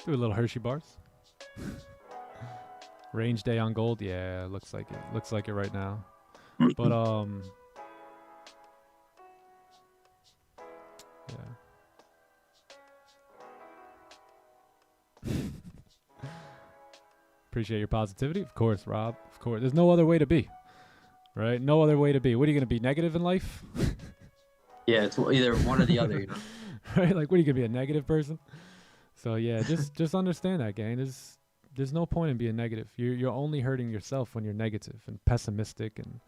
a little Hershey bars. Range day on gold. Yeah, looks like it. Looks like it right now. But yeah. Appreciate your positivity. Of course, Rob. Of course. There's no other way to be. Right? No other way to be. What are you going to be, negative in life? Yeah, it's either one or the other, you know. right? Like, what are you gonna be, a negative person? So yeah, just understand that, gang. There's no point in being negative. You're only hurting yourself when you're negative and pessimistic. And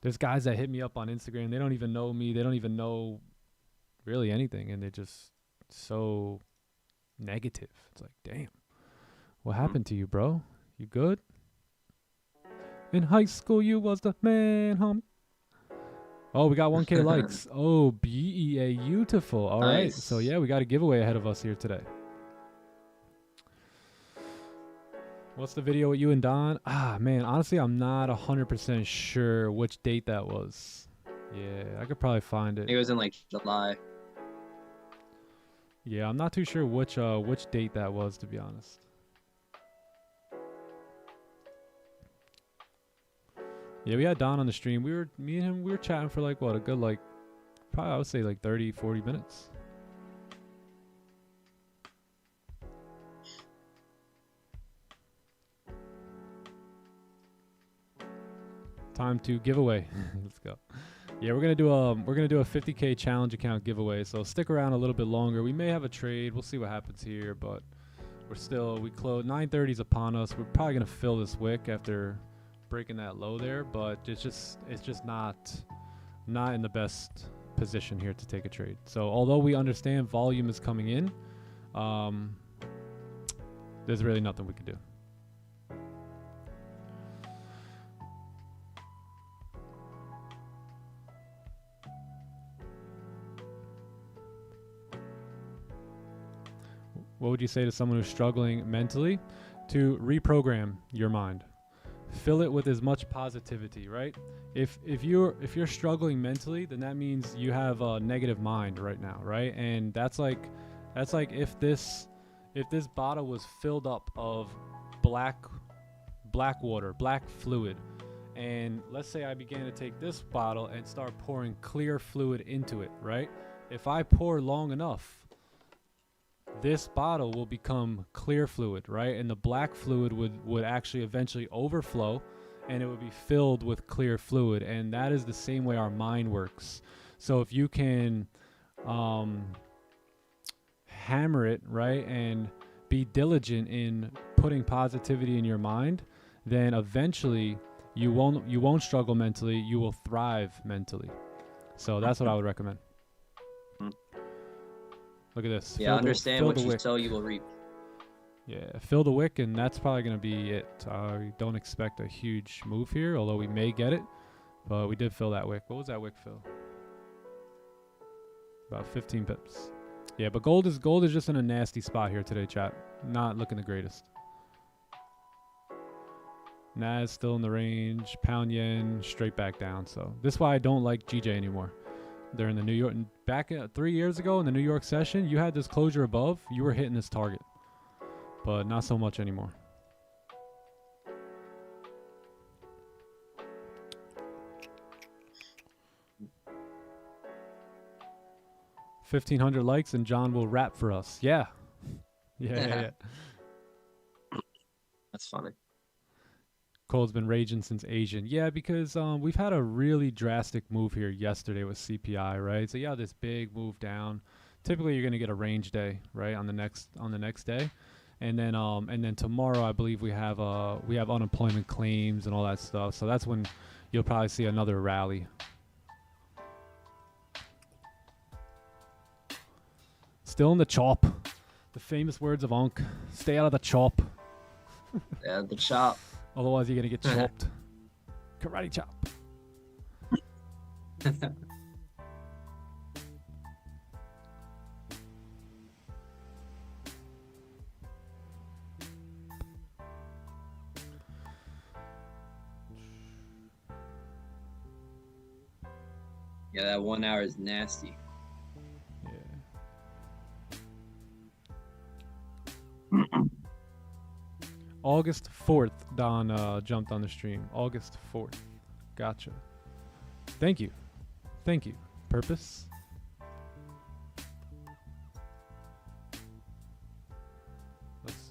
there's guys that hit me up on Instagram. They don't even know me. They don't even know really anything, and they're just so negative. It's like, damn, what happened to you, bro? You good? In high school, you was the man, homie. Oh, we got 1K likes. Oh, beautiful. All right. Nice. So yeah, we got a giveaway ahead of us here today. What's the video with you and Don? Ah, man, honestly, I'm not 100% sure which date that was. Yeah, I could probably find it. It was in like July. Yeah, I'm not too sure which date that was, to be honest. Yeah, we had Don on the stream. Me and him, we were chatting for like, what, a good, like, probably I would say like 30, 40 minutes. Time to giveaway. Let's go. Yeah, we're gonna do a 50K challenge account giveaway. So stick around a little bit longer. We may have a trade. We'll see what happens here, but we close. 9:30 is upon us. We're probably gonna fill this wick after breaking that low there, but it's just not in the best position here to take a trade. So although we understand volume is coming in, there's really nothing we can do. What would you say to someone who's struggling mentally? To reprogram your mind. Fill it with as much positivity, right? If you're struggling mentally, then that means you have a negative mind right now, right? And that's like if this bottle was filled up of black water, black fluid, and let's say I began to take this bottle and start pouring clear fluid into it, right? If I pour long enough, this bottle will become clear fluid, right? And the black fluid would actually eventually overflow, and it would be filled with clear fluid. And that is the same way our mind works. So if you can hammer it, right, and be diligent in putting positivity in your mind, then eventually you won't struggle mentally. You will thrive mentally. So that's what I would recommend. Look at this. Yeah, understand what you sow, you will reap. Yeah, fill the wick, and that's probably going to be it. We don't expect a huge move here, although we may get it. But we did fill that wick. What was that wick fill? About 15 pips. Yeah, but gold is just in a nasty spot here today, chat. Not looking the greatest. Nas still in the range. Pound yen straight back down. So this is why I don't like GJ anymore. They're in the New York. Back 3 years ago in the New York session, you had this closure above. You were hitting this target, but not so much anymore. $1,500 likes and John will rap for us. Yeah. Yeah. That's funny. Cold's been raging since Asian. Yeah, because we've had a really drastic move here yesterday with CPI, right? So yeah, this big move down. Typically, you're gonna get a range day, right, on the next day, and then tomorrow, I believe we have unemployment claims and all that stuff. So that's when you'll probably see another rally. Still in the chop. The famous words of Unc. Stay out of the chop. Yeah, the chop. Otherwise, you're going to get chopped. Karate chop. Yeah, that 1 hour is nasty. Yeah. August 4th, Don jumped on the stream. August 4th. Gotcha. Thank you. Purpose.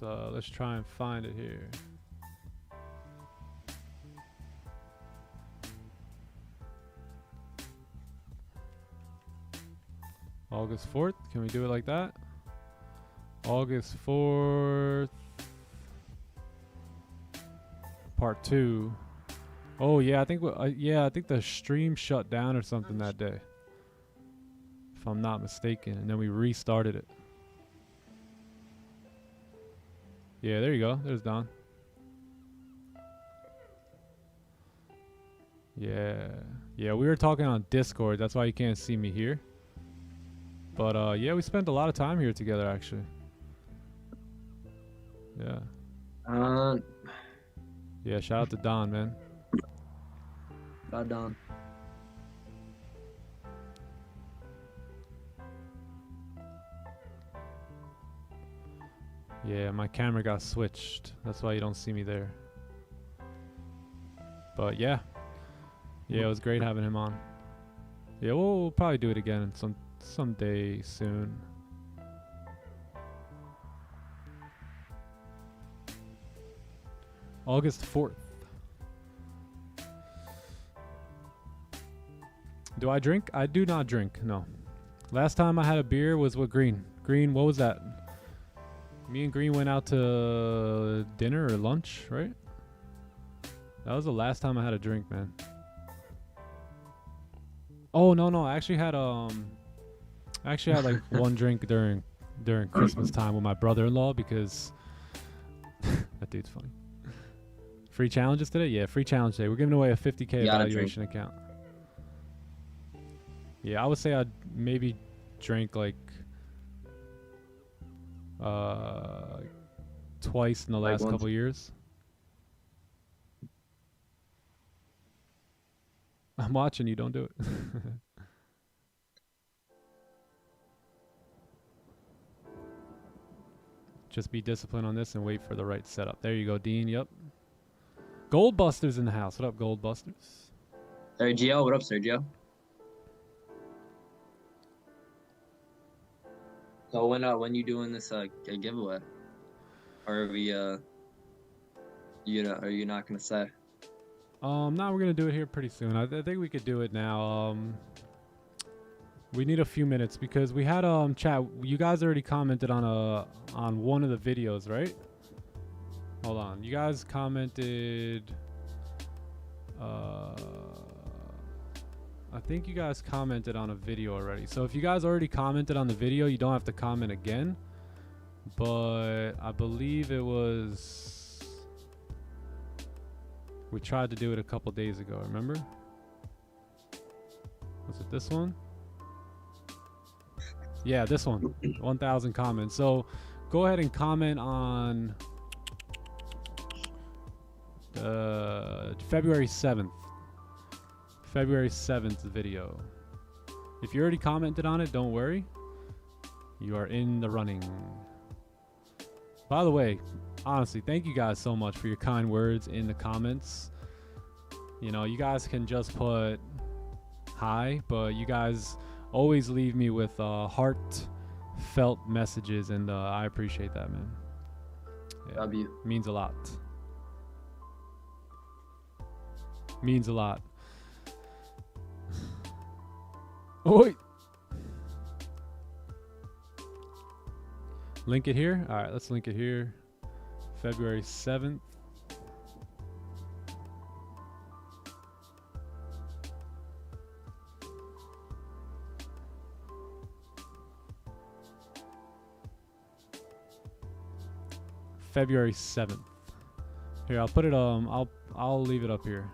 Let's try and find it here. August 4th. Can we do it like that? August 4th. Part 2. Oh yeah, I think I think the stream shut down or something that day, if I'm not mistaken, and then we restarted it. Yeah, there you go. There's Don. Yeah, we were talking on Discord. That's why you can't see me here. But yeah, we spent a lot of time here together actually. Yeah. Yeah, shout out to Don, man. Don. Yeah, my camera got switched. That's why you don't see me there. But yeah. Yeah, it was great having him on. Yeah, we'll probably do it again someday soon. August 4th. Do I drink? I do not drink, no. Last time I had a beer was with Green. Green, what was that? Me and Green went out to dinner or lunch, right? That was the last time I had a drink, man. Oh, no, I actually had like one drink during Christmas time with my brother-in-law because that dude's funny. Free challenges today? Yeah, free challenge day. We're giving away a 50K evaluation account. Yeah, I would say I'd maybe drink like twice in the last couple years. I'm watching you, don't do it. Just be disciplined on this and wait for the right setup. There you go, Dean. Yep. Goldbuster's in the house. What up, Goldbusters? Sergio, what up, Sergio? So when you doing this a giveaway, or are we are you not gonna say? Now we're gonna do it here pretty soon. I think we could do it now. We need a few minutes because we had chat. You guys already commented on one of the videos, right? Hold on. You guys commented. I think you guys commented on a video already. So if you guys already commented on the video, you don't have to comment again. But I believe it was... We tried to do it a couple days ago, remember? Was it this one? Yeah, this one. 1,000 comments. So go ahead and comment on February 7th. February 7th video. If you already commented on it, don't worry. You are in the running. By the way, honestly, thank you guys so much for your kind words in the comments. You know, you guys can just put hi, but you guys always leave me with heartfelt messages, and I appreciate that, man. Yeah, Love you. Means a lot. Means a lot. Oi! Link it here? Alright, let's link it here. February 7th. February 7th. Here, I'll put it I'll leave it up here.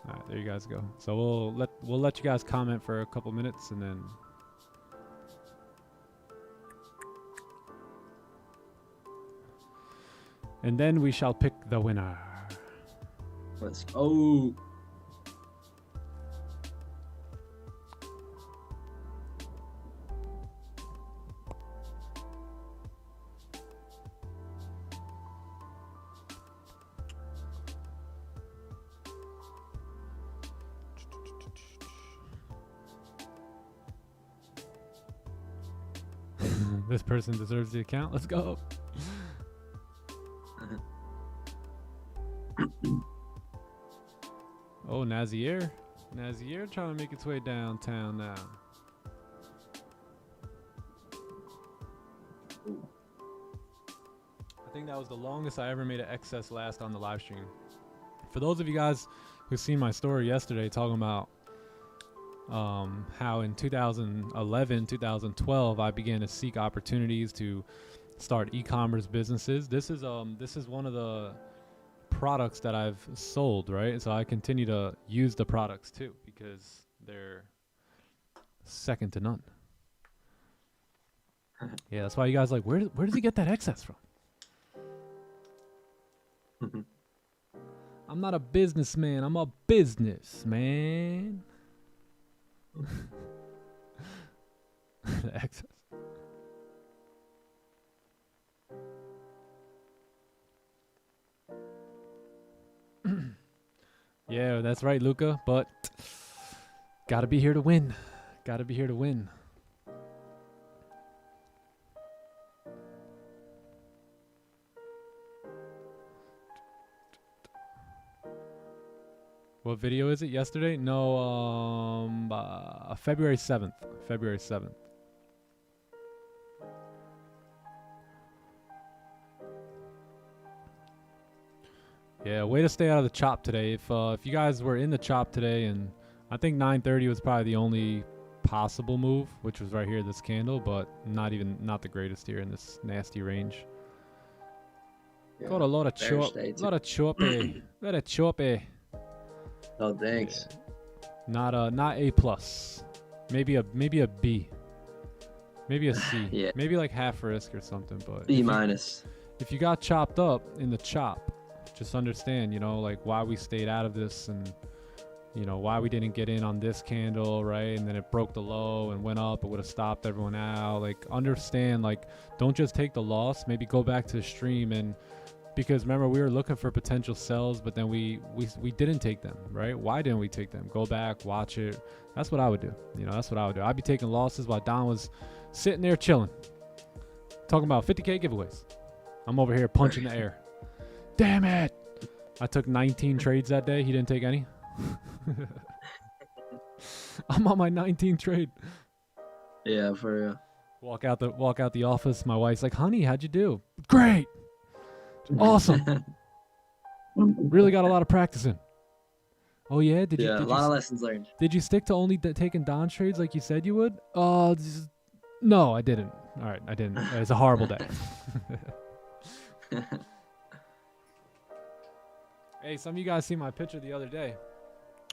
Alright, there you guys go. So we'll let you guys comment for a couple minutes and then we shall pick the winner. Let's go. This person deserves the account. Let's go. Oh, Nazier. Nazier trying to make its way downtown now. I think that was the longest I ever made an excess last on the live stream. For those of you guys who seen my story yesterday talking about how in 2011, 2012, I began to seek opportunities to start e-commerce businesses. This is one of the products that I've sold, right? So I continue to use the products too because they're second to none. Yeah, that's why you guys like, where does he get that excess from? I'm not a businessman. I'm a businessman. The excess. Yeah, that's right, Luca. But gotta be here to win. Gotta be here to win. What video is it? Yesterday? No, February 7th. February 7th. Yeah, way to stay out of the chop today. If you guys were in the chop today, and I think 9:30 was probably the only possible move, which was right here, this candle, but not the greatest here in this nasty range. Yeah, Got a lot of chop, choppy, lot of choppy. Oh, thanks. Yeah. Not A plus, maybe a B, maybe a C, Yeah. maybe like half risk or something. But B minus. If you got chopped up in the chop, just understand, like why we stayed out of this and, why we didn't get in on this candle, right? And then it broke the low and went up. It would have stopped everyone out. Like, understand, like, don't just take the loss. Maybe go back to the stream and, because remember, we were looking for potential sells, but then we didn't take them, right? Why didn't we take them? Go back, watch it. That's what I would do. That's what I would do. I'd be taking losses while Don was sitting there chilling, talking about 50K giveaways. I'm over here punching the air. Damn it! I took 19 trades that day. He didn't take any. I'm on my 19th trade. Yeah, for real. Walk out the office. My wife's like, "Honey, how'd you do?" Great. Awesome. Really got a lot of practice in. Oh yeah, did you? A lot of lessons learned. Did you stick to only taking Don trades like you said you would? No, I didn't. All right, I didn't. It's a horrible day. Hey, some of you guys see my picture the other day,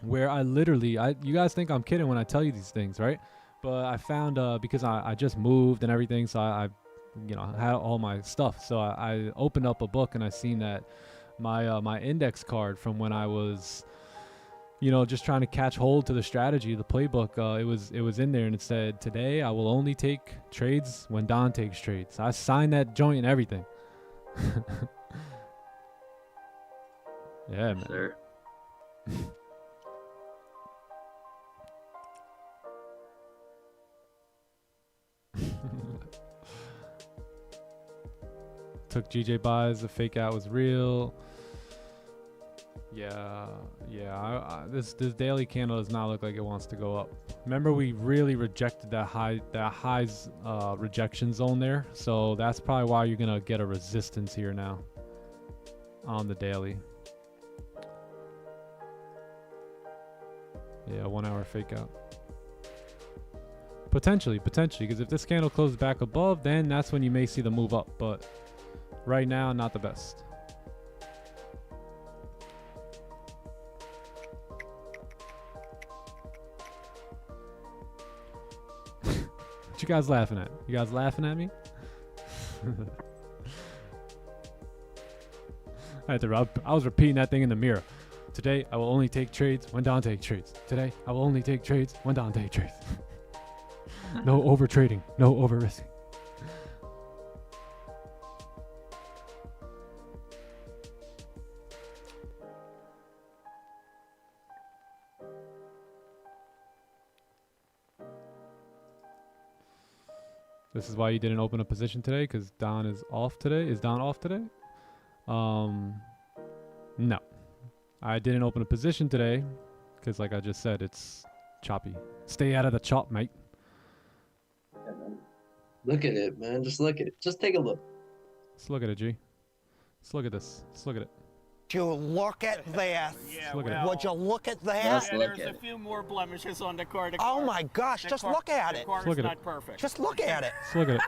where I literally, you guys think I'm kidding when I tell you these things, right? But I found because I just moved and everything, so I had all my stuff. So I opened up a book and I seen that my index card from when I was, just trying to catch hold to the strategy, the playbook. It was in there and it said, "Today I will only take trades when Don takes trades." I signed that joint and everything. Yeah, man. Sure. Took GJ buys. The fake out was real. Yeah. This daily candle does not look like it wants to go up. Remember, we really rejected that highs rejection zone there. So that's probably why you're gonna get a resistance here now on the daily. Yeah, 1 hour fake out. Potentially, because if this candle closes back above, then that's when you may see the move up. But right now, not the best. What you guys laughing at? You guys laughing at me? I was repeating that thing in the mirror. Today, I will only take trades when Don takes trades. Today, I will only take trades when Don takes trades. No over trading. No over risking. This is why you didn't open a position today, because Don is off today. Is Don off today? No. I didn't open a position today, because like I just said, it's choppy. Stay out of the chop, mate. Look at it, man. Just look at it. Just take a look. Let's look at it, G. Let's look at this. Let's look at it. Would you look at this? Yeah, Look at it. well, Would you look at that? Let's yeah, look there's at a it. few more blemishes on the car. The Oh car- my gosh, the just car- look at the it. car's Look at it. not perfect. Just look at it. Let's look at it.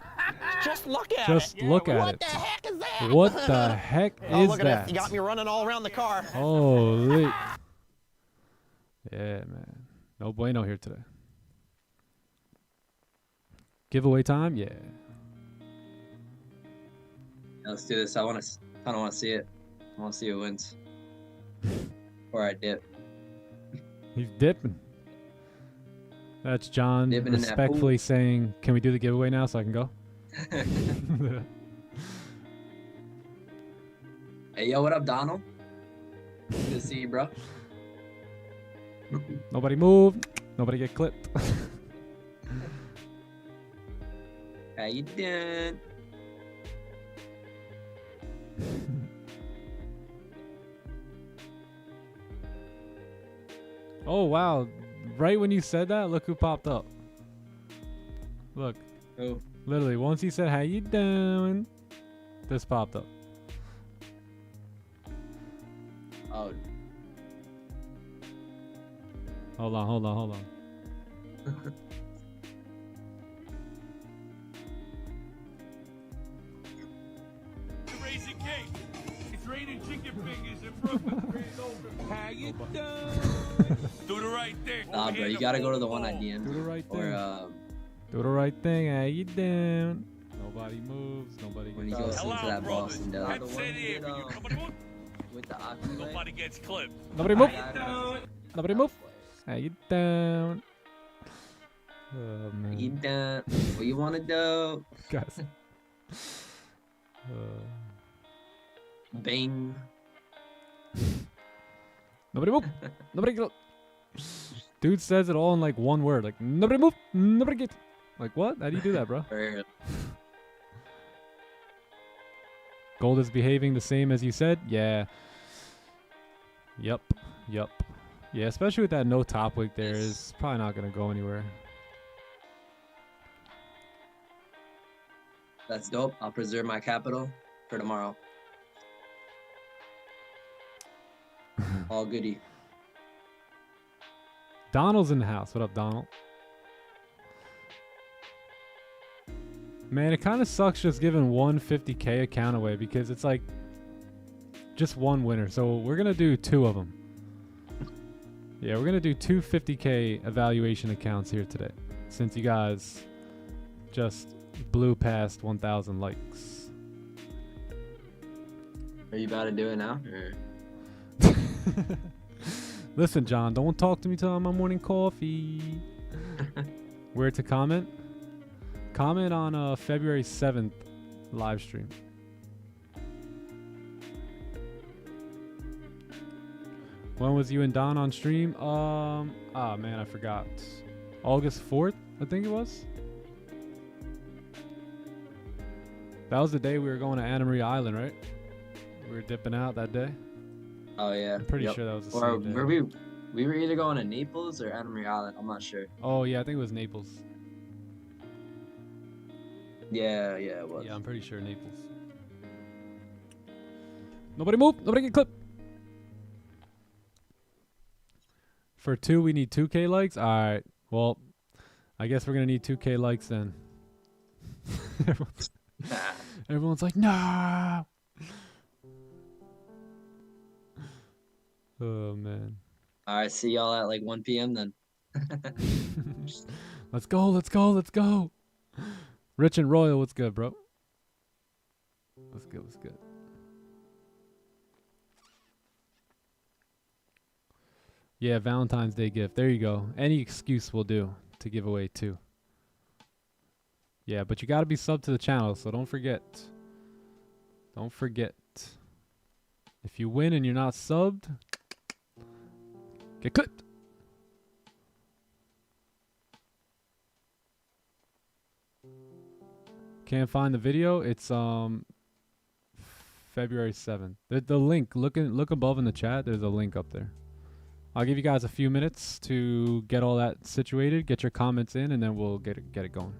Just look at Just it. look at What it. the heck is that? What the heck Oh, is look at that? it. You got me running all around the car. Holy. Yeah, man. No bueno here today. Giveaway time? Yeah. Let's do this. I kind of want to see it. I want to see who wins. Or I dip. He's dipping. That's John Dipping in that respectfully saying, can we do the giveaway now so I can go? Hey, yo, what up, Donald? Good to see you, bro. Nobody move. Nobody get clipped. How you doing? Oh, wow. Right when you said that, look who popped up. Look. Oh, Literally, once he said, how you doing? This popped up. oh, Hold on, hold on, hold on. Raising cake. It's raining chicken fingers in Brooklyn. Freeze open. How you doing? Do the right thing. nah, bro. You gotta go to the one I DM'd. Do the right thing. Or Do the right thing. How you doing? Nobody moves. Nobody when he gets goes out. into Hello, that brothers. Boston deli. Head set here for you. Nobody move. With the oxygen. Nobody gets clipped. Nobody move. Nobody move. How you doing? Oh, man. You done? What you wanna do? Guys. Bing. Nobody move. Nobody go. Dude says it all in like one word. Like, nobody move. Nobody get. Like, what? How do you do that, bro? Or, Gold is behaving the same as you said? Yeah. Yup. Yup. Yeah, especially with that no top wick there, is probably not going to go anywhere. That's dope. I'll preserve my capital for tomorrow. All goody. Donald's in the house. What up, Donald? Man, it kind of sucks just giving one 50K account away because it's like just one winner. So we're going to do two of them. Yeah, we're going to do two 50K evaluation accounts here today since you guys just blew past 1,000 likes. Are you about to do it now? Or? Listen, John, don't talk to me till I'm on morning coffee. Where to comment? Comment on February 7th live stream. When was you and Don on stream? Man, I forgot. August 4th, I think it was. That was the day we were going to Anna Maria Island, right? We were dipping out that day. Oh yeah. I'm pretty sure that was the Or same day. were we were either going to Naples or Anna Maria Island. I'm not sure. Oh yeah, I think it was Naples. Yeah, it was. Yeah, I'm pretty sure Naples. Nobody move. Nobody get clipped. For 2, we need 2K likes. All right. Well, I guess we're gonna need 2K likes then. Everyone's like, no. Oh man. All right, see y'all at like 1 p.m. then. Let's go. Let's go. Let's go. Rich and Royal, what's good, bro? What's good? What's good? Yeah, Valentine's Day gift. There you go. Any excuse will do to give away 2. Yeah, but you got to be subbed to the channel, so don't forget. Don't forget. If you win and you're not subbed, get clipped. Can't find the video. It's February 7th. The link, look above in the chat. There's a link up there. I'll give you guys a few minutes to get all that situated, get your comments in, and then we'll get it going.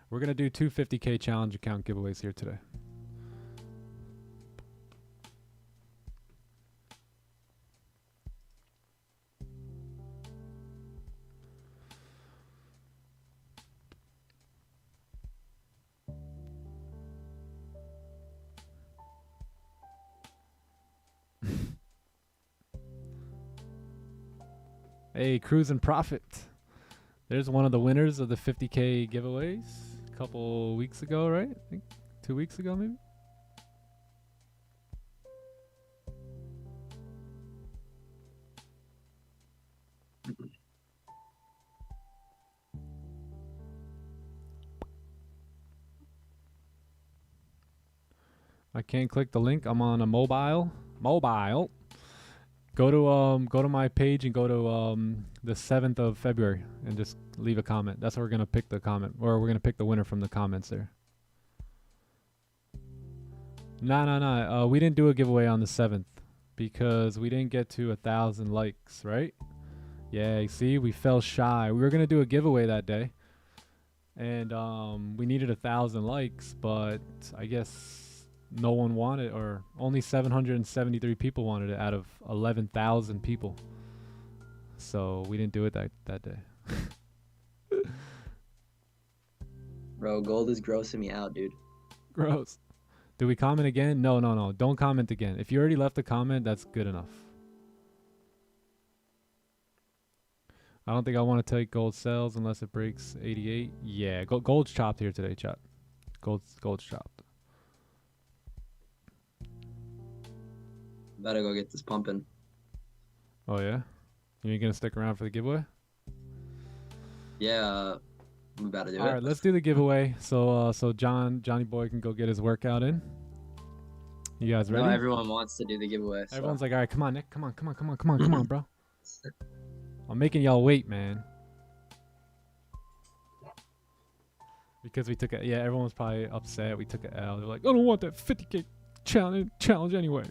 We're gonna do 2 50K challenge account giveaways here today. Hey, Cruise and Profit. There's one of the winners of the 50K giveaways a couple weeks ago, right? I think 2 weeks ago, maybe. I can't click the link. I'm on a mobile. Go to my page and go to the 7th of February and just leave a comment. That's how we're gonna pick the comment, or we're gonna pick the winner from the comments there. No. We didn't do a giveaway on the 7th because we didn't get to 1,000 likes, right? Yeah, see, we fell shy. We were gonna do a giveaway that day, and we needed 1,000 likes, but I guess no one wanted, or only 773 people wanted it out of 11,000 people. So we didn't do it that day. Bro, gold is grossing me out, dude. Gross. Do we comment again? No. Don't comment again. If you already left a comment, that's good enough. I don't think I want to take gold sells unless it breaks 88. Yeah, gold's chopped here today, chat. Gold's chopped. Better go get this pumping. Oh yeah? You ain't gonna stick around for the giveaway? Yeah, I'm about to do it. Alright, let's do the giveaway. So Johnny Boy can go get his workout in. You guys ready? No, everyone wants to do the giveaway. So. Everyone's like, alright, come on, Nick. Come on, bro. I'm making y'all wait, man. Because we took it. Yeah, everyone's probably upset. We took an L. They're like, I don't want that 50K challenge anyway.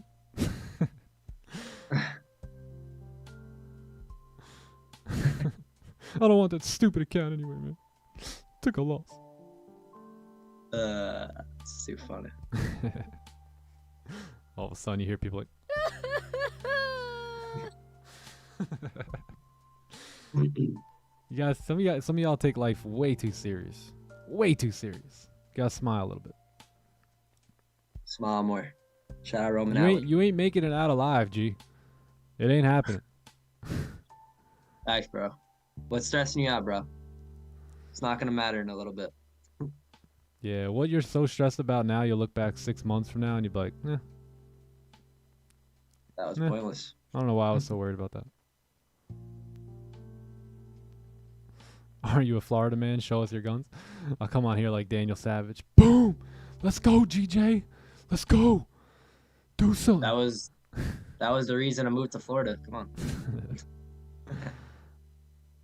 I don't want that stupid account anyway, man. Took a loss. It's too funny. All of a sudden you hear people like you guys, some of y'all take life way too serious. Way too serious. You gotta smile a little bit. Smile more. Shout out Roman. You ain't making it out alive, G. It ain't happening. Thanks, bro. What's stressing you out, bro? It's not gonna matter in a little bit. Yeah, what you're so stressed about now, you'll look back 6 months from now and you'll be like, eh. That was pointless. I don't know why I was so worried about that. Are you a Florida man? Show us your guns. I'll come on here like Daniel Savage. Boom! Let's go, GJ. Let's go. Do something. That was the reason I moved to Florida. Come on.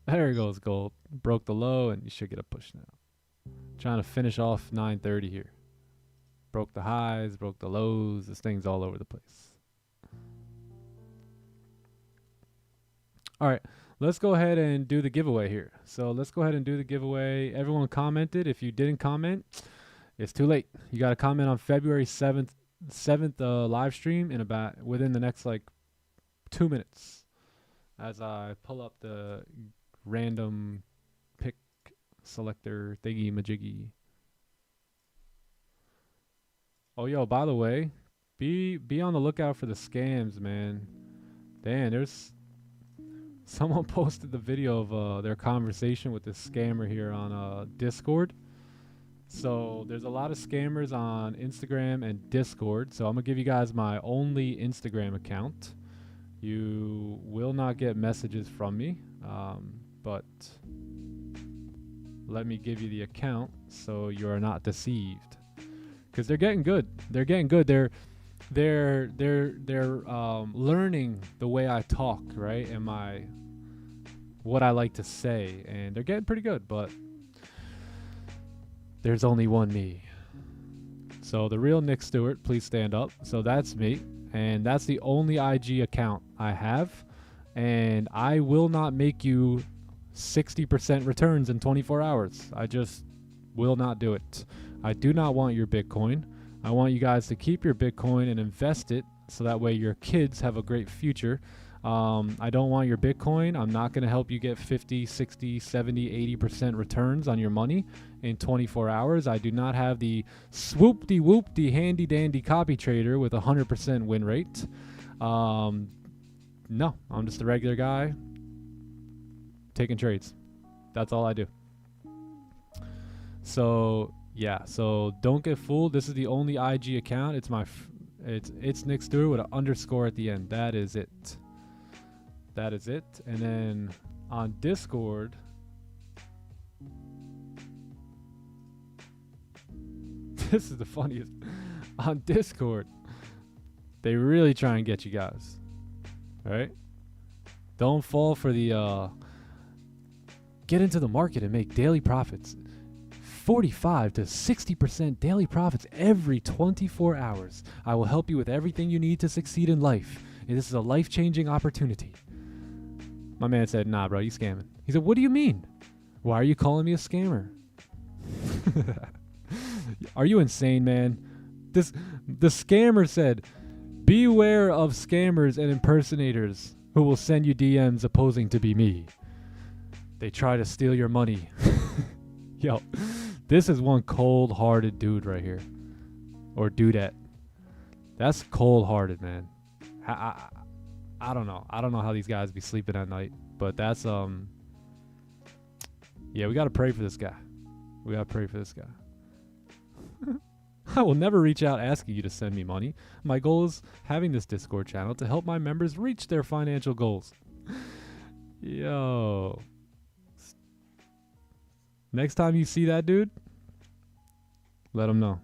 There goes gold. Broke the low and you should get a push now. Trying to finish off 930 here. Broke the highs, broke the lows. This thing's all over the place. All right, let's go ahead and do the giveaway here. So let's go ahead and do the giveaway. Everyone commented. If you didn't comment, it's too late. You got to comment on February 7th live stream within the next like 2 minutes as I pull up the random pick selector thingy majiggy. Oh, yo, by the way, be on the lookout for the scams, man. Damn, there's someone posted the video of their conversation with this scammer here on Discord. So there's a lot of scammers on Instagram and Discord. So I'm gonna give you guys my only Instagram account. You will not get messages from me, but let me give you the account so you are not deceived. Because they're getting good. They're getting good. They're learning the way I talk, right, and what I like to say, and they're getting pretty good. But there's only one me. So the real Nick Stewart, please stand up. So that's me. And that's the only IG account I have. And I will not make you 60% returns in 24 hours. I just will not do it. I do not want your Bitcoin. I want you guys to keep your Bitcoin and invest it so that way your kids have a great future. I don't want your Bitcoin. I'm not going to help you get 50, 60, 70, 80% returns on your money in 24 hours. I do not have the swoop-de-whoop-de handy-dandy copy trader with a 100% win rate. No, I'm just a regular guy taking trades. That's all I do. So, yeah. So don't get fooled. This is the only IG account. It's Nick Stewart with an underscore at the end. That is it. That is it. And then on Discord, this is the funniest. On Discord, they really try and get you guys. All right? Don't fall for the get into the market and make daily profits. 45 to 60% daily profits every 24 hours. I will help you with everything you need to succeed in life. And this is a life-changing opportunity. My man said, nah, bro, you scamming. He said, what do you mean? Why are you calling me a scammer? Are you insane, man? The scammer said, beware of scammers and impersonators who will send you DMs opposing to be me. They try to steal your money. Yo, this is one cold-hearted dude right here. Or dudette. That's cold-hearted, man. I don't know. I don't know how these guys be sleeping at night. But that's, yeah, we got to pray for this guy. We got to pray for this guy. I will never reach out asking you to send me money. My goal is having this Discord channel to help my members reach their financial goals. Yo. Next time you see that dude, let him know.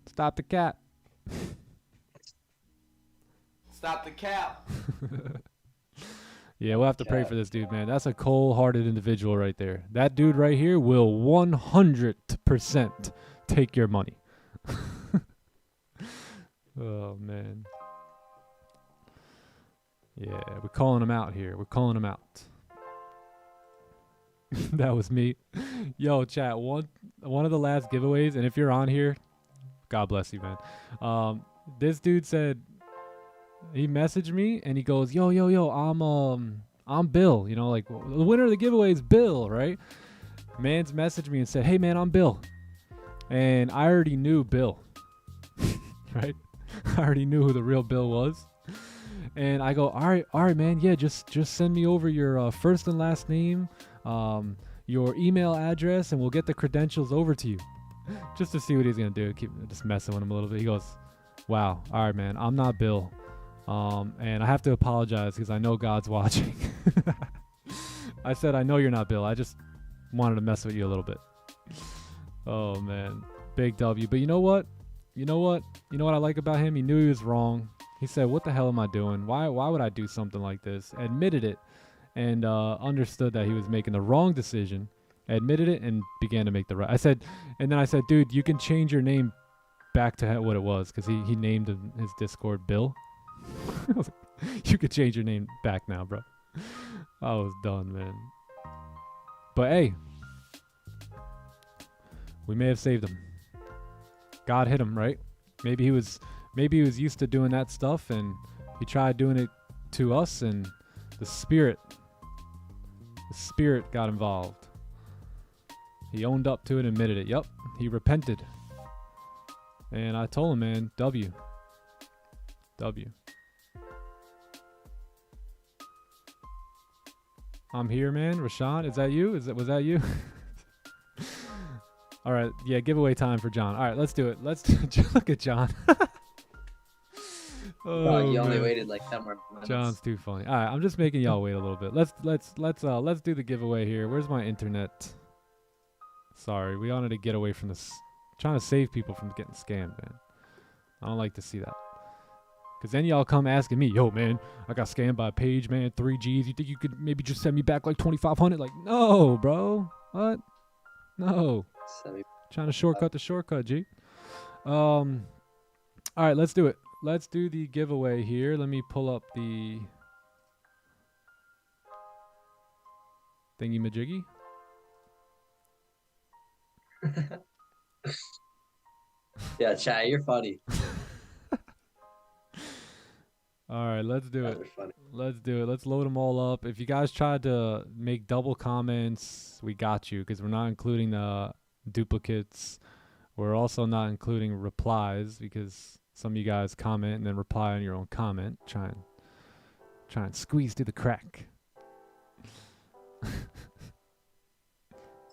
Stop the cap. Stop the cap. Yeah, we'll have to pray for this dude, man. That's a cold-hearted individual right there. That dude right here will 100% take your money. Oh, man. Yeah, we're calling him out here. We're calling him out. That was me. Yo, chat, one of the last giveaways, and if you're on here, God bless you, man. This dude said, he messaged me and he goes, yo, I'm Bill. You know, like the winner of the giveaway is Bill, right? Man's messaged me and said, hey man, I'm Bill. And I already knew Bill, right? I already knew who the real Bill was. And I go, all right, man. Yeah, just send me over your first and last name, your email address, and we'll get the credentials over to you. Just to see what he's going to do. Keep just messing with him a little bit. He goes, wow. All right, man. I'm not Bill. And I have to apologize because I know God's watching. I said, I know you're not Bill. I just wanted to mess with you a little bit. Oh, man. Big W. But you know what? You know what I like about him? He knew he was wrong. He said, what the hell am I doing? Why would I do something like this? Admitted it and understood that he was making the wrong decision. Admitted it and began to make the right. I said, dude, you can change your name back to what it was because he named his Discord Bill. I was like, you could change your name back now, bro. I was done, man. But hey, we may have saved him. God hit him, right? Maybe he was used to doing that stuff and he tried doing it to us and the spirit got involved. He owned up to it and admitted it. Yup, he repented. And I told him, man, W. I'm here, man. Rashawn, is that you? Was that you? All right, yeah, giveaway time for John. All right, let's do it. Let's look at John. Oh, you only waited like 10 more minutes. John's too funny. All right, I'm just making y'all wait a little bit. Let's do the giveaway here. Where's my internet? Sorry, we wanted to get away from this. Trying to save people from getting scammed, man. I don't like to see that. Because then y'all come asking me, yo, man, I got scammed by a page, man, 3Gs. You think you could maybe just send me back like 2,500? Like, no, bro. What? No. Trying to shortcut the shortcut, G. All right, let's do it. Let's do the giveaway here. Let me pull up the thingy-majiggy. Yeah, chat, you're funny. All right, let's do it. Guys are funny. Let's do it. Let's load them all up. If you guys tried to make double comments, we got you because we're not including the duplicates. We're also not including replies because some of you guys comment and then reply on your own comment. Try and squeeze through the crack.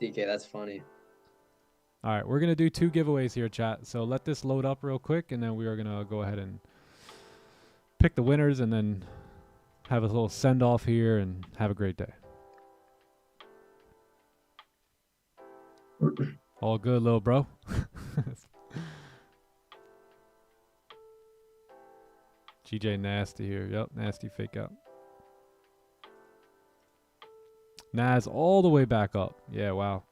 TK, that's funny. All right, we're going to do 2 giveaways here, chat. So let this load up real quick, and then we are going to go ahead and pick the winners and then have a little send-off here and have a great day. All good, little bro. GJ Nasty here. Yep, Nasty fake out. Nas all the way back up. Yeah, wow.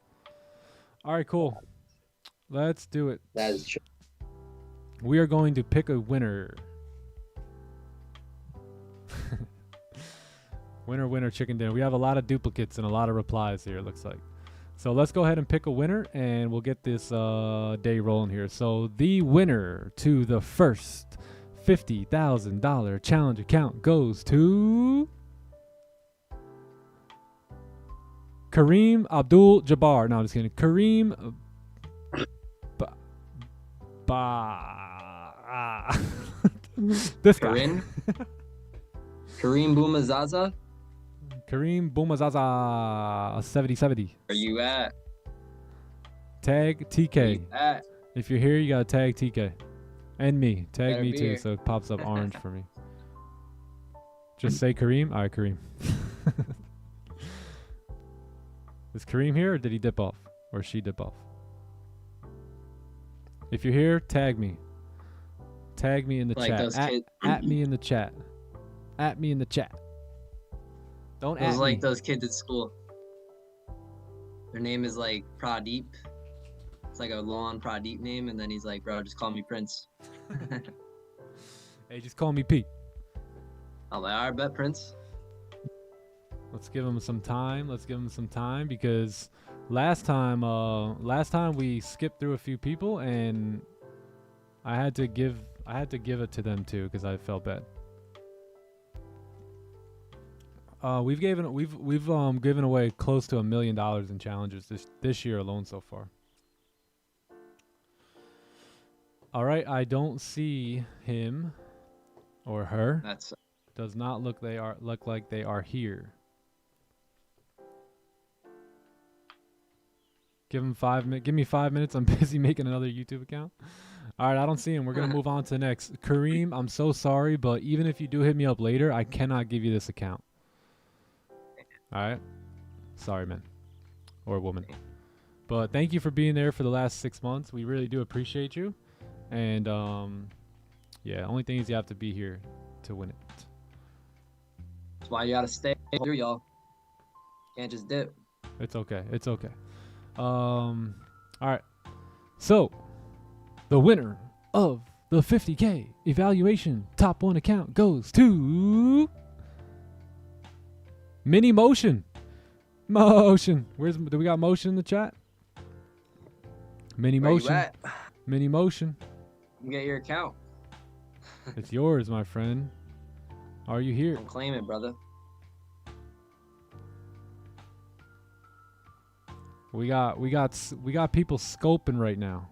All right, cool. Let's do it. That is true. We are going to pick a winner. Winner, winner, chicken dinner. We have a lot of duplicates and a lot of replies here, it looks like. So let's go ahead and pick a winner, and we'll get this day rolling here. So the winner to the first $50,000 challenge account goes to Kareem Abdul-Jabbar. No, I'm just kidding. Kareem this guy. Kareem Boomazaza? Kareem Boomazaza 7070. Where you at? Tag Where TK. you at? If you're here, you gotta tag TK. And me. Tag Better me be too, here. so it pops up orange for me. Just say Kareem. Alright, Kareem. Is Kareem here or did he dip off? Or she dip off? If you're here, tag me. Tag me in the Like chat. those kids. At me in the chat. At me in the chat. Don't It was at like me. those kids at school. Their name is like Pradeep. It's like a long Pradeep name, and then he's like, bro, just call me Prince. Hey, just call me Pete. I'm like, alright, bet Prince. Let's give him some time. Let's give him some time because last time we skipped through a few people and I had to give it to them too because I felt bad. We've given away close to $1 million in challenges this year alone so far. All right, I don't see him or her. That's Does not look like they are here. Give me 5 minutes. I'm busy making another YouTube account. All right, I don't see him. We're gonna move on to the next. Kareem, I'm so sorry, but even if you do hit me up later, I cannot give you this account. All right, sorry, man, or woman. But thank you for being there for the last 6 months. We really do appreciate you. And yeah, only thing is you have to be here to win it. That's why you gotta stay here, y'all. Can't just dip. It's okay. It's okay. All right. So, the winner of the 50K evaluation top 1 account goes to Mini Motion. Motion. Do we got Motion in the chat? Mini Where Motion. you at? Mini Motion. You get your account. It's yours, my friend. Are you here? Don't claim it, brother. We got people scoping right now.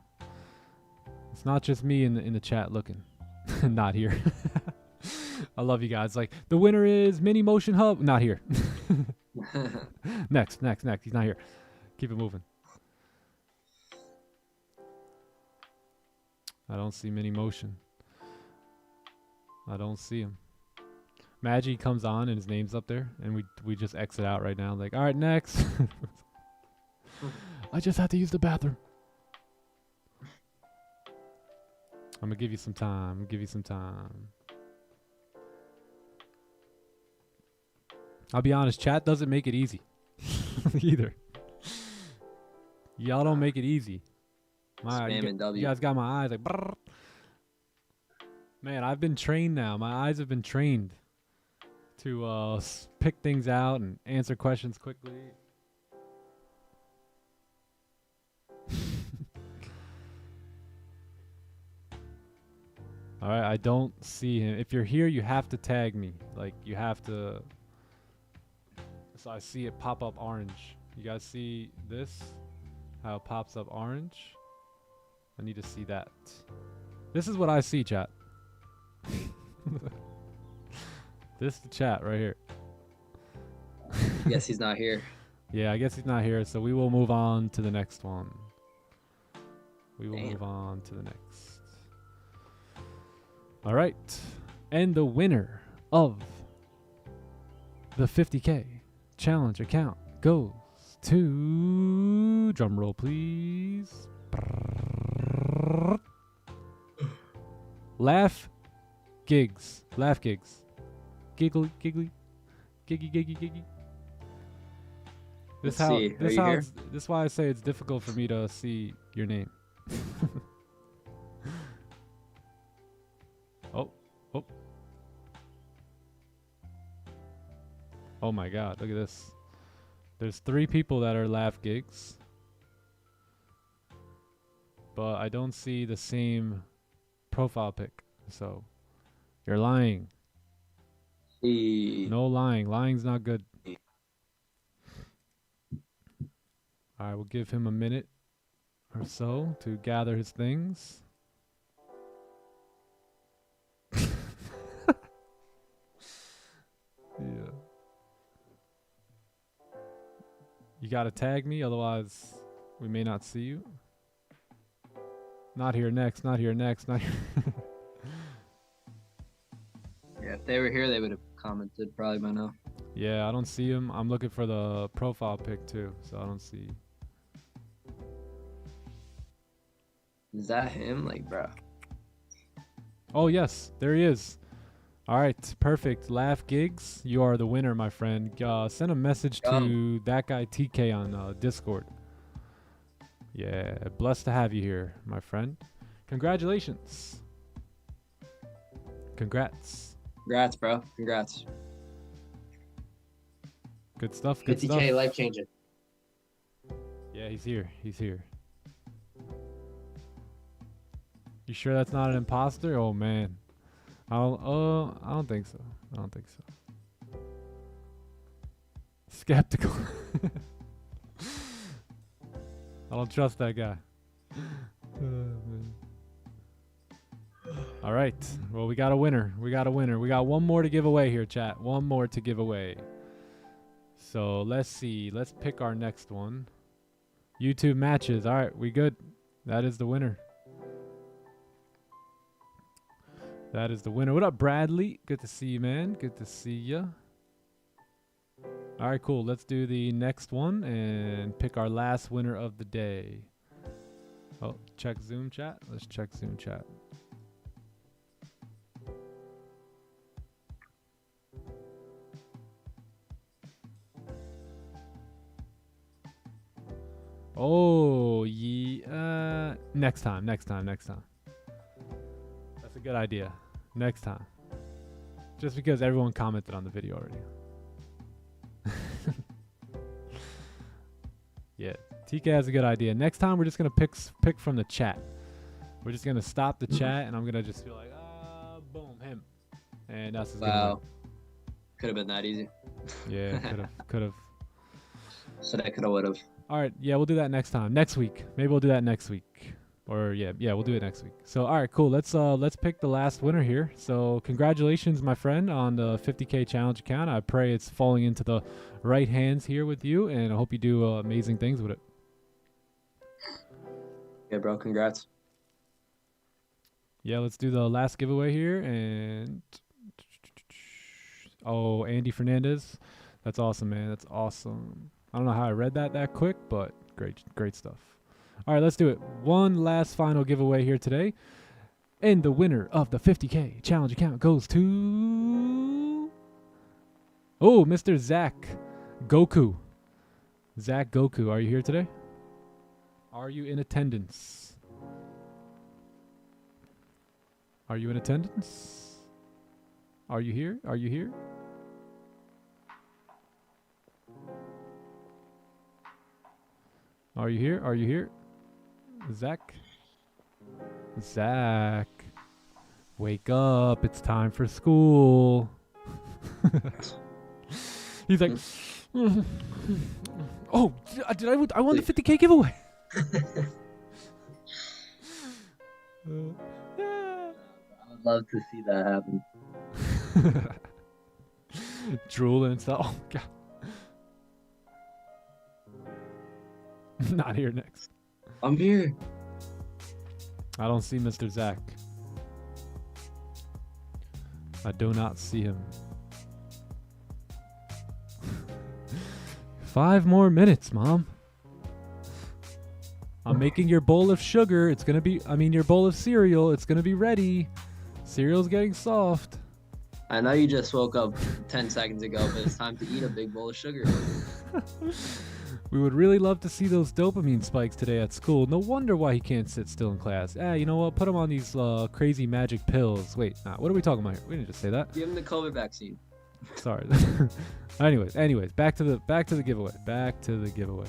It's not just me in the chat looking. Not here. I love you guys. Like, the winner is Mini Motion Hub. Not here. Next. He's not here. Keep it moving. I don't see Mini Motion. I don't see him. Maggie comes on and his name's up there, and we just exit out right now. Like, all right, next. I just had to use the bathroom. I'm gonna give you some time. I'll be honest, chat doesn't make it easy. Either. Y'all don't make it easy. Spamming W. You guys got my eyes like. Brrr. Man, I've been trained now. My eyes have been trained to pick things out and answer questions quickly. All right, I don't see him. If you're here, you have to tag me. Like, you have to. So I see it pop up orange. You guys see this? How it pops up orange? I need to see that. This is what I see, chat. This is the chat right here. Guess he's not here. Yeah, I guess he's not here, so we will move on to the next one. We will move on to the next. All right. And the winner of the 50K challenge account goes to, drum roll please, Laugh Gigs. Laugh Gigs. Giggly, giggly, giggy, giggy, giggy. This is why I say it's difficult for me to see your name. Oh. Oh my god, look at this. There's 3 people that are Laugh Gigs. But I don't see the same profile pic. So, you're lying. No lying. Lying's not good. Alright, we'll give him a minute or so to gather his things. Yeah. You gotta tag me, otherwise we may not see you. Not here next, not here next, not here. Yeah, if they were here, they would have commented probably by now. Yeah, I don't see him. I'm looking for the profile pic too, so I don't see. Is that him? Like, bro. Oh yes, there he is. All right, perfect. Laugh Gigs, you are the winner, my friend. Send a message to that guy TK on Discord. Yeah, blessed to have you here, my friend. Congratulations. Congrats. Congrats, bro. Congrats. Good stuff. Good 50K, stuff. life changing. Yeah, he's here. He's here. You sure that's not an imposter? Oh man. I don't think so. I don't think so. Skeptical. I don't trust that guy. All right. Well, we got a winner. We got a winner. We got one more to give away here, chat. One more to give away. So let's see. Let's pick our next one. YouTube matches. All right, we good. That is the winner. That is the winner. What up, Bradley? Good to see you, man. Good to see ya. All right, cool. Let's do the next one and pick our last winner of the day. Oh, check Zoom chat. Let's check Zoom chat. Oh, yeah. Next time. That's a good idea. Next time. Just because everyone commented on the video already. Yeah, TK has a good idea. Next time we're just gonna pick from the chat. We're just gonna stop the chat, and I'm gonna just be like, boom, him, and that's his wow. Could have been that easy. Yeah, could have. Shoulda, coulda, would've. All right, yeah, we'll do that next time. Next week, maybe we'll do that next week, or yeah, we'll do it next week. So all right, cool. Let's pick the last winner here. So congratulations, my friend, on the 50K challenge account. I pray it's falling into the right hands here with you, and I hope you do amazing things with it. Yeah, bro, congrats. Yeah, let's do the last giveaway here, and oh, Andy Fernandez, that's awesome, man. That's awesome. I don't know how I read that quick, but great stuff. All right, let's do it. One last final giveaway here today, and the winner of the 50K challenge account goes to Mr. Zach Goku. Zach Goku, are you here today? Are you in attendance? Are you in attendance? Are you here? Are you here? Are you here? Are you here? Zach? Zach. Wake up. It's time for school. He's like, oh, I won the 50K giveaway. I would love to see that happen. Drooling and stuff. Oh, God. Not here next. I'm here. I don't see Mr. Zach. I do not see him. 5 more minutes, Mom. I'm making your bowl of sugar. It's gonna be, your bowl of cereal. It's gonna be ready. Cereal's getting soft. I know you just woke up 10 seconds ago, but it's time to eat a big bowl of sugar. We would really love to see those dopamine spikes today at school. No wonder why he can't sit still in class. You know what? Put him on these crazy magic pills. Wait, what are we talking about here? We didn't just say that. Give him the COVID vaccine. Sorry. anyways, back to the giveaway. Back to the giveaway.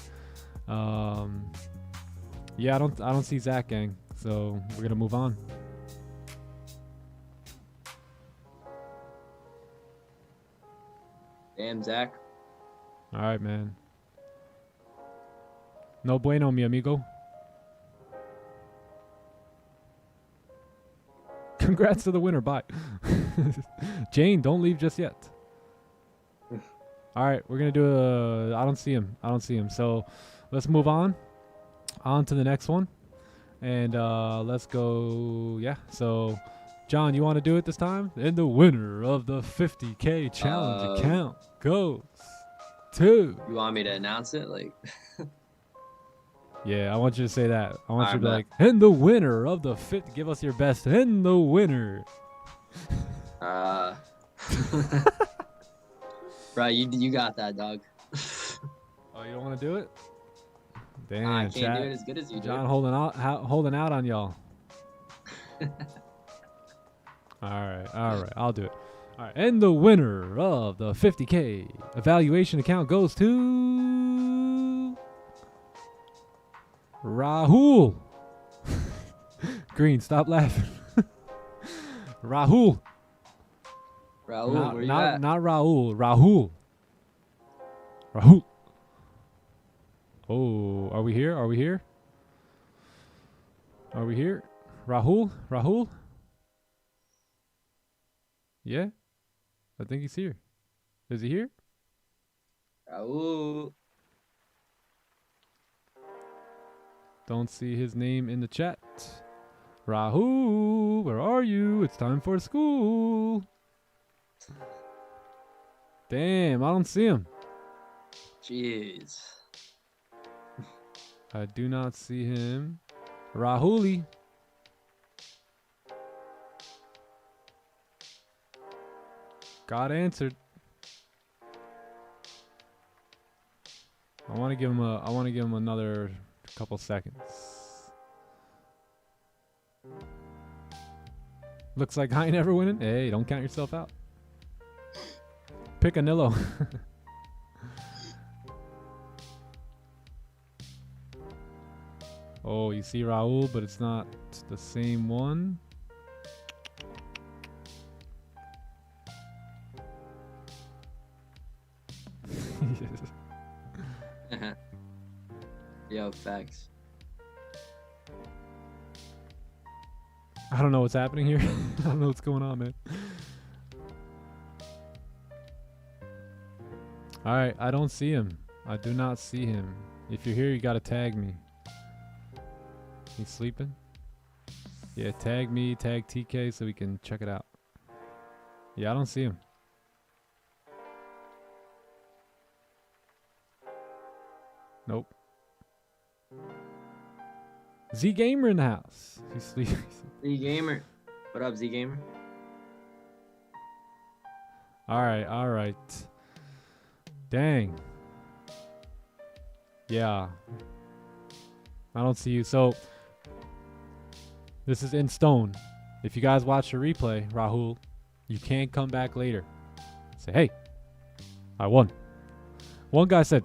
Yeah, I don't see Zach, gang. So we're gonna move on. Damn, Zach. All right, man. No bueno, mi amigo. Congrats to the winner. Bye. Jane, don't leave just yet. All right, we're going to do I don't see him. So let's move on to the next one. And let's go. Yeah. So, John, you want to do it this time? And the winner of the 50K challenge account goes to... You want me to announce it? Like... Yeah, I want you to say that. I want you to be like, and the winner of the give us your best, and the winner. Right, you got that, dog. Oh, you don't want to do it? Damn, I can't do it as good as you do. John holding out on y'all. All right, I'll do it. All right, and the winner of the 50K evaluation account goes to... Rahul. Green, stop laughing. Rahul. Rahul, where you at? Not Raul. Rahul. Rahul. Oh, are we here? Are we here? Are we here? Rahul? Rahul? Yeah? I think he's here. Is he here? Rahul. Don't see his name in the chat. Rahul, where are you? It's time for school. Damn, I don't see him. Jeez. I do not see him. Rahuli. God answered. I want to give him another couple seconds. Looks like I ain't ever winning. Hey, don't count yourself out. Pick Anillo. Oh, you see Raul, but it's not the same one. Yo, facts. I don't know what's happening here. I don't know what's going on, man. Alright, I don't see him. I do not see him. If you're here, you gotta tag me. He's sleeping? Yeah, tag me, tag TK so we can check it out. Yeah, I don't see him. Nope. Z Gamer in the house. He's sleeping. Z Gamer. What up, Z Gamer? Alright, alright. Dang. Yeah. I don't see you. So, this is in stone. If you guys watch the replay, Rahul, you can't come back later. Say, hey, I won. One guy said,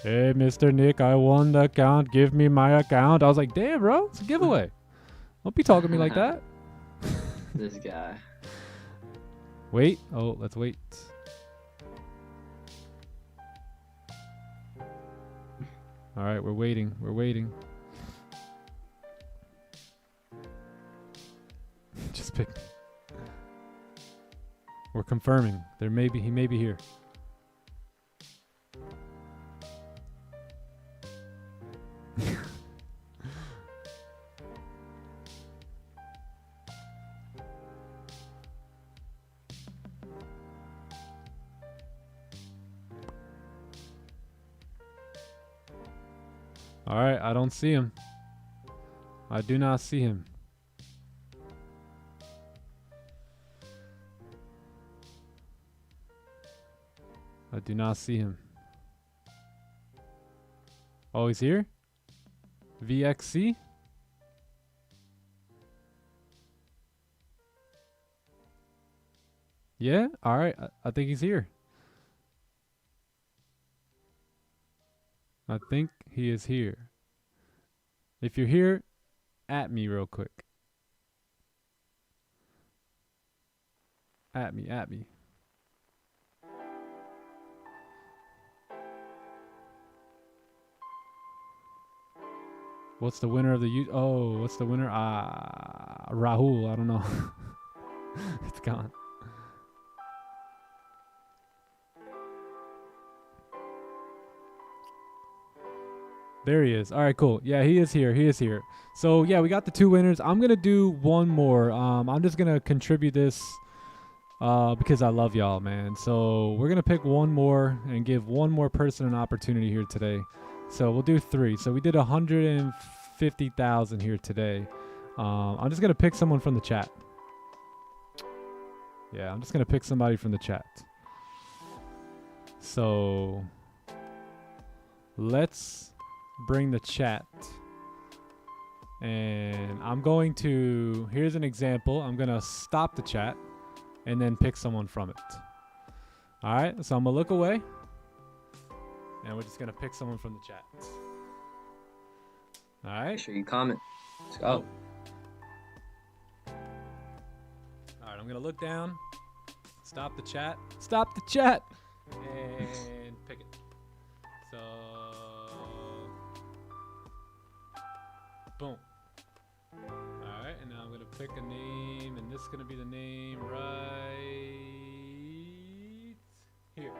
hey, Mr. Nick, I won the account. Give me my account. I was like, damn, bro, it's a giveaway. Don't be talking to me like that. This guy. Wait. Oh, let's wait. All right, we're waiting. We're waiting. Just pick. We're confirming. He may be here. All right, I don't see him. I do not see him. I do not see him. Oh, he's here? VXC? Yeah? All right, I think he's here. I think he is here. If you're here, at me real quick. At me. What's the winner of the what's the winner? Rahul, I don't know. It's gone. There he is. All right, cool. Yeah, he is here. So, yeah, we got the 2 winners. I'm going to do one more. I'm just going to contribute this because I love y'all, man. So, we're going to pick one more and give one more person an opportunity here today. So, we'll do 3. So, we did 150,000 here today. I'm just going to pick someone from the chat. Yeah, I'm just going to pick somebody from the chat. So, let's bring the chat, and I'm going to, here's an example, I'm gonna stop the chat and then pick someone from it. All right, so I'm gonna look away and we're just gonna pick someone from the chat. All right, Make sure you comment. Let's go. all right, I'm gonna look down, stop the chat, and pick it. So boom. Alright, and now I'm going to pick a name, and this is going to be the name right here.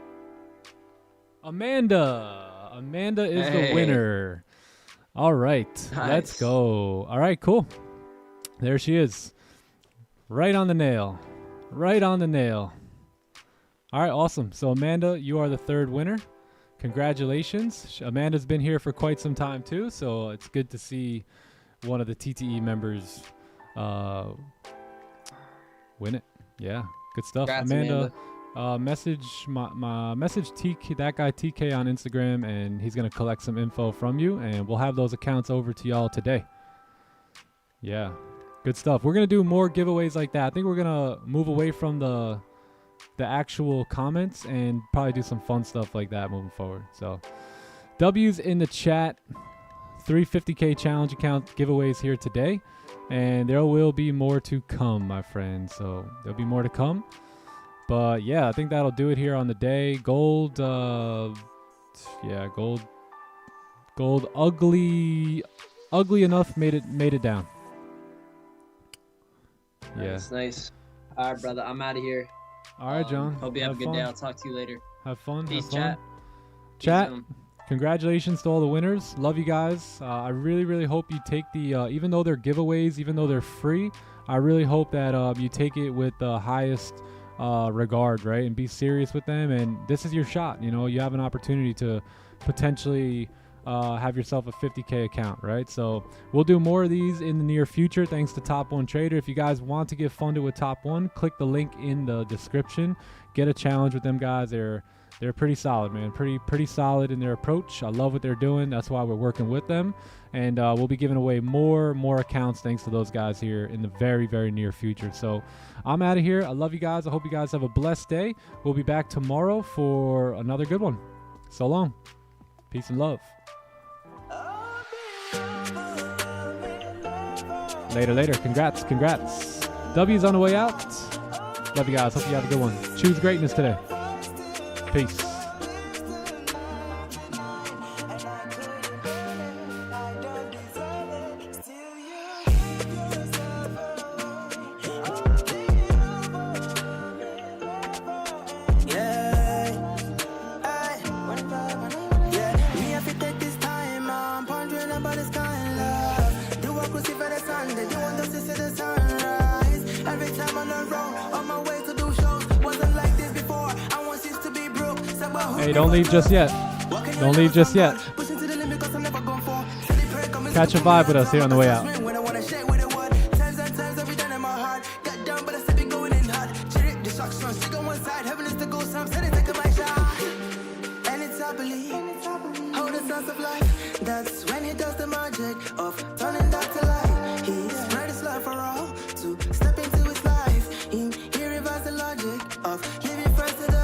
Amanda! Amanda is the winner. Alright, let's go. Alright, cool. There she is. Right on the nail. Alright, awesome. So Amanda, you are the 3rd winner. Congratulations. Amanda's been here for quite some time too, so it's good to see one of the TTE members win it. Yeah, good stuff. Congrats, Amanda, message TK, that guy TK on Instagram, and he's gonna collect some info from you, and we'll have those accounts over to y'all today. Yeah, good stuff. We're gonna do more giveaways like that. I think we're gonna move away from the actual comments and probably do some fun stuff like that moving forward. So W's in the chat. 350k challenge account giveaways here today, and there will be more to come, my friends. So there'll be more to come, but yeah, I think that'll do it here on the day. Gold, yeah, gold ugly enough made it down. Yeah, Nice. All right, brother, I'm out of here. All right, John. Hope you have a good day. I'll talk to you later. Have fun. Peace, have fun. chat. Chat. Congratulations to all the winners. Love you guys. I really hope you take the, even though they're giveaways, even though they're free, I really hope that you take it with the highest regard, right? And be serious with them. And this is your shot. You know, you have an opportunity to potentially have yourself a 50K account, right? So we'll do more of these in the near future thanks to Top One Trader. If you guys want to get funded with Top One, click the link in the description. Get a challenge with them guys. They're pretty solid, man. Pretty solid in their approach. I love what they're doing. That's why we're working with them. And we'll be giving away more accounts thanks to those guys here in the very, very near future. So I'm out of here. I love you guys. I hope you guys have a blessed day. We'll be back tomorrow for another good one. So long. Peace and love. Later. Congrats. W's on the way out. Love you guys. Hope you have a good one. Choose greatness today. Peace. Hey, don't leave just yet. Don't leave just yet. Catch a vibe with us here on the way out. That's when he does the magic of turning dark to light. He spread his love for all to step into his life. He reversed the logic of living first to the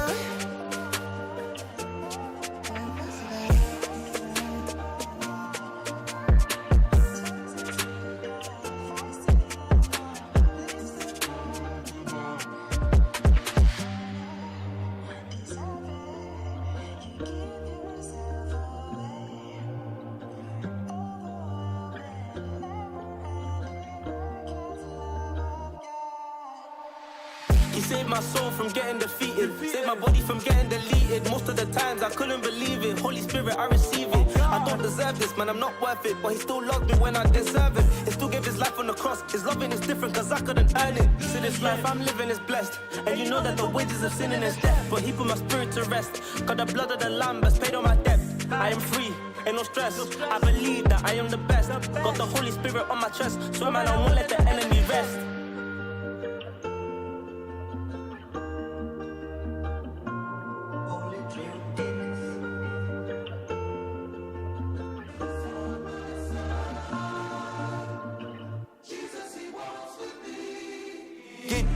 Saved my soul from getting defeated, saved my body from getting deleted. Most of the times I couldn't believe it. Holy Spirit, I receive it. I don't deserve this, man, I'm not worth it, but he still loved me when I deserve it. He still gave his life on the cross. His loving is different cause I couldn't earn it. So this life I'm living is blessed, and you know that the wages of sinning is death, but he put my spirit to rest. Got the blood of the lamb has paid all my debt. I am free, ain't no stress. I believe that I am the best. Got the Holy Spirit on my chest, so man, I won't let the enemy rest.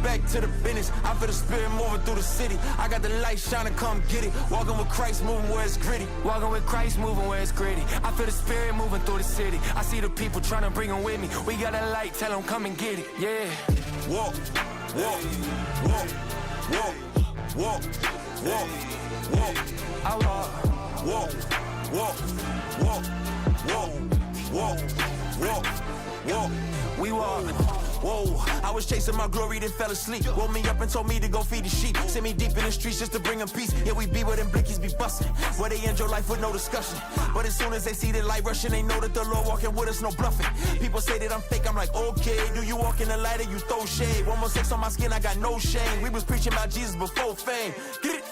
Back to the business, I feel the spirit moving through the city. I got the light shining, come get it. Walking with Christ, moving where it's gritty. Walking with Christ, moving where it's gritty. I feel the spirit moving through the city. I see the people trying to bring them with me. We got a light, tell them come and get it. Yeah. Walk, walk, walk, walk, walk, walk, walk. I walk, walk, walk, walk, walk, walk, walk, walk. We walk. Whoa, I was chasing my glory, then fell asleep. Woke me up and told me to go feed the sheep. Send me deep in the streets just to bring them peace. Yeah, we be where them blickies be busting, where they end your life with no discussion. But as soon as they see the light rushing, they know that the Lord walking with us, no bluffing. People say that I'm fake, I'm like, okay. Do you walk in the light or you throw shade? 1 more sex on my skin, I got no shame. We was preaching about Jesus before fame. Get it?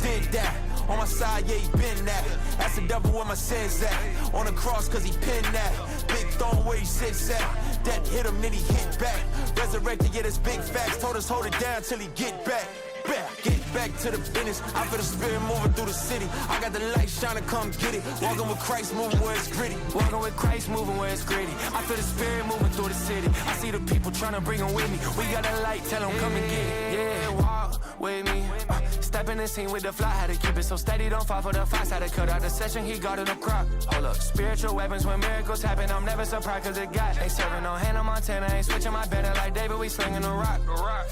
Did that. On my side, yeah, he been that. That's the devil where my sins at. On the cross, cause he pinned that. Big thorn where he sits at. That hit him, then he hit back. Resurrected, yeah, that's big facts. Told us hold it down till he get back. Get back to the business. I feel the spirit moving through the city. I got the light shining, come get it. Walking with Christ, moving where it's gritty. Walking with Christ, moving where it's gritty. I feel the spirit moving through the city. I see the people trying to bring them with me. We got a light, tell them come and get it. Yeah, walk with me. Step in the scene with the fly, had to keep it so steady, don't fall for the fast. Had to cut out the session, he got in the crop. Hold up, spiritual weapons when miracles happen. I'm never surprised cause it got. Ain't serving no Hannah Montana, ain't switching my banner like David, we slinging a rock.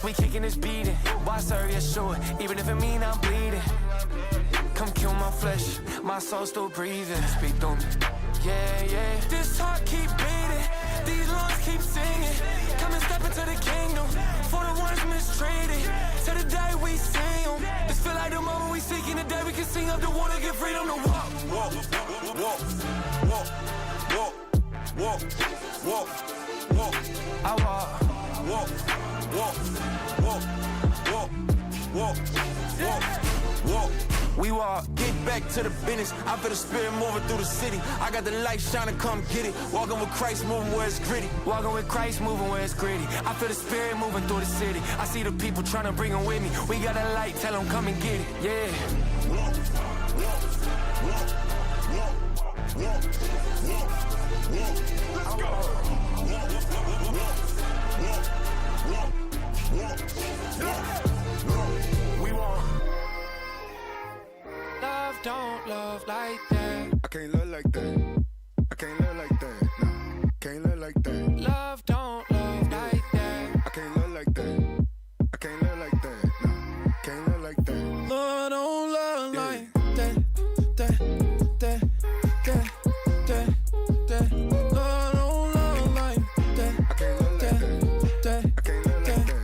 We kicking this beating, why serve you sure, even if it mean I'm bleeding. Come kill my flesh, my soul still breathing. Speak through me, yeah, yeah. This heart keep beating, these lungs keep singing. Come and step into the kingdom, for the ones mistreated. To the day we sing them, this feel like the moment we seeking. The day we can sing up the water, get freedom to walk. Walk, walk, walk, walk, walk, walk, walk. I walk, walk, walk, walk, walk, walk, walk, walk. We walk, get back to the business. I feel the spirit moving through the city. I got the light shining, come get it. Walking with Christ, moving where it's gritty. Walking with Christ, moving where it's gritty. I feel the spirit moving through the city. I see the people trying to bring them with me. We got a light, tell them come and get it. Yeah. Love don't love like that. I can't love like that. I can't love like that. No, can't love like that. Love don't love like that. I can't love like that. I can't love like that. No, can't love like that. Love don't love Yeah. like that. Love don't love like that. I can't love like that. I can't love like that.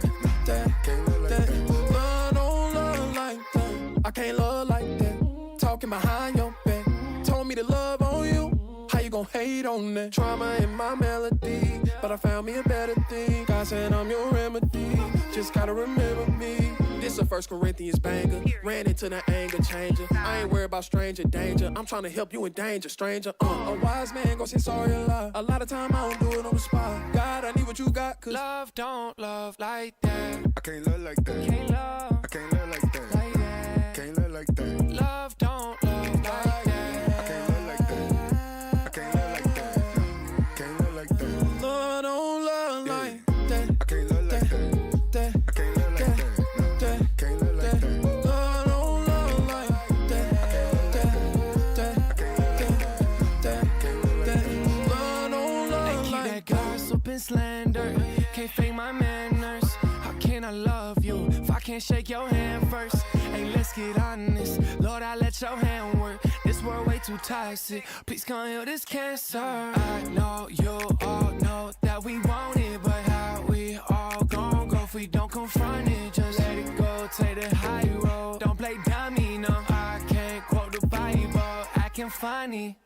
No, can't love like that. Love don't love like that. I can't love like that. Talking behind your back. Told me to love on you. How you gon' hate on that? Trauma in my melody, but I found me a better thing. God said I'm your remedy. Just gotta remember me. This a 1 Corinthians banger. Ran into the anger changer. I ain't worried about stranger danger. I'm trying to help you in danger, stranger. A wise man gon' say sorry a lot. A lot of time I don't do it on the spot. God, I need what you got, cause love don't love like that. I can't love like that. Can't love I can't love like that. like that. Can't love like that. Love don't love like that. I can't love like that. I can't love like that. No, can't love like that. Love don't love Yeah. like that. I can't love like that. I can't love like that. No, can't love like that. Love don't love like that. Love don't love like that. Gossip and slander. Can't fake my manners. How can I love you if I can't shake your hand first? Hey, let's get honest. Lord, I let your hand work. This world way too toxic. Please come heal this cancer. I know you all know that we want it, but how we all gon' go if we don't confront it? Just let it go, take the high road. Don't play dummy, no. I can't quote the Bible, acting funny.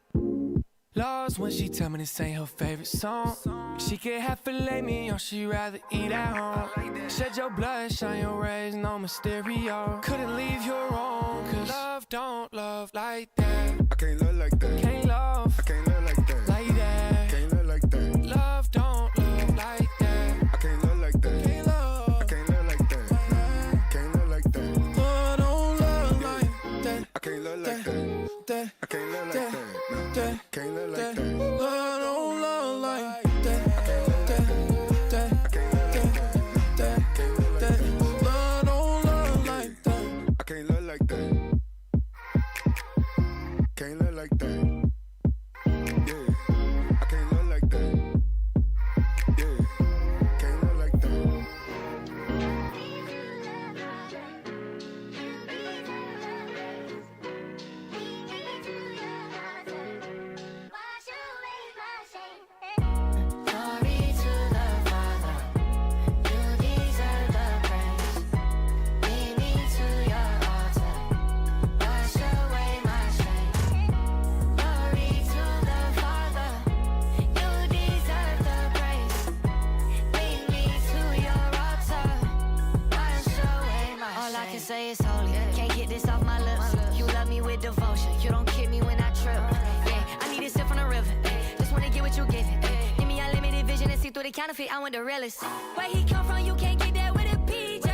Lost when she tell me this ain't her favorite song. She can't have filet mignon, she rather eat at home. Shed your blood, shine your rays, no mysterio. Couldn't leave you wrong, cause love don't love like that. I can't love like that. Can't love I can't love like that. like that. Can't love like that. Love don't love like that. I can't love like that. Can't love I can't love like that. Can't love like that. love don't love like that. I can't love like that. I can't love like that. No, can't love like that. Love don't love like that. I can't love like that. I can't love like that. Love don't love like that. I can't love like that. Can't love like that. Yeah, I can't love like that. Yeah, can't love like that. Glory to the Father, you deserve the praise. Lead me to your altar, wash away my shame. Glory to the Father, you deserve the praise. Lead me to your altar, wash away my shame. All I can say is holy, can't get this off my lips. You love me with devotion, you don't kick me when I trip. Yeah, I need a sip from the river, just wanna get what you give. Give me unlimited vision and see through the counterfeit, I want the realest. Where he come from, you can't get there with a PJ.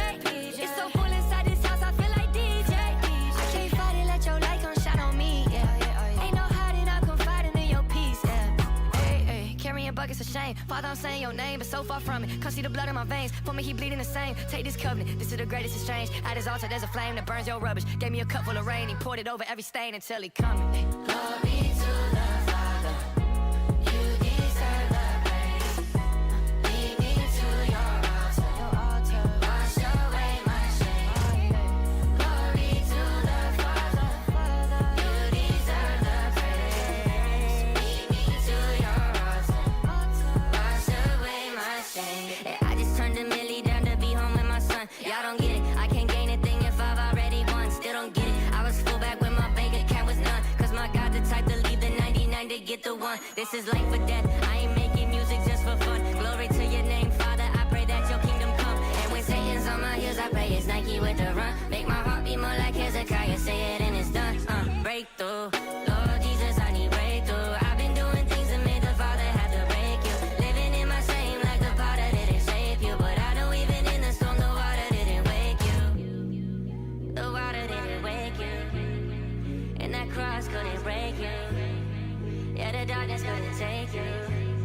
It's so full inside this house, I feel like DJ. I can't fight it, let your light come shine on me, yeah. Ain't no hiding, I'm confiding in your peace, yeah. Hey, hey, carrying buckets of shame. Father, I'm saying your name, but so far from it. Come see the blood in my veins, for me he bleeding the same. Take this covenant, this is the greatest exchange. At his altar, there's a flame that burns your rubbish. Gave me a cup full of rain, he poured it over every stain until he coming. Glory to the Father, you deserve the praise. Lead me to your altar, wash away my shame. Glory to the Father, you deserve the praise. Lead me to your altar, wash away my shame. Yeah, I just turned a milli down to be home with my son. Y'all don't get it, I can't gain a thing if I've already won. Still don't get it, I was full back when my bank account was none. Cause my God the type to leave the 99 to get the one. This is life or death, I ain't making music just for fun. Glory to your name, Father, I pray that your kingdom come. And when Satan's on my heels, I pray it's Nike with the run. Make my heart beat more like Hezekiah, say it and it's done. the cross couldn't break you. Yeah, the darkness couldn't take you.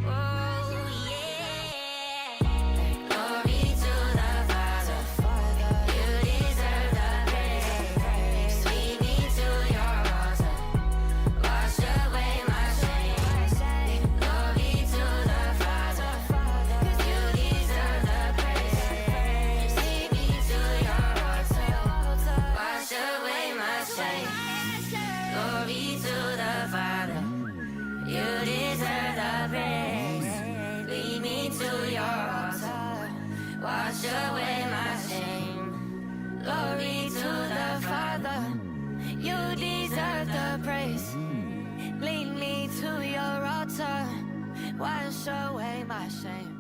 Oh, yeah. Glory to the Father. You deserve the praise. Lead me to your altar. Wash away my shame. Glory to the Father. You deserve the praise. Lead me to your altar. Wash away my shame. Glory to the Father. You deserve the praise. Lead me to your altar. Wash away my shame. Glory to the Father. You deserve the praise. Lead me to your altar. Wash away my shame.